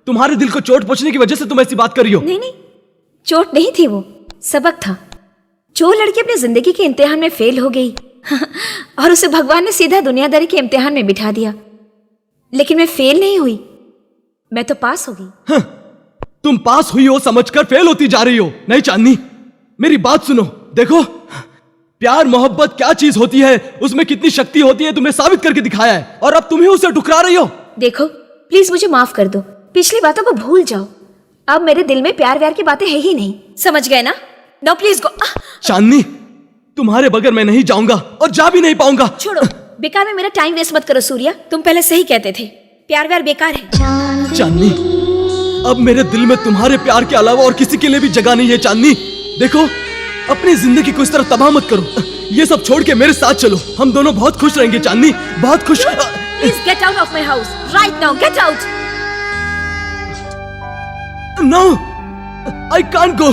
तुम्हारे दिल को चोट पहुंचने की वजह से तुम ऐसी बात कर रही हो। नहीं नहीं, चोट नहीं थी, वो सबक था। जो लड़की अपनी जिंदगी के इम्तिहान में फेल हो गई और उसे भगवान ने सीधा दुनियादारी के इम्तिहान में बिठा दिया, लेकिन मैं फेल नहीं हुई, मैं तो पास हो गई। तुम पास हुई हो समझकर फेल होती जा रही हो। नहीं चांदनी, मेरी बात सुनो। देखो, प्यार मोहब्बत क्या चीज होती है, उसमें कितनी शक्ति होती है, तुमने साबित करके दिखाया है, और अब तुम ही उसे ठुकरा रही हो। देखो प्लीज मुझे माफ कर दो, पिछली बातों को भूल जाओ। अब मेरे दिल में प्यार व्यार की बातें है ही नहीं, समझ गए ना? No please go. चांदनी, तुम्हारे बगैर मैं नहीं जाऊंगा और जा भी नहीं पाऊंगा। छोड़ो, बेकार में मेरा टाइम वेस्ट मत करो सूर्या। तुम पहले सही कहते थे, प्यार व्यार बेकार है। चांदनी, अब मेरे दिल में तुम्हारे प्यार के अलावा और किसी के लिए भी जगह नहीं है। चांदनी देखो, अपनी जिंदगी को इस तरह तबाह मत करो, ये सब छोड़ के मेरे साथ चलो, हम दोनों बहुत खुश रहेंगे। चांदनी, बहुत खुश। Please get out of my house right now, get out. No, I can't go.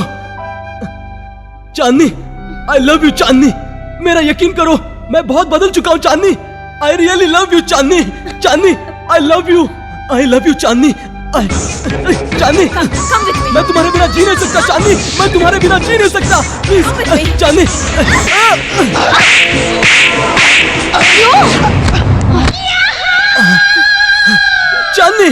Chandni, I love you Chandni, मेरा यकीन करो, मैं बहुत बदल चुका हूँ Chandni. I really love you Chandni. Chandni, I love you, I love you Chandni. Chandni, मैं तुम्हारे बिना जी नहीं सकता। चांदनी, मैं तुम्हारे बिना जी नहीं सकता, प्लीज चांदनी। चांदनी,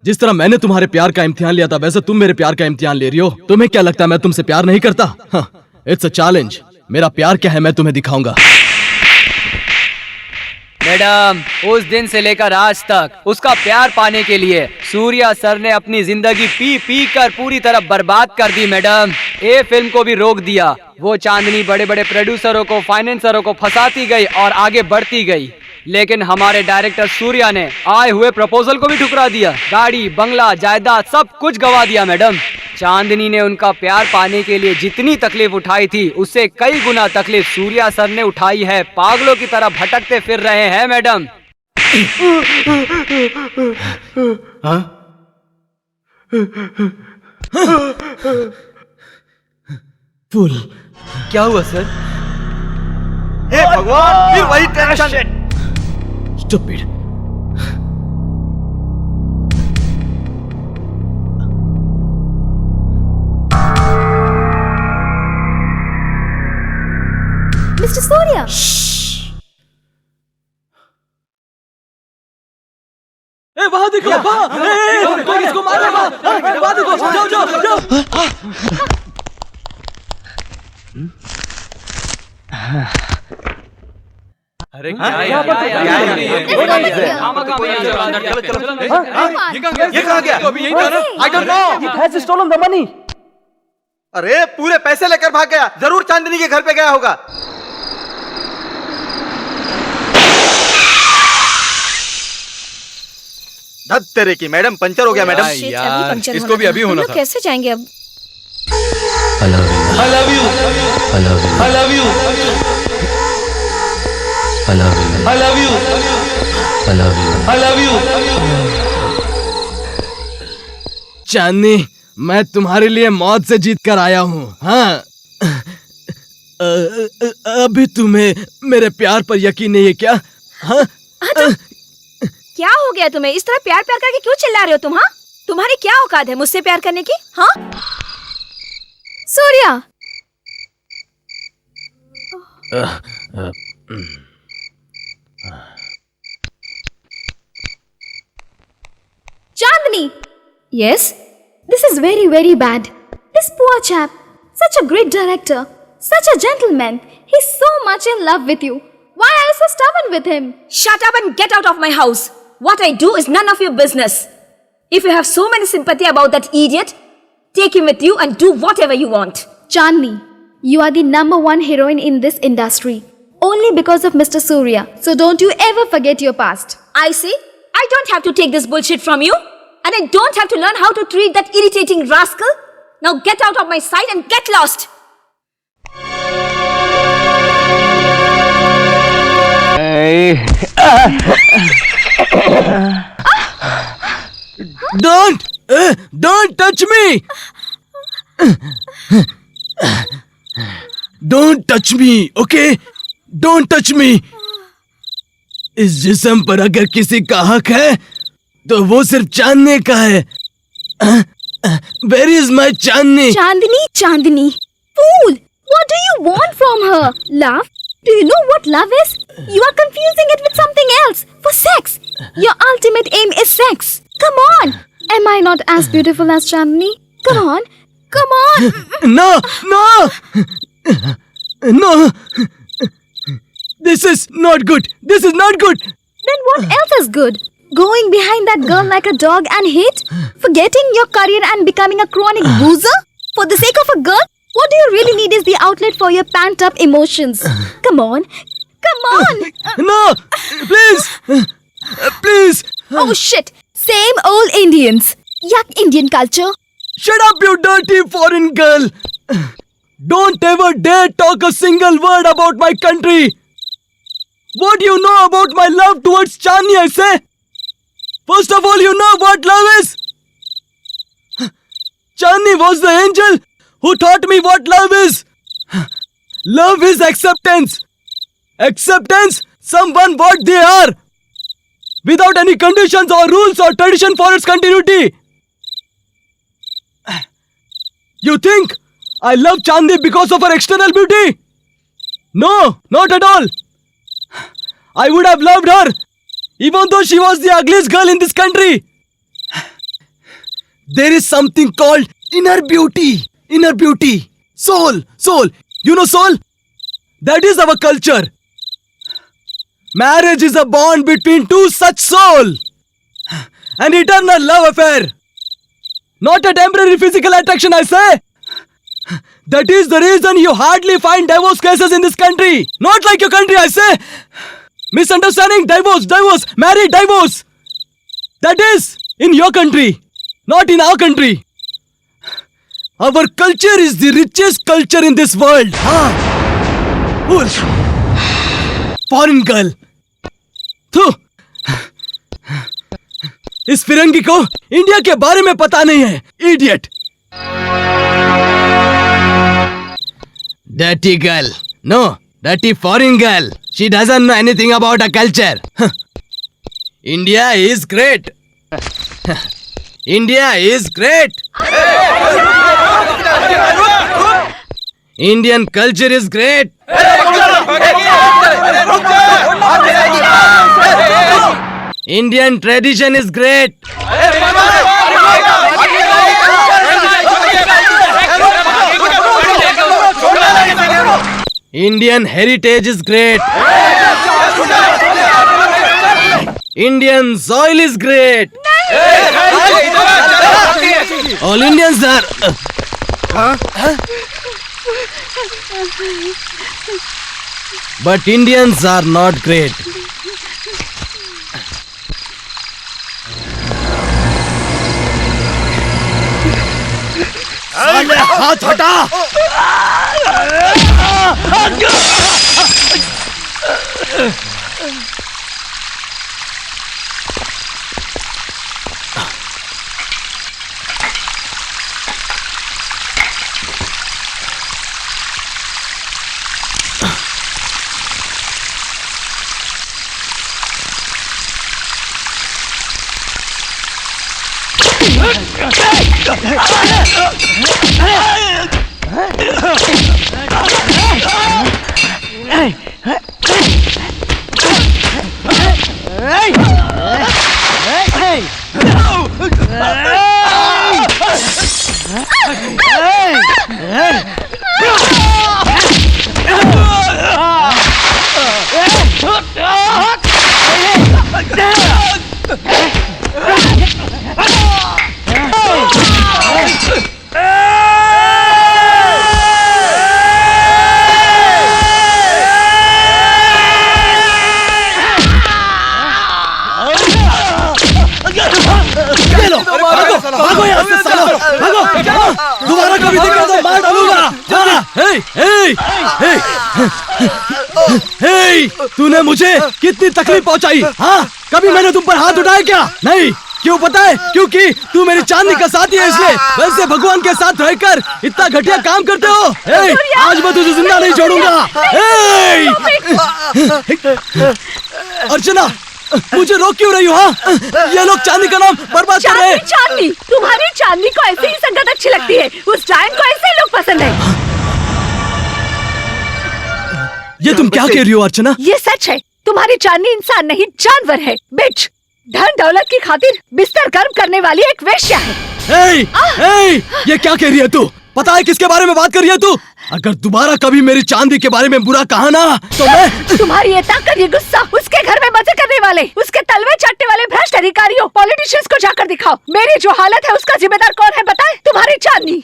जिस तरह मैंने तुम्हारे प्यार का इम्तिहान लिया था, वैसे तुम मेरे प्यार का इम्तिहान ले रही हो। तुम्हें क्या लगता है मैं तुमसे प्यार नहीं करता? It's a challenge. मेरा प्यार क्या है मैं तुम्हें दिखाऊंगा। मैडम, उस दिन से लेकर आज तक उसका प्यार पाने के लिए सूर्या सर ने अपनी जिंदगी पी पी कर पूरी तरह बर्बाद कर दी मैडम। ये फिल्म को भी रोक दिया। वो चांदनी बड़े बड़े प्रोड्यूसरों को, फाइनेंसरों को फंसाती गई और आगे बढ़ती गई, लेकिन हमारे डायरेक्टर सूर्या ने आए हुए प्रपोजल को भी ठुकरा दिया। गाड़ी, बंगला, जायदाद सब कुछ गवा दिया मैडम। चांदनी ने उनका प्यार पाने के लिए जितनी तकलीफ उठाई थी, उससे कई गुना तकलीफ सूर्या सर ने उठाई है। पागलों की तरह भटकते फिर रहे हैं मैडम। फुल। क्या हुआ सर? हे भगवान, फिर वही टेंशन। Stupid. Mr. Surya. ए वहाँ देखो, वहाँ, कोई इसको मार रहा है, वहाँ देखो, जाओ जाओ जाओ। अरे ये कहाँ गया? I don't know. It has stolen the money. अरे पूरे पैसे लेकर भाग गया। जरूर चांदनी के घर पे गया होगा। धत तेरे की, मैडम पंचर हो गया मैडम। यार, इसको भी अभी होना था। कैसे जाएंगे अब? I love you. I love you. I love you. I love you. I love you. I love you. I love you. चांदनी, मैं तुम्हारे लिए मौत से जीत कर आया हूँ। हाँ, अभी तुम्हें मेरे प्यार पर यकीन नहीं है क्या? हाँ? क्या हो गया तुम्हें? इस तरह प्यार प्यार करके क्यों चिल्ला रहे हो तुम? हाँ, तुम्हारी क्या औकात है मुझसे प्यार करने की? हाँ Surya. Chandni. Yes? This is very, very bad. This poor chap, such a great director, such a gentleman, he's so much in love with you. Why are you so stubborn with him? Shut up and get out of my house. What I do is none of your business. If you have so many sympathy about that idiot, take him with you and do whatever you want. Chandni, you are the #1 heroine in this industry. Only because of Mr. Surya. So don't you ever forget your past. I see. I don't have to take this bullshit from you. And I don't have to learn how to treat that irritating rascal. Now get out of my sight and get lost. Don't touch me! Don't touch me, okay? Don't touch me! इस जिस्म पर अगर किसी का हक है तो वो सिर्फ चांदनी का है। Where is my Chandni? Chandni. Fool! What do you want from her? Love? Do you know what love is? You are confusing it with something else. For sex. Your ultimate aim is sex. Come on. Am I not as beautiful as Chandni? Come on. Come on. No! This is not good. This is not good. Then what else is good? Going behind that girl like a dog and hit? Forgetting your career and becoming a chronic boozer? For the sake of a girl? What do you really need is the outlet for your pent-up emotions. Come on. Come on. No! Please! Oh shit. Same old Indians. Yuck, Indian culture. Shut up, you dirty foreign girl! Don't ever dare talk a single word about my country! What do you know about my love towards Chandni, I say? First of all, you know what love is? Chandni was the angel who taught me what love is. Love is acceptance. Acceptance, someone what they are. Without any conditions or rules or tradition for its continuity. You think I love Chandni because of her external beauty? No, not at all. I would have loved her even though she was the ugliest girl in this country. There is something called inner beauty. Inner beauty. Soul. You know soul? That is our culture. Marriage is a bond between two such souls. An eternal love affair. Not a temporary physical attraction, I say. That is the reason you hardly find divorce cases in this country. Not like your country, I say. Misunderstanding, divorce, married, divorce. That is in your country, not in our country. Our culture is the richest culture in this world. Foreign girl. थू, इस फिरंगी को India के बारे में पता नहीं है. Idiot. Dirty girl. No, dirty foreign girl. She doesn't know anything about our culture. India is great. India is great. Indian culture is great. Indian tradition is great. Indian heritage is great. Indian soil is great. All Indians are. But Indians are not great. हाथ हटा. दोबारा कभी दिखा तो मार डालूंगा. तूने मुझे कितनी तकलीफ पहुंचाई. हाँ, कभी मैंने तुम पर हाथ उठाया क्या? नहीं. क्यों पता है? क्योंकि तू मेरी चांदनी का साथी है, इसलिए. वैसे भगवान के साथ रहकर इतना घटिया काम करते हो. आज मैं तुझे जिंदा नहीं छोड़ूंगा. अर्चना, मुझे रोक क्यों रही हो? हाँ, ये लोग चांदनी का नाम बर्बाद कर रहे हैं. चांदनी, तुम्हारी चांदनी को ऐसे ही संगत अच्छी लगती है. उस डायन को ऐसे ही लोग पसंद है. ये तुम क्या कह रही हो अर्चना? ये सच है. तुम्हारी चांदनी इंसान नहीं, जानवर है. बिच, धन दौलत की खातिर बिस्तर गर्म करने वाली एक वेश्या है. ये क्या कह रही है तू? पता है किसके बारे में बात कर रही है तू? अगर दोबारा कभी मेरी चांदी के बारे में बुरा कहा ना तो मैं. तुम्हारी ये ताकत, ये गुस्सा, उसके घर में मजे करने वाले, उसके तलवे चाटने वाले भ्रष्ट अधिकारियों, पॉलिटिशियंस को जाकर दिखाओ. मेरी जो हालत है उसका जिम्मेदार कौन है बताए? तुम्हारी चांदनी.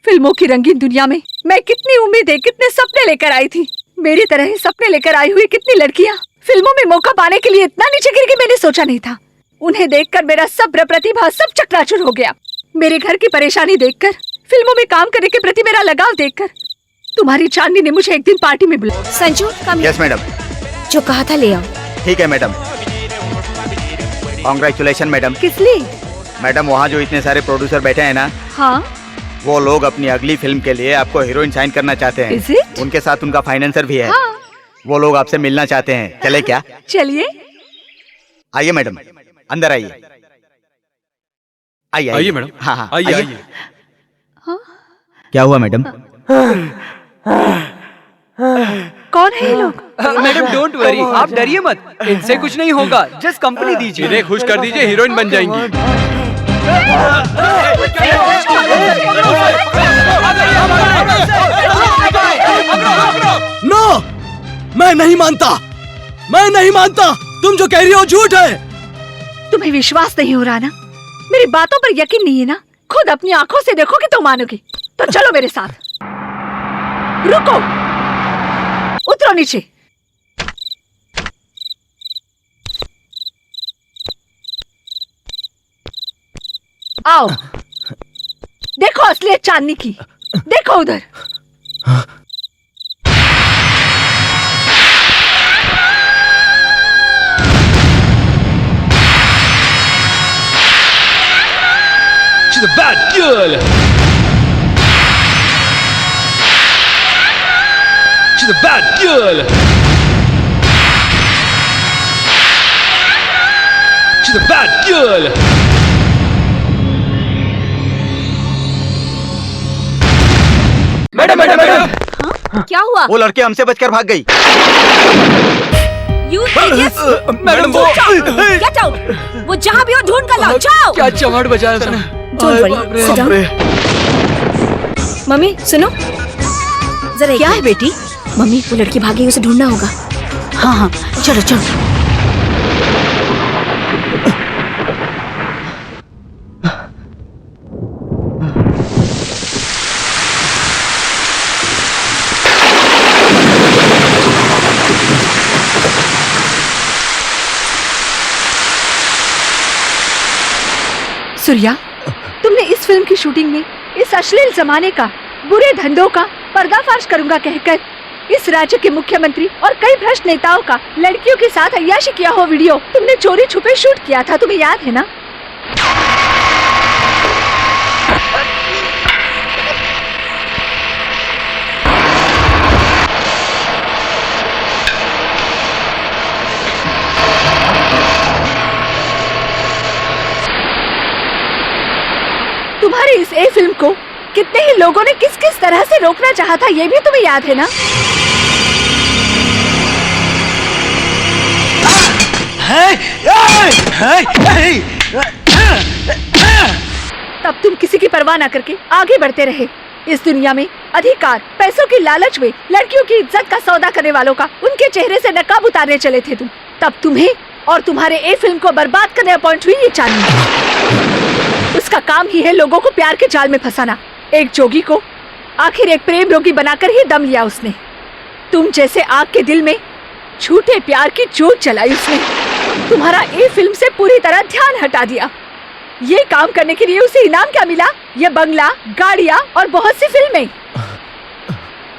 फिल्मों की रंगीन दुनिया में मैं कितनी उम्मीदें, कितने सपने लेकर आई थी. मेरी तरह ही सपने लेकर आई हुई कितनी लड़कियां फिल्मों में मौका पाने के लिए इतना नीचे गिर के मैंने सोचा नहीं था. उन्हें देखकर मेरा सब्र, प्रतिभा सब चकनाचूर हो गया. मेरे घर की परेशानी देखकर, फिल्मों में काम करने के प्रति मेरा लगाव देखकर तुम्हारी चांदनी ने मुझे एक दिन पार्टी में बुलाया. संजू, कम. Yes madam. जो कहा था ले आओ. ठीक है मैडम. Congratulation madam. किस लिए? मैडम, वहाँ जो इतने सारे प्रोड्यूसर बैठे हैं ना, हाँ, वो लोग अपनी अगली फिल्म के लिए आपको हीरोइन साइन करना चाहते हैं. Is it? उनके साथ उनका फाइनेंसर भी है. हाँ. वो लोग आपसे मिलना चाहते हैं. चले क्या? चलिए. आइए मैडम, अंदर आइए. आइए मैडम. हाँ, आइए. क्या हुआ मैडम? कौन है ये लोग? मैडम डोंट वरी, आप डरिए मत. इनसे कुछ नहीं होगा. जस्ट कंपनी दीजिए. इन्हें खुश कर दीजिए, हीरोइन बन जाएंगी. नो, मैं नहीं मानता. मैं नहीं मानता, तुम जो कह रही हो झूठ है। तुम्हें विश्वास नहीं हो रहा ना, मेरी बातों पर यकीन नहीं है ना, खुद अपनी आंखों से देखोगे तो मानोगे। तो चलो मेरे साथ। रुको, उतरो नीचे। आओ, देखो असलियत चांदनी की, देखो उधर। She's a bad girl. She's a bad girl. She's a bad girl. Madam madam madam, क्या हुआ? वो लड़की हमसे बचकर भाग गई। You idiots! मैडम वो Get out! वो जहाँ भी हो ढूंढ कर लाओ, जाओ। क्या चमाट बजाया उसने। Don't worry, sit down. Mummy सुनो जरा। क्या है बेटी? मम्मी वो लड़की भाग गई, उसे ढूंढना होगा। हाँ हाँ चलो चलो। सूर्या, तुमने इस फिल्म की शूटिंग में इस अश्लील जमाने का, बुरे धंधों का पर्दाफाश करूंगा कहकर इस राज्य के मुख्यमंत्री और कई भ्रष्ट नेताओं का लड़कियों के साथ अय्याशी किया हो वीडियो तुमने चोरी छुपे शूट किया था, तुम्हें याद है ना? तुम्हारी इस ए फिल्म को कितने ही लोगों ने किस किस तरह से रोकना चाहा था, ये भी तुम्हें याद है ना? तब तुम किसी की परवाह न करके आगे बढ़ते रहे। इस दुनिया में अधिकार, पैसों की लालच में लड़कियों की इज्जत का सौदा करने वालों का उनके चेहरे से नकाब उतारने चले थे तुम। तब तुम्हें और तुम्हारे ए फिल्म को बर्बाद करने अपॉइंट हुई ये चांदनी। उसका काम ही है लोगों को प्यार के जाल में फंसाना। एक जोगी को आखिर एक प्रेम रोगी बनाकर ही दम लिया उसने। तुम जैसे आग के दिल में झूठे प्यार की जोत जलाई उसने। तुम्हारा ए फिल्म से पूरी तरह ध्यान हटा दिया। ये काम करने के लिए उसे इनाम क्या मिला? ये बंगला, गाड़ियाँ और बहुत सी फिल्में।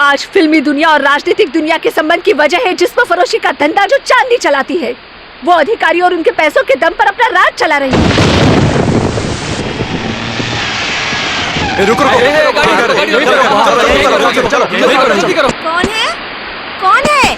आज फिल्मी दुनिया और राजनीतिक दुनिया के संबंध की वजह है जिस्म फरोशी का धंधा जो चांदनी चलाती है। वो अधिकारी और उनके पैसों के दम पर अपना राज चला रही है। कौन है? कौन है?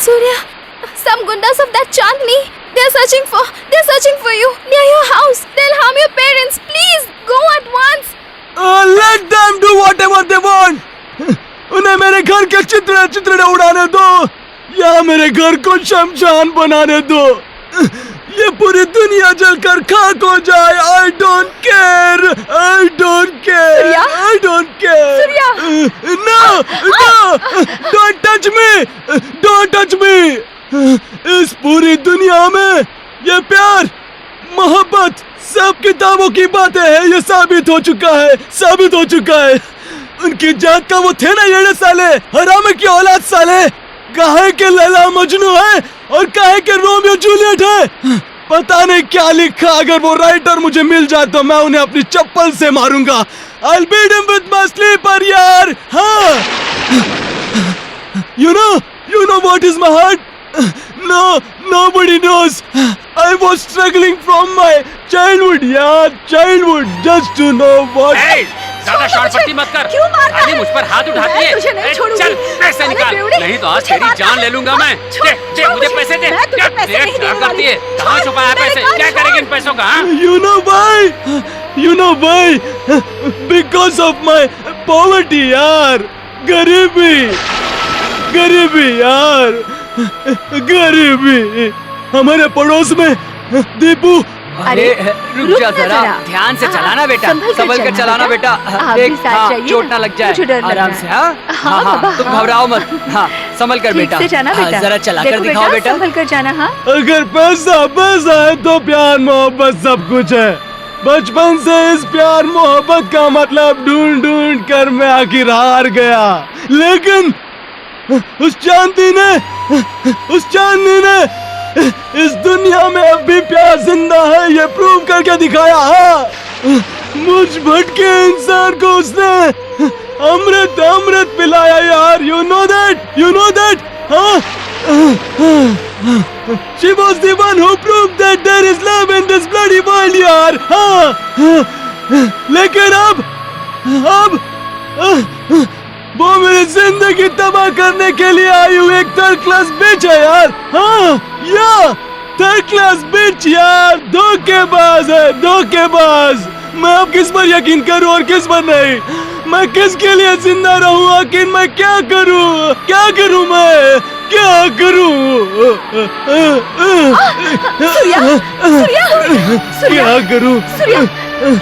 Surya, some gundas of that Chandni, they're searching for you near your house. They'll harm your parents. Please go at once. Let them do whatever they want. उन्हें मेरे घर के चित्रे उड़ाने दो या मेरे घर को शमशान बनाने दो। ये पूरी दुनिया जलकर खाक हो जाए। I don't care. I don't care. Surya? I don't care. Surya? No, no, don't touch me. Don't touch me. इस पूरी दुनिया में ये प्यार, मोहब्बत सब किताबों ख्वाबों की बातें हैं, ये साबित हो चुका है। उनकी जात का वो थे ना येड़े साले, हराम की औलाद साले। काहे के लैला मजनू है और काहे के रोमियो जूलियट है। पता नहीं क्या लिखा, अगर वो राइटर मुझे मिल जाए तो मैं उन्हें अपनी चप्पल से मारूंगा। I'll beat him with my sleeper यार। हाँ, you know what is my heart? No, nobody knows. I was struggling from my childhood यार, just to know what. ज्यादा शॉर्टपट्टी मत कर। क्यों मारता है? मुझ पर हाथ उठाती मैं है। तुझे नहीं छोड़ूंगी। चल पैसे अरे निकाल, बेवड़े, नहीं तो आज मुझे तेरी मारता जान है। ले लूंगा मैं। दे मुझे पैसे दे। मैं तुझे पैसे नहीं देने करती है, वाली। कहाँ छुपाया है पैसे? क्या करेगी इन पैसों का? हाँ? You know why? Because of my poverty यार, गरीबी यार, गरीबी। हमारे पड़ोस में दीपू। अरे रुक जा जरा, ध्यान से चलाना बेटा, संभल कर चलाना बेटा। देख, हाँ, चोट ना लग जाए, आराम से। हाँ, तुम घबराओ मत। हाँ, संभल कर बेटा। जरा चला कर दिखाओ बेटा। संभल कर जाना। हाँ, अगर पैसा है तो प्यार मोहब्बत सब कुछ है। बचपन से इस प्यार मोहब्बत का मतलब ढूंढ कर मैं आखिर हार गया, लेकिन उस चांदनी ने इस दुनिया में अब भी प्यार जिंदा है, ये प्रूव करके दिखाया। हाँ, मुझ भटके इंसान को उसने अमृत पिलाया यार। You know that? हाँ, she was the one who proved that there is love in this bloody world यार। हाँ, लेकिन अब वो मेरी जिंदगी तबाह करने के लिए आई हुई एक थर्ड क्लास बिच है यार। हाँ, या थर्ड क्लास बिच यार, धोखेबाज है, धोखेबाज। मैं अब किस पर यकीन करूं और किस पर नहीं? मैं किसके लिए जिंदा रहूं? आखिर मैं क्या करूं मैं क्या करूं? क्या करूं?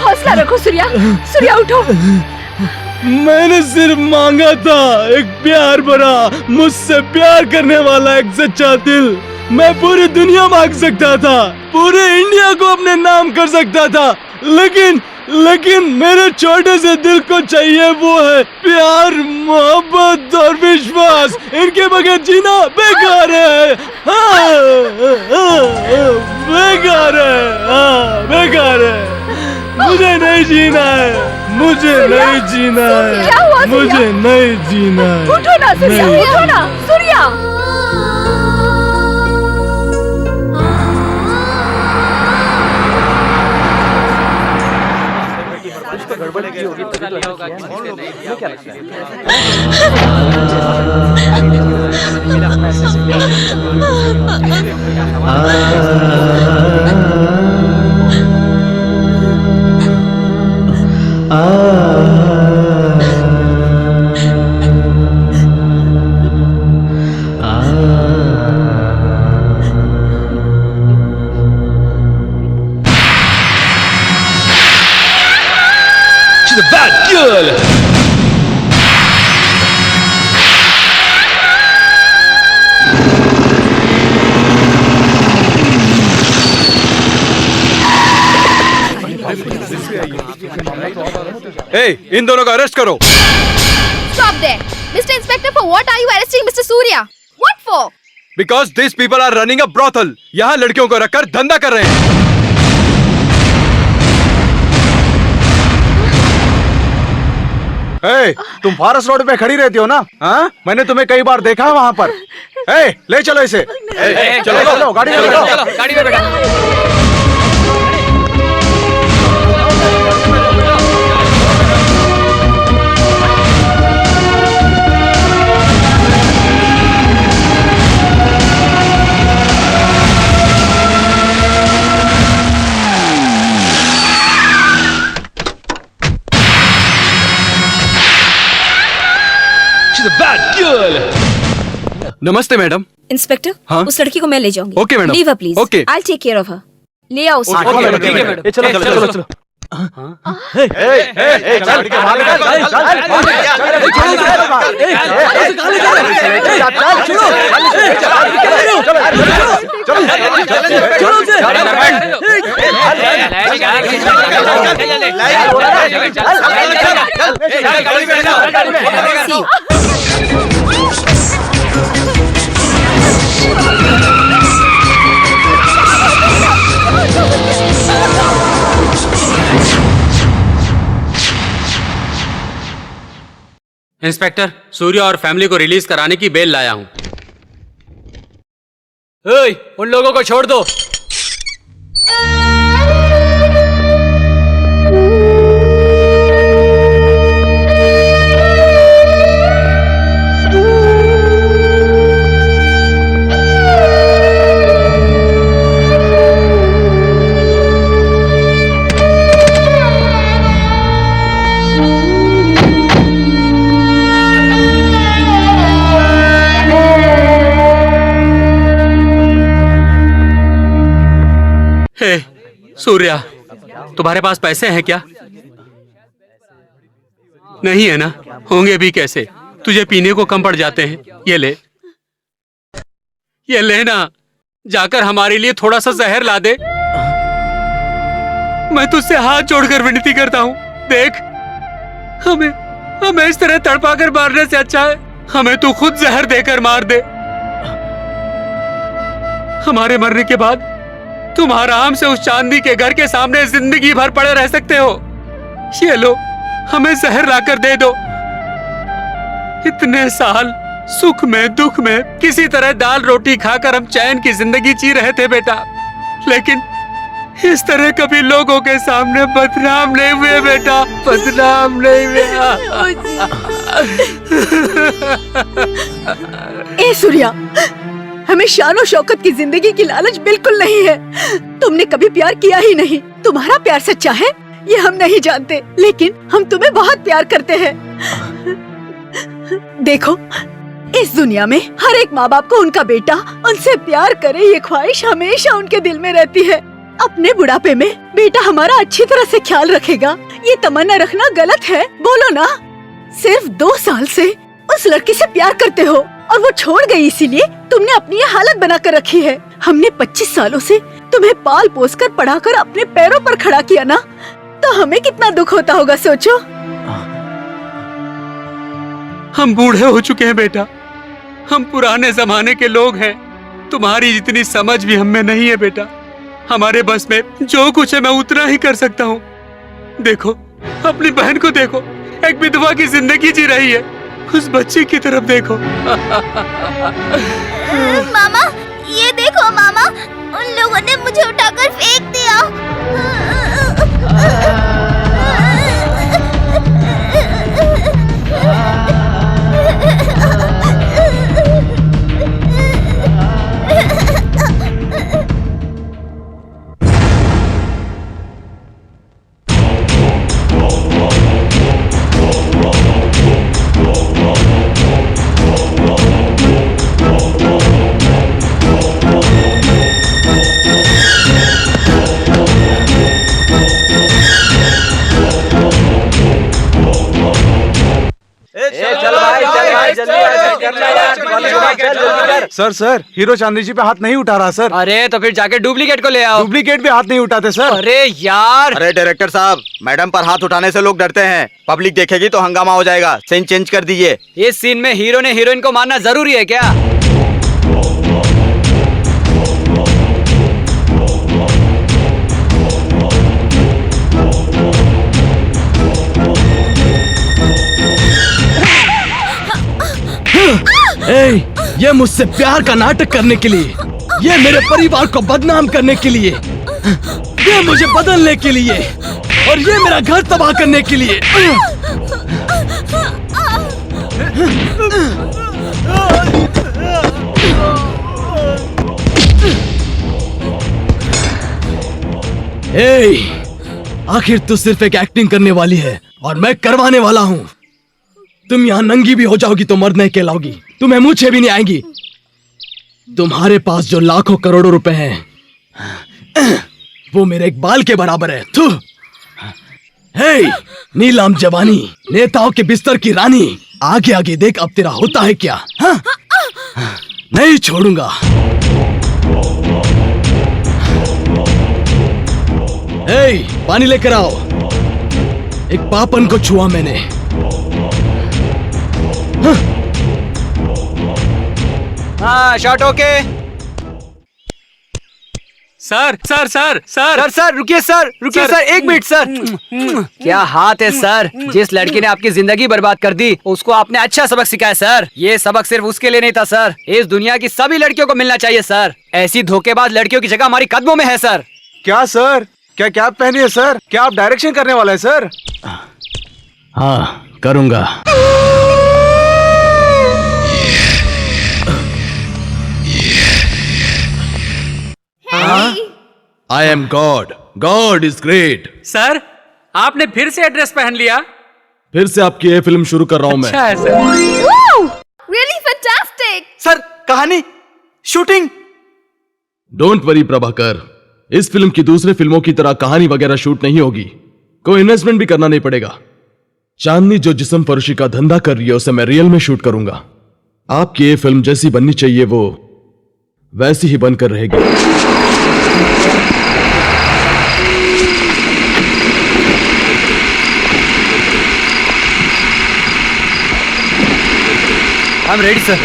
हौसला रखो सूर्या, उठो। मैंने सिर्फ मांगा था एक प्यार भरा, मुझसे प्यार करने वाला एक सच्चा दिल। मैं पूरी दुनिया मांग सकता था, पूरे इंडिया को अपने नाम कर सकता था, लेकिन मेरे छोटे से दिल को चाहिए वो है प्यार, मोहब्बत और विश्वास। इनके बगैर जीना बेकार है। बेकार है। मुझे नहीं जीना है। क्या हुआ सूर्या? मुझे नहीं जीना है। उठो ना Surya. She's a bad girl. इन दोनों को अरेस्ट करो। Stop there. Mr. Inspector, for what are you arresting Mr. Surya? What for? Because these people are running a brothel. यहाँ लड़कियों को रखकर धंधा कर रहे हैं। तुम फॉरेस्ट रोड पे खड़ी रहती हो ना? हाँ, मैंने तुम्हें कई बार देखा है वहाँ पर। ले चलो इसे। चलो गाड़ी में बैठो। नमस्ते मैडम। इंस्पेक्टर, हाँ? उस लड़की को मैं ले जाऊंगी। Okay madam. Leave her please. Okay. I take care of her. ले आओ उसे। ठीक है मैडम। चलो। इंस्पेक्टर, सूर्य और फैमिली को रिलीज कराने की बेल लाया हूं। उन लोगों को छोड़ दो। हे सूर्या, तुम्हारे पास पैसे हैं क्या? नहीं है ना? होंगे भी कैसे? तुझे पीने को कम पड़ जाते हैं। ये ले ना, जाकर हमारे लिए थोड़ा सा जहर ला दे। मैं तुझसे हाथ जोड़कर विनती करता हूँ। देख, हमें इस तरह तड़पा कर मारने से अच्छा है हमें तू खुद जहर देकर मार दे। हमारे मरने के बाद तुम आराम से उस चांदी के घर के सामने जिंदगी भर पड़े रह सकते हो। ये लो, हमें जहर लाकर दे दो। इतने साल सुख में दुख में किसी तरह दाल रोटी खाकर हम चैन की जिंदगी जी रहे थे बेटा, लेकिन इस तरह कभी लोगों के सामने बदनाम नहीं हुए बेटा, बदनाम नहीं हुए। ए सूर्या, हमें शान शौकत की जिंदगी की लालच बिल्कुल नहीं है। तुमने कभी प्यार किया ही नहीं। तुम्हारा प्यार सच्चा है ये हम नहीं जानते, लेकिन हम तुम्हें बहुत प्यार करते हैं। देखो, इस दुनिया में हर एक माँ बाप को उनका बेटा उनसे प्यार करे, ये ख्वाहिश हमेशा उनके दिल में रहती है। अपने बुढ़ापे में बेटा हमारा अच्छी तरह से ख्याल रखेगा, ये तमन्ना रखना गलत है। बोलो ना। सिर्फ 2 साल से उस लड़की से प्यार करते हो और वो छोड़ गई, इसीलिए तुमने अपनी ये हालत बनाकर रखी है। हमने 25 सालों से तुम्हें पाल पोस कर पढ़ाकर अपने पैरों पर खड़ा किया ना, तो हमें कितना दुख होता होगा सोचो। हम बूढ़े हो चुके हैं बेटा, हम पुराने जमाने के लोग हैं। तुम्हारी जितनी समझ भी हमें नहीं है बेटा। हमारे बस में जो कुछ है मैं उतना ही कर सकता हूँ। देखो, अपनी बहन को देखो, एक विधवा की जिंदगी जी रही है। उस बच्ची की तरफ देखो। मामा, ये देखो मामा, उन लोगों ने मुझे उठाकर फेंक दिया। सर, हीरो चांदी जी पे हाथ नहीं उठा रहा सर। अरे तो फिर जाके डुप्लीकेट को ले आओ। डुप्लीकेट भी हाथ नहीं उठाते सर। अरे यार। अरे डायरेक्टर साहब, मैडम पर हाथ उठाने से लोग डरते हैं, पब्लिक देखेगी तो हंगामा हो जाएगा। सीन चेंज कर दीजिए। इस सीन में हीरो ने हीरोइन को मारना जरूरी है क्या? ये मुझसे प्यार का नाटक करने के लिए, ये मेरे परिवार को बदनाम करने के लिए, ये मुझे बदलने के लिए, और ये मेरा घर तबाह करने के लिए। आखिर तू सिर्फ एक एक्टिंग करने वाली है और मैं करवाने वाला हूँ। तुम यहाँ नंगी भी हो जाओगी तो मर्द नहीं कहलाओगी, तुम्हें मूछें भी नहीं आएंगी। तुम्हारे पास जो लाखों करोड़ों रुपए हैं वो मेरे एक बाल के बराबर है। थू। हे नीलाम जवानी, नेताओं के बिस्तर की रानी, आगे आगे देख अब तेरा होता है क्या? हाँ? नहीं छोड़ूंगा। हे पानी लेकर आओ। एक पापन को छुआ मैंने। हाँ shot okay. Sir sir sir sir sir sir रुकिए सर, रुकिए सर, एक मिनट सर। क्या हाथ है सर, जिस लड़की ने आपकी जिंदगी बर्बाद कर दी उसको आपने अच्छा सबक सिखाया सर। ये सबक सिर्फ उसके लिए नहीं था सर, इस दुनिया की सभी लड़कियों को मिलना चाहिए सर। ऐसी धोखेबाज लड़कियों की जगह हमारी कदमों में है सर। क्या सर, क्या कैप पहनी है सर? क्या आप डायरेक्शन करने वाले हैं सर? हाँ करूंगा। I am God. God is great. Sir आपने फिर से एड्रेस पहन लिया। फिर से आपकी ये फिल्म शुरू कर रहा हूं मैं। अच्छा है सर। Really fantastic! सर कहानी, शूटिंग। डोंट वरी प्रभाकर, इस फिल्म की दूसरी फिल्मों की तरह कहानी वगैरह शूट नहीं होगी, कोई इन्वेस्टमेंट भी करना नहीं पड़ेगा। चांदनी जो जिस्म फरोशी का धंधा कर रही है उसे मैं रियल में शूट करूंगा। आपकी ये फिल्म जैसी बननी चाहिए वो वैसी ही बनकर रहेगी। I'm ready sir.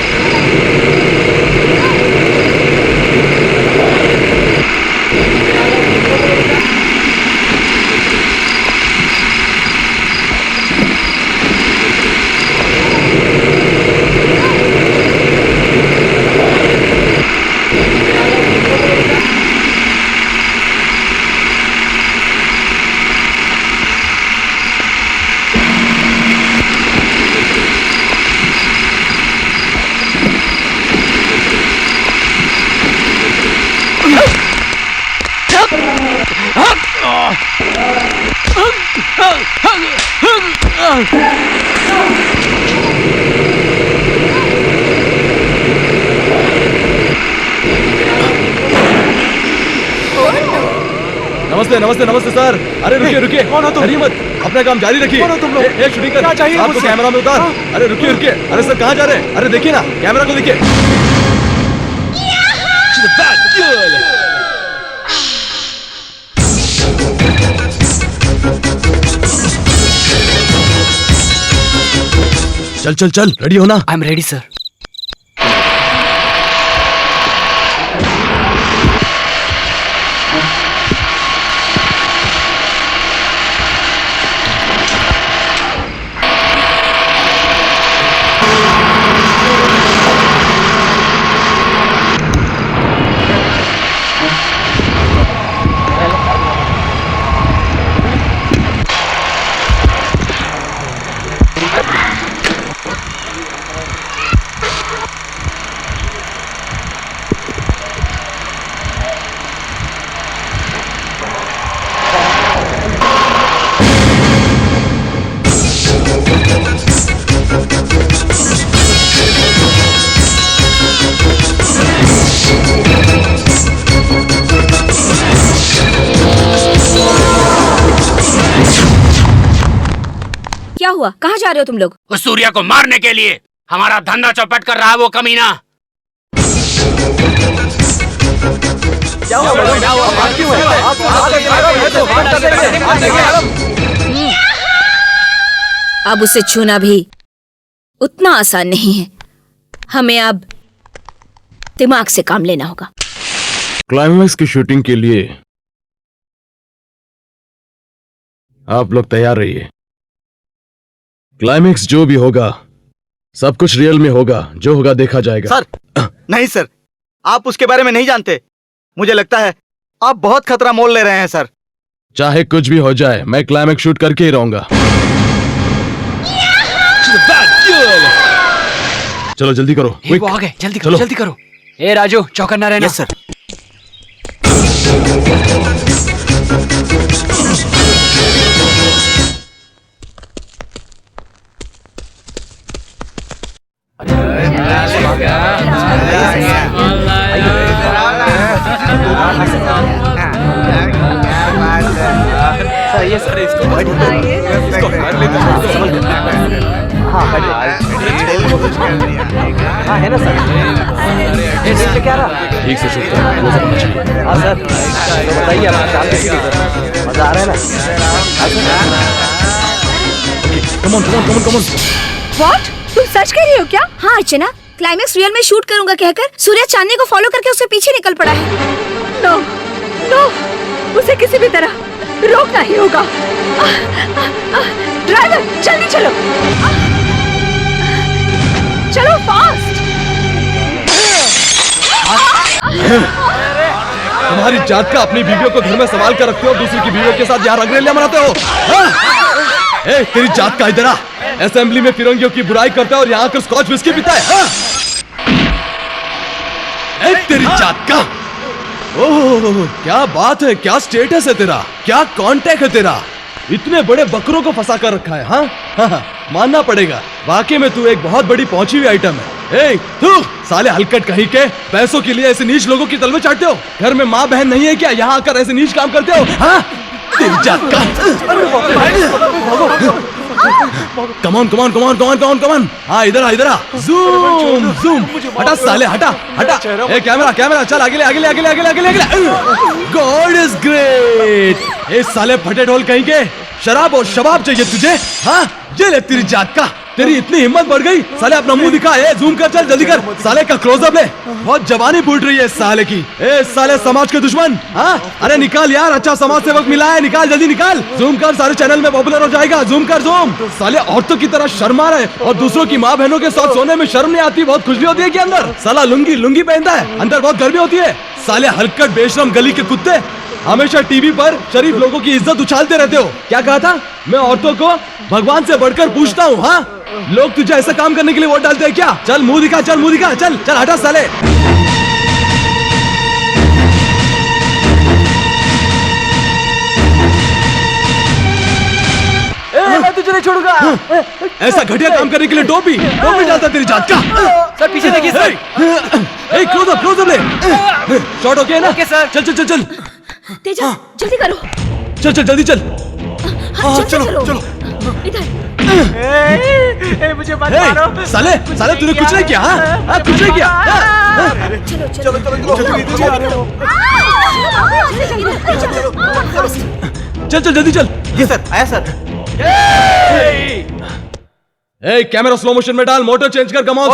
नमस्ते नमस्ते नमस्ते सर। अरे रुकिए रुकिए, डरिए मत, अपना काम जारी रखिए। एक शूटिंग कर, क्या चाहिए आपको? कैमरा में उतार। अरे रुकिए रुकिए, अरे सर कहाँ जा रहे हैं? अरे देखिए ना, कैमरा को देखिए। चल चल चल, रेडी हो ना? I'm ready sir. क्या हुआ, कहाँ जा रहे हो तुम लोग? उस सूर्या को मारने के लिए। हमारा धंधा चौपट कर रहा है वो कमीना। अब उसे छूना भी उतना आसान नहीं है। हमें अब दिमाग से काम लेना होगा। क्लाइमैक्स की शूटिंग के लिए आप लोग तैयार रहिए। क्लाइमैक्स जो भी होगा सब कुछ रियल में होगा, जो होगा देखा जाएगा। सर नहीं सर, आप उसके बारे में नहीं जानते। मुझे लगता है आप बहुत खतरा मोल ले रहे हैं सर। चाहे कुछ भी हो जाए मैं क्लाइमैक्स शूट करके ही रहूंगा। चलो जल्दी करो, वो आ गए, जल्दी करो, जल्दी करो। ए राजू, चौकन्ना रहना। Yes sir. आइए सर, इसको कर लेते हाँ है ना सर, क्या रहा ठीक से शूट कर। हाँ सर, तो बताइए आप काम कैसे मजा आ रहा है ना? Come on. व्हाट? तुम सच कह रही हो क्या? हाँ अर्चना, क्लाइमेक्स रियल में शूट करूंगा कहकर सूर्य चांदनी को फॉलो करके उसके पीछे निकल पड़ा है। नो नो, उसे किसी भी तरह रोकना ही होगा। ड्राइवर जल्दी चलो, चलो फास्ट। तुम्हारी जात का अपनी बीवियों को घर में संभाल कर रखते हो, दूसरी की बीवियों के साथ यहाँ रंगरेलियां मनाते हो। ए, तेरी जात का इधर आ। असेंबली में फिरंगियों की बुराई करता है और यहाँ आकर स्कॉच विस्की पीता है। ए, तेरी जात का। ओह, क्या बात है, क्या स्टेटस है तेरा, क्या कांटेक्ट है तेरा, इतने बड़े बकरों को फंसा कर रखा है। हाँ, मानना पड़ेगा, वाकई में तू एक बहुत बड़ी पहुंची हुई आइटम है। ए, तू साले हलकट कहीं के, पैसों के लिए ऐसे नीच लोगों की तलवे चाटते हो। घर में माँ बहन नहीं है क्या, यहाँ आकर ऐसे नीच काम करते हो? हाँ, तेरी जात का। कमान। हाँ, इधर आ। जूम। हटा साले, हटा। ए, कैमरा, चल आगे। God is great. ए साले फटे ढोल कहीं के, शराब और शबाब चाहिए तुझे? हाँ, ये ले तेरी जात का। तेरी इतनी हिम्मत बढ़ गई, साले अपना मुंह दिखा। ए, जूम कर, चल जल्दी कर। साले का क्लोजअप ले, बहुत जवानी फूट रही है साले की। ए साले समाज के दुश्मन, हाँ, अरे निकाल यार, अच्छा समाज सेवक मिला है, निकाल जल्दी निकाल। जूम कर, सारे चैनल में पॉपुलर हो जाएगा। जूम कर, जूम। साले औरतों की तरह शर्मा रहे और दूसरों की माँ बहनों के साथ सोने में शर्म नहीं आती, बहुत खुजली होती है कि अंदर। साला लुंगी पहनता है, अंदर बहुत गर्मी होती है। साले हलकट बेशरम गली के कुत्ते, हमेशा टीवी पर शरीफ लोगों की इज्जत उछालते रहते हो। क्या कहा था? मैं औरतों को भगवान से बढ़कर पूछता हूँ। हाँ, लोग तुझे ऐसा काम करने के लिए वोट डालते हैं क्या? चल मुंह दिखा, चल हटा साले। मैं तुझे नहीं छोड़ूंगा। ऐसा घटिया काम करने के लिए टोपी डालता तेरी जात का। सर पीछे देखिए सर। क्लोजअप ले। शॉट ओके ना? Okay sir. चल तेजा, जल्दी करो। चल जल्दी चल। हाँ, चलो। इधर। मुझे मत मारो। साले तूने कुछ नहीं किया। हाँ, कुछ नहीं किया। चल जल्दी चल। जी सर, आया सर। ए, कैमरा स्लो मोशन में डाल, मोटर चेंज कर। Come on,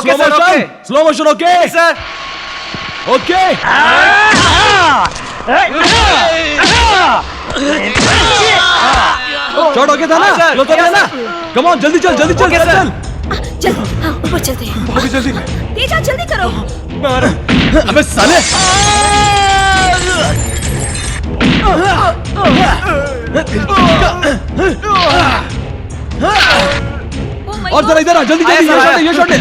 slow motion. Okay sir. Okay. Shot okay था ना? लो था ना? कम ऑन, जल्दी चल। चल, हाँ, ऊपर चलते हैं। जल्दी। तेजा जल्दी करो। अबे साले। और जरा इधर आ, जल्दी ये शॉट ले।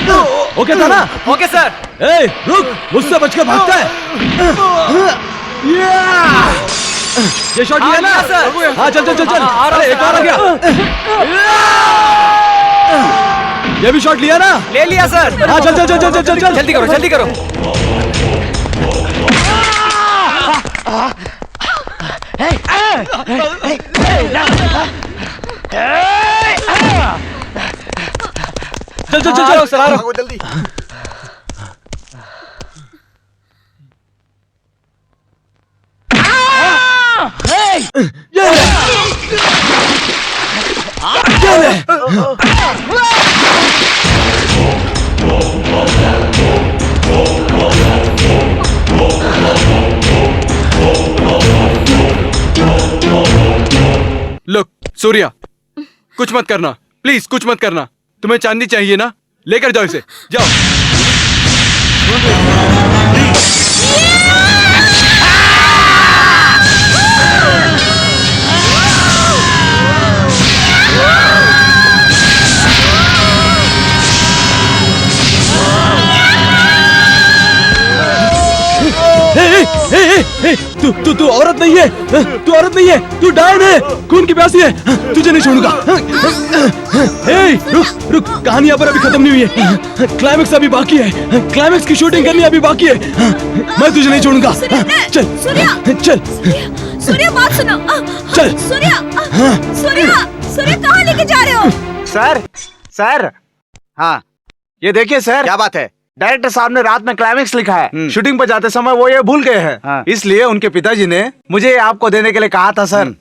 ओके था ना? Okay sir. ए, रुक, मुझसे बचकर भागता है। ये शॉट लिया ना? हाँ, चल। अरे एक और आ गया। ये भी शॉट लिया ना? ले लिया सर। हाँ, चल। जल्दी करो। चल सर, आ रहा हूं। जल्दी। लुक सूर्या, कुछ मत करना प्लीज, कुछ मत करना। तुम्हें चांदी चाहिए ना, लेकर जाओ इसे, जाओ। हे, तू औरत नहीं है, तू औरत नहीं है, तू डायन है, खून की प्यासी है, तुझे नहीं छोड़ूंगा। हे, रुक, कहानी यहाँ पर अभी खत्म नहीं हुई है, क्लाइमेक्स अभी बाकी है, क्लाइमेक्स की शूटिंग करनी अभी बाकी है, मैं तुझे नहीं छोड़ूंगा। चल, चल, सूर्या बात सुनो। चल। सूर्या कहाँ लेके जा रहे हो? सर, हाँ, ये देखिए सर, क्या बात है? डायरेक्टर साहब ने रात में क्लाइमेक्स लिखा है, शूटिंग पर जाते समय वो ये भूल गए हैं, इसलिए उनके पिताजी ने मुझे आपको देने के लिए कहा था सर।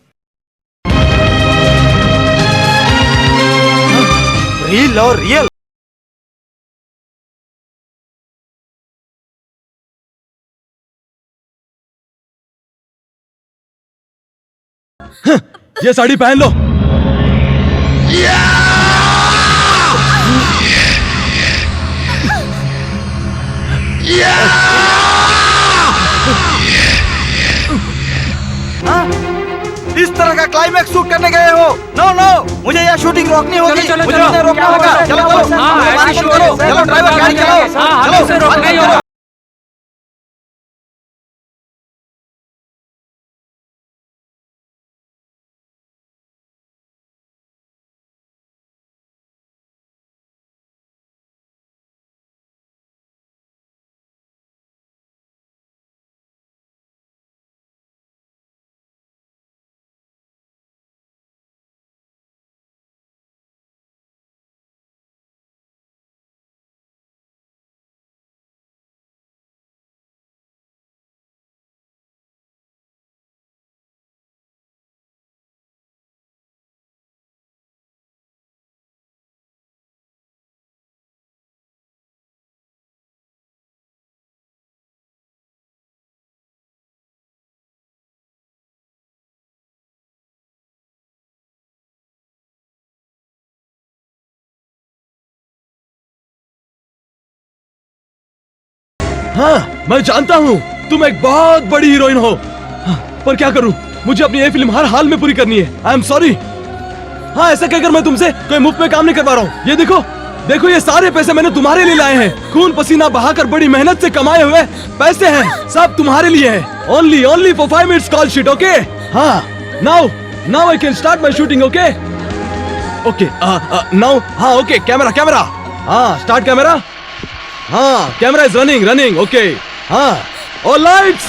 रील और रियल। ये साड़ी पहन लो। इस तरह का क्लाइमेक्स शूट करने गए हो? नो, मुझे यह शूटिंग रोकनी होगी। चलो, मुझे उन्हें रोकना होगा। चलो ड्राइवर गाड़ी चलाओ। चलो। हाँ, मैं जानता हूँ तुम एक बहुत बड़ी हीरोइन हो, पर क्या करूँ, मुझे अपनी ये फिल्म हर हाल में पूरी करनी है। I am sorry. हाँ, ऐसा कहकर मैं तुमसे कोई मुफ्त में काम नहीं करवा रहा हूँ। ये देखो, ये सारे पैसे मैंने तुम्हारे लिए लाए हैं। खून पसीना बहाकर बड़ी मेहनत से कमाए हुए पैसे हैं, सब तुम्हारे लिए हैं। Only for 5 minutes call sheet, okay? हाँ, now I can start my shooting, okay? Now, हाँ, ओके, कैमरा, हाँ, स्टार्ट कैमरा। हाँ, कैमरा इज रनिंग, ओके। हाँ, ऑल लाइट्स।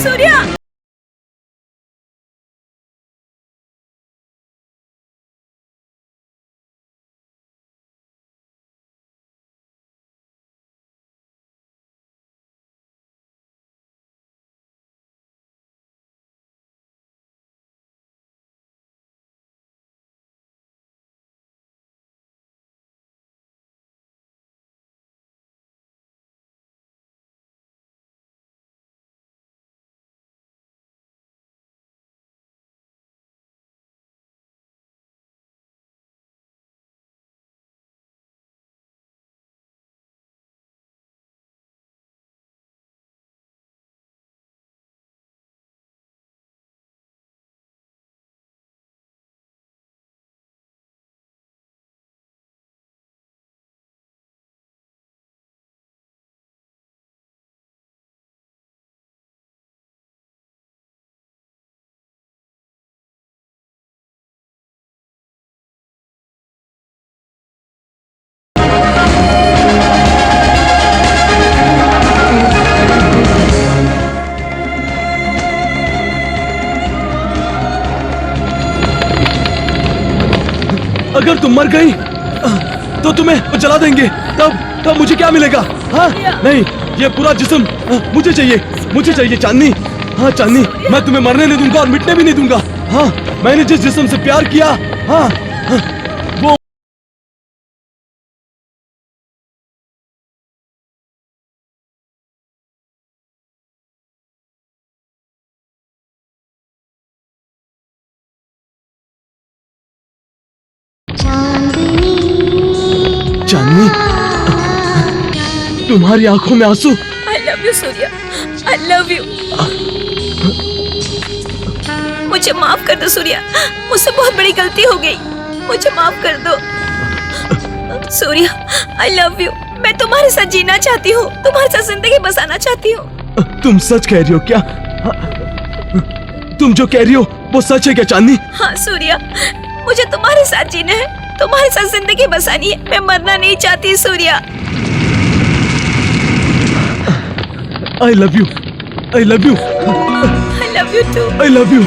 सूर्या, अगर तुम मर गई तो तुम्हें जला देंगे, तब मुझे क्या मिलेगा? हाँ, नहीं, ये पूरा जिस्म मुझे चाहिए चांदनी। हाँ चांदनी, मैं तुम्हें मरने नहीं दूंगा और मिटने भी नहीं दूंगा। हाँ, मैंने जिस जिस्म से प्यार किया, हाँ, वो चांदनी, तुम्हारी आंखों में आंसू। I love you, Surya, I love you। मुझे माफ कर दो सूर्या, मुझसे बहुत बड़ी गलती हो गई, मुझे माफ कर दो। Surya, I love you। मैं तुम्हारे साथ जीना चाहती हूँ, तुम्हारे साथ जिंदगी बसाना चाहती हूँ। तुम सच कह रही हो क्या? तुम जो कह रही हो वो सच है क्या चांदनी? हाँ सूर्या, मुझे तुम्हारे साथ जीना है, तुम्हारे साथ जिंदगी बसानी है। मैं मरना नहीं चाहती Surya. I love you. I love you. I love you too. I love you.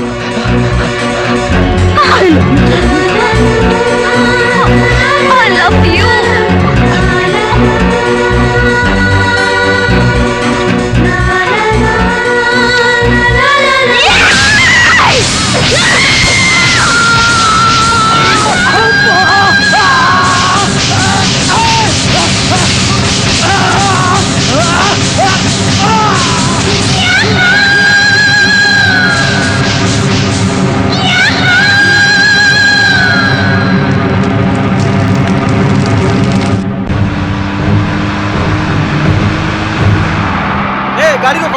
I love you.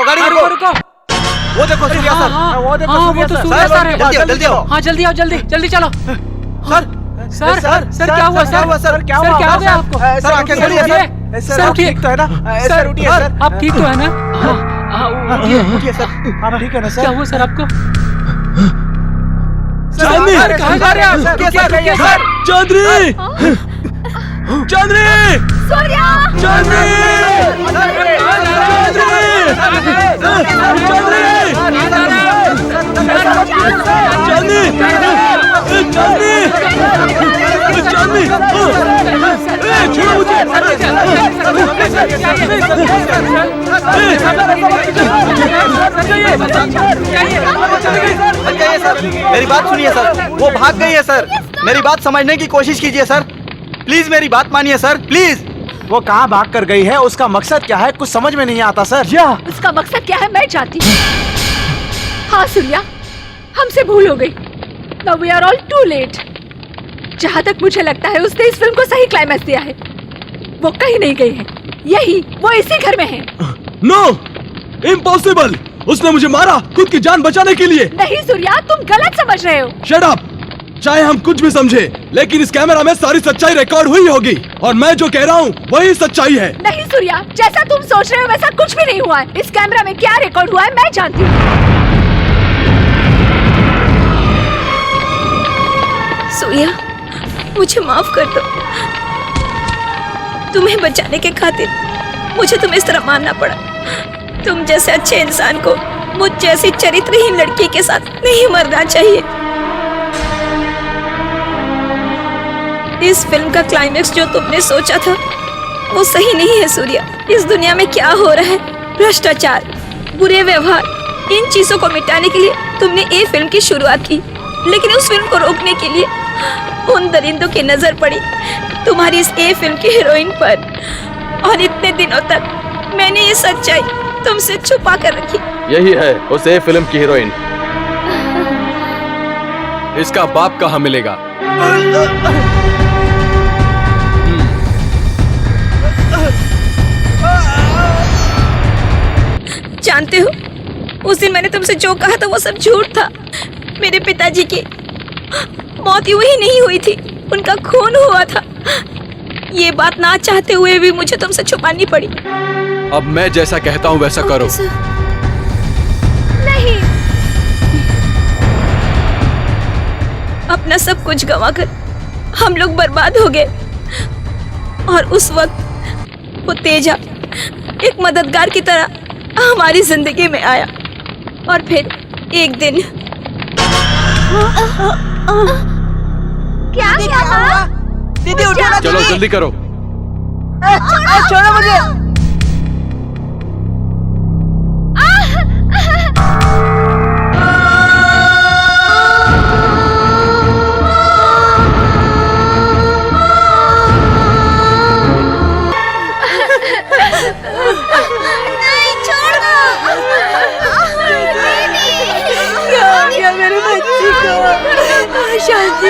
गाड़ी रुको। वो देखो सूर्या सर, वो देखो सूर्या सर। सूर्या सर है। जल्दी आओ। हाँ जल्दी आओ, जल्दी चलो। सर क्या हुआ सर? क्या हो गया आपको? सर आंखें खोलिए सर। सर आप ठीक तो है ना? सर उठिए सर। आप ठीक तो है ना? उठिए सर। आप ठीक है ना सर? क्या हुआ सर आपको? चांदनी, कहाँ जा रहे हैं आप? चांदनी, चांदनी, सूर्या! मेरी बात सुनिए सर, वो भाग गई है सर। मेरी बात समझने की कोशिश कीजिए सर, प्लीज मेरी बात मानिए सर, प्लीज। वो कहाँ भाग कर गई है, उसका मकसद क्या है, कुछ समझ में नहीं आता सर। उसका मकसद क्या है मैं जानती हूँ। हाँ सूर्या, हमसे भूल हो गई। Now we are all too late. जहाँ तक मुझे लगता है उसने इस फिल्म को सही क्लाइमैक्स दिया है। वो कहीं नहीं गई है, वो इसी घर में है। No, impossible. उसने मुझे मारा खुद की जान बचाने के लिए। नहीं सूर्या, तुम गलत समझ रहे हो। Shut up. चाहे हम कुछ भी समझे, लेकिन इस कैमरा में सारी सच्चाई रिकॉर्ड हुई होगी और मैं जो कह रहा हूँ वही सच्चाई है। नहीं सूर्या, जैसा तुम सोच रहे हो वैसा कुछ भी नहीं हुआ है। इस कैमरा में क्या रिकॉर्ड हुआ है मैं जानती हूँ। सूर्या, मुझे माफ कर दो। तुम्हें बचाने के खातिर मुझे तुम्हें इस तरह मारना पड़ा। तुम जैसे अच्छे इंसान को मुझ जैसी चरित्रहीन लड़की के साथ नहीं मरना चाहिए। इस फिल्म का क्लाइमेक्स जो तुमने सोचा था वो सही नहीं है सूर्या। इस दुनिया में क्या हो रहा है, भ्रष्टाचार, बुरे व्यवहार, इन चीजों को मिटाने के लिए तुमने ये फिल्म की शुरुआत की, लेकिन उस फिल्म को रोकने के लिए उन दरिंदों की नजर पड़ी तुम्हारी इस ए फिल्म की हीरोइन पर, और इतने दिनों तक मैंने ये सच्चाई तुमसे छुपा कर रखी। यही है उस ए फिल्म की हीरोइन। इसका बाप कहाँ मिलेगा? जानते हो, उस दिन मैंने तुमसे जो कहा था वो सब झूठ था। मेरे पिताजी की मौत यूं ही नहीं हुई थी, उनका खून हुआ था। ये बात ना चाहते हुए भी मुझे तुमसे छुपानी पड़ी। अब मैं जैसा कहता हूँ वैसा करो। नहीं, अपना सब कुछ गंवाकर हम लोग बर्बाद हो गए, और उस वक्त वो तेजा एक मददगार की तरह हमारी जिंदगी में आया, और फिर एक दिन क्या हुआ? दीदी उठो ना। चलो जल्दी करो। छोड़ो मुझे। नहीं छोड़ो। क्या हो गया मेरे बच्चे को? शांति,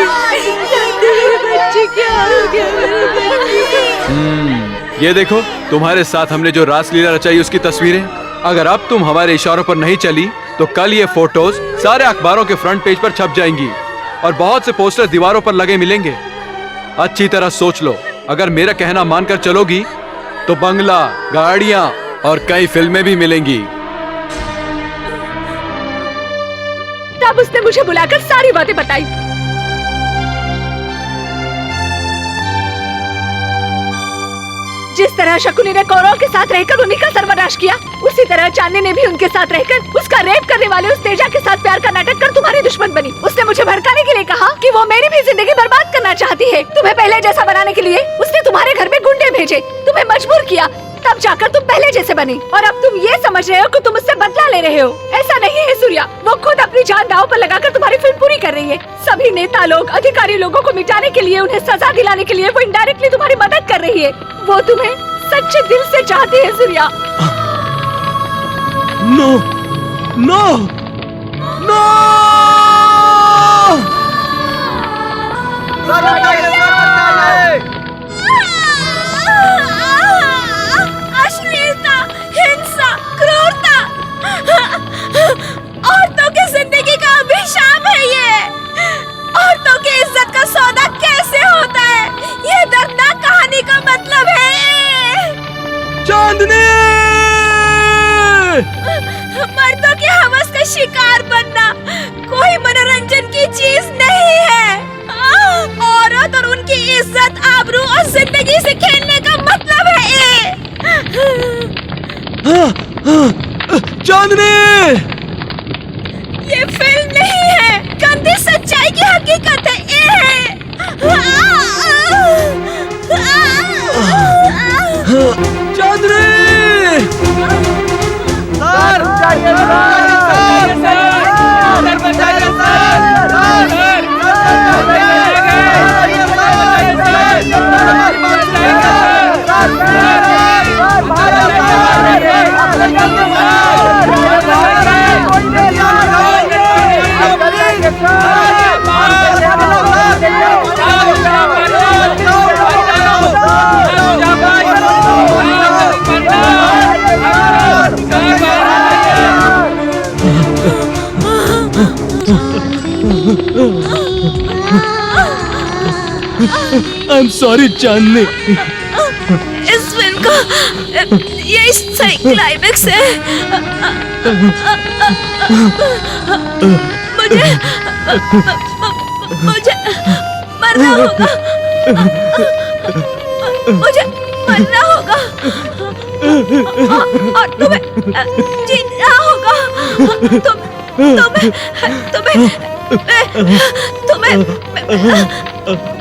मेरे बच्चे, क्या हो गया मेरे बच्चे को? ये देखो, तुम्हारे साथ हमने जो रासलीला रचाई उसकी तस्वीरें। अगर अब तुम हमारे इशारों पर नहीं चली तो कल ये फोटोज सारे अखबारों के फ्रंट पेज पर छप जाएंगी और बहुत से पोस्टर दीवारों पर लगे मिलेंगे। अच्छी तरह सोच लो, अगर मेरा कहना मानकर चलोगी तो बंगला, गाड़ियां और कई फिल्में भी मिलेंगी। तब उसने मुझे बुलाकर सारी बातें बताई। जिस तरह शकुनी ने कौरव के साथ रहकर उन्हीं का सर्वनाश किया, उसी तरह चांदनी ने भी उनके साथ रहकर उसका रेप करने वाले उस तेजा के साथ प्यार का नाटक कर तुम्हारी दुश्मन बनी। उसने मुझे भड़काने के लिए कहा कि वो मेरी भी जिंदगी बर्बाद करना चाहती है। तुम्हें पहले जैसा बनाने के लिए उसने तुम्हारे घर में गुंडे भेजे, तुम्हें मजबूर किया, तब जाकर तुम पहले जैसे बनी। और अब तुम ये समझ रहे हो कि तुम उससे बदला ले रहे हो। ऐसा नहीं है सूर्या, वो खुद अपनी जान दांव पर लगाकर तुम्हारी फिल्म पूरी कर रही है। सभी नेता लोग, अधिकारी लोगों को मिटाने के लिए, उन्हें सजा दिलाने के लिए वो इनडायरेक्टली तुम्हारी मदद कर रही है। वो तुम्हें सच्चे दिल से चाहती है सूर्या। नो नो नो अश्लीलता, हिंसा, क्रूरता, औरतों की जिंदगी का अभिशाप है ये। औरतों की इज्जत का सौदा कैसे होता है, ये दर्दनाक कहानी का मतलब है। चांदनी, मर्दों की हवस का शिकार बनना कोई मनोरंजन की चीज नहीं है। औरत और उनकी इज्जत, आबरू और जिंदगी से खेलने का मतलब है ये। चांदनी, ये फिल्म नहीं है, गंदी सच्चाई की हकीकत है ये। चांदनी, आई एम सॉरी चांदनी। इस फिल्म का ये सही क्लाइमेक्स है। मुझे मरना होगा, मुझे मरना होगा और तुम्हें जीना होगा।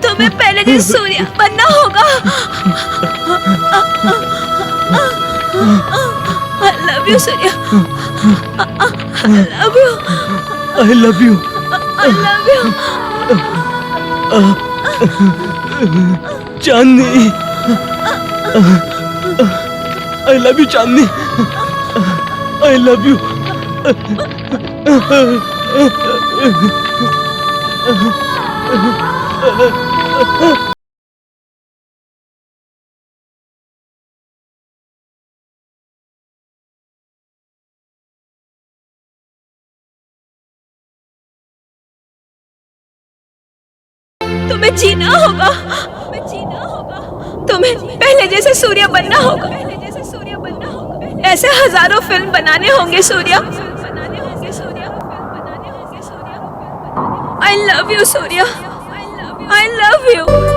तुम्हें पहले जैसे सूर्या बनना होगा। I love you, Surya. I love you. I love you. I love you. Chandni, I love you, Chandni. I love you. तुम्हें जीना होगा, तुम्हें पहले जैसे सूर्या बनना होगा। ऐसे हजारों फिल्म बनाने होंगे Surya. I love you, Surya. I love you.